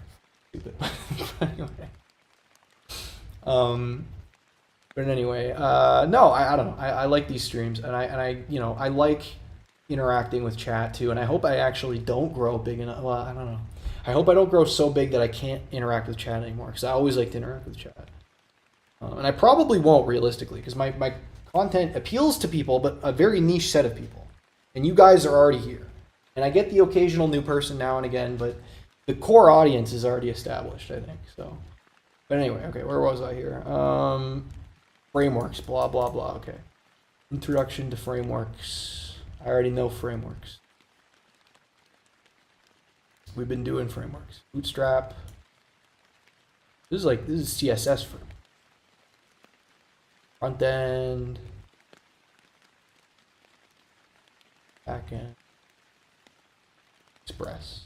Speaker 1: Stupid. But anyway, no, I don't know. I like these streams, and I you know I like interacting with chat too, and I hope I actually don't grow big enough. Well, I don't know. I hope I don't grow so big that I can't interact with chat anymore because I always like to interact with chat. And I probably won't realistically because my content appeals to people, but a very niche set of people. And you guys are already here. And I get the occasional new person now and again, but the core audience is already established, I think. So, but anyway, okay, where was I here? Frameworks, blah, blah, blah. Okay. Introduction to frameworks. I already know frameworks. We've been doing frameworks. Bootstrap. This is CSS for front end, back end, Express.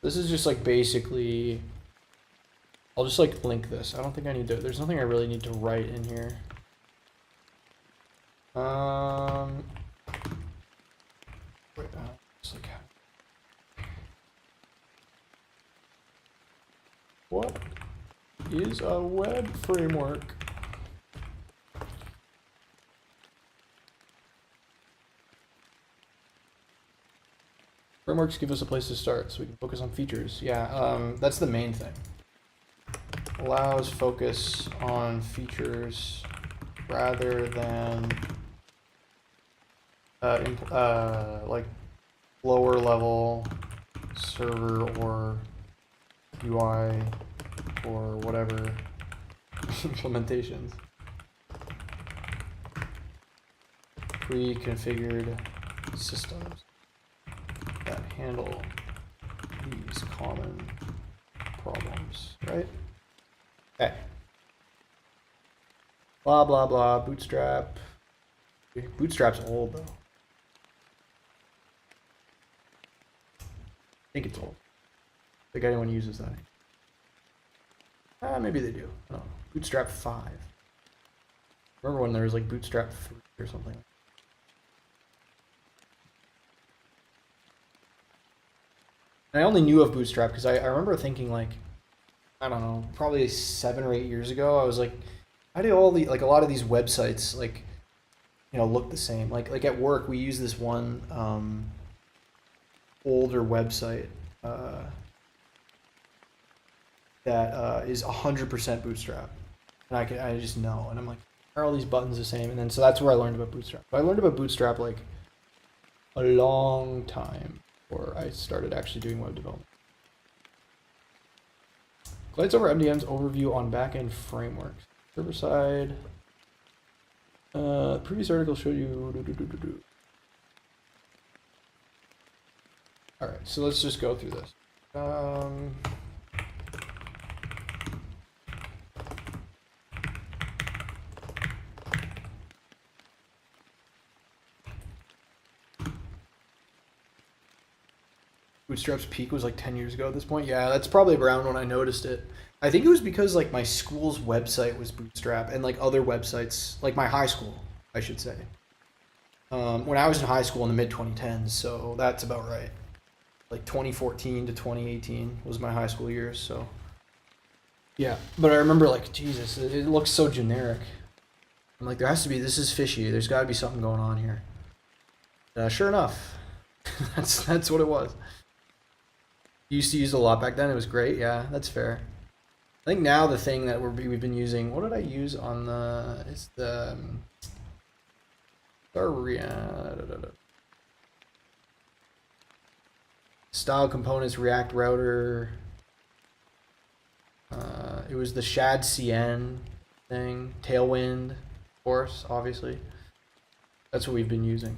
Speaker 1: This is just like basically, I'll just like link this. I don't think I need to, there's nothing I really need to write in here. Wait, just like, what is a web framework? Frameworks give us a place to start so we can focus on features. Yeah, that's the main thing. Allows focus on features rather than like lower level server or UI or whatever implementations. Pre-configured systems that handle these common problems, right? Okay. Blah, blah, blah, Bootstrap. Bootstrap's old, though. I think it's old. I think anyone uses that. Maybe they do. I don't know. Bootstrap 5. Remember when there was like Bootstrap 3 or something? And I only knew of Bootstrap because I remember thinking like, I don't know, probably 7 or 8 years ago, I was like, how do all the, like a lot of these websites like, you know, look the same? Like at work, we use this one older website that is 100% Bootstrap, and I just know, and I'm like, are all these buttons the same? And then so that's where I learned about Bootstrap. But I learned about Bootstrap like a long time before I started actually doing web development. Glides over MDM's overview on backend frameworks. Server side. Previous article showed you. All right, so let's just go through this. Bootstrap's peak was like 10 years ago at this point. Yeah, that's probably around when I noticed it. I think it was because like my school's website was Bootstrap and like other websites, like my high school, I should say. When I was in high school in the mid 2010s, so that's about right. Like 2014 to 2018 was my high school years, so. Yeah, but I remember like, Jesus, it looks so generic. I'm like, there has to be, this is fishy. There's got to be something going on here. Sure enough, that's what it was. Used to use it a lot back then. It was great. Yeah, that's fair. I think now the thing that we've been using. What did I use on the? It's the Style components, React router. It was the Shad CN thing. Tailwind, of course, obviously. That's what we've been using.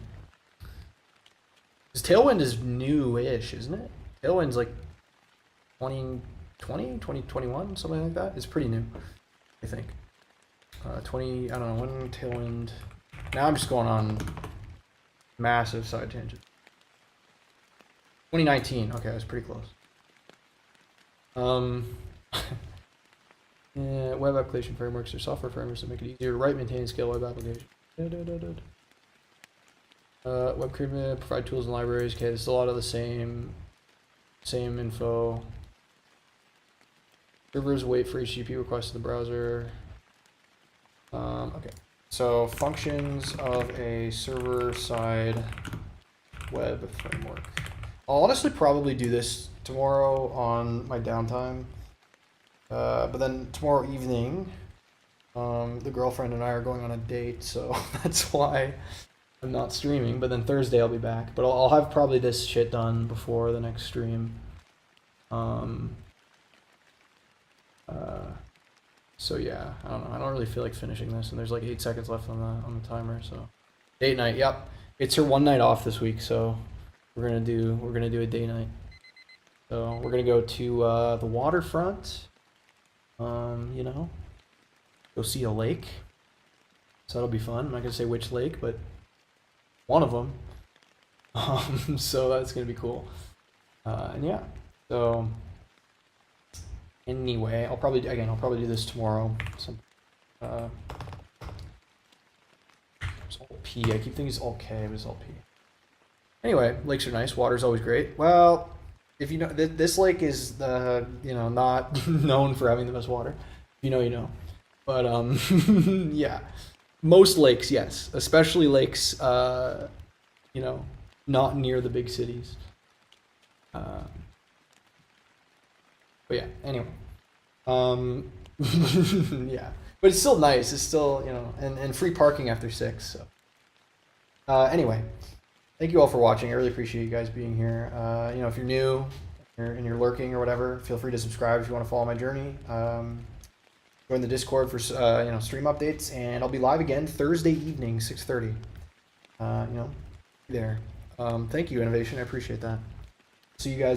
Speaker 1: Because Tailwind is new-ish, isn't it? Tailwind's like 2020, 2021, something like that. It's pretty new, I think. 20, I don't know, when Tailwind... Now I'm just going on massive side tangent. 2019, okay, I was pretty close. Yeah, web application frameworks or software frameworks that make it easier to write, maintain, and scale web applications. Web creation, provide tools and libraries. Okay, there's a lot of the same info. Servers wait for HTTP requests in the browser. Okay, so functions of a server-side web framework. I'll honestly probably do this tomorrow on my downtime. But then tomorrow evening, the girlfriend and I are going on a date, so that's why I'm not streaming. But then Thursday I'll be back. But I'll have probably this shit done before the next stream. So yeah, I don't know. I don't really feel like finishing this, and there's like 8 seconds left on the timer. So date night. Yep, it's her one night off this week, so we're gonna do a day night. So we're gonna go to the waterfront. You know, go see a lake. So that'll be fun. I'm not gonna say which lake, but one of them. So that's gonna be cool. And yeah, so anyway, I'll probably do this tomorrow. Some it's all P. I keep thinking it's all K, but it's all P. Anyway, lakes are nice. Water's always great. Well, if you know, this lake is not known for having the best water. If you know, you know. But yeah, most lakes, yes, especially lakes, not near the big cities. But yeah, anyway, yeah, but it's still nice. It's still, and free parking after 6. So anyway. Thank you all for watching. I really appreciate you guys being here. If you're new and you're lurking or whatever, feel free to subscribe if you want to follow my journey. Join the Discord for stream updates, and I'll be live again Thursday evening, 6:30. Be there. Thank you, Innovation. I appreciate that. See you guys.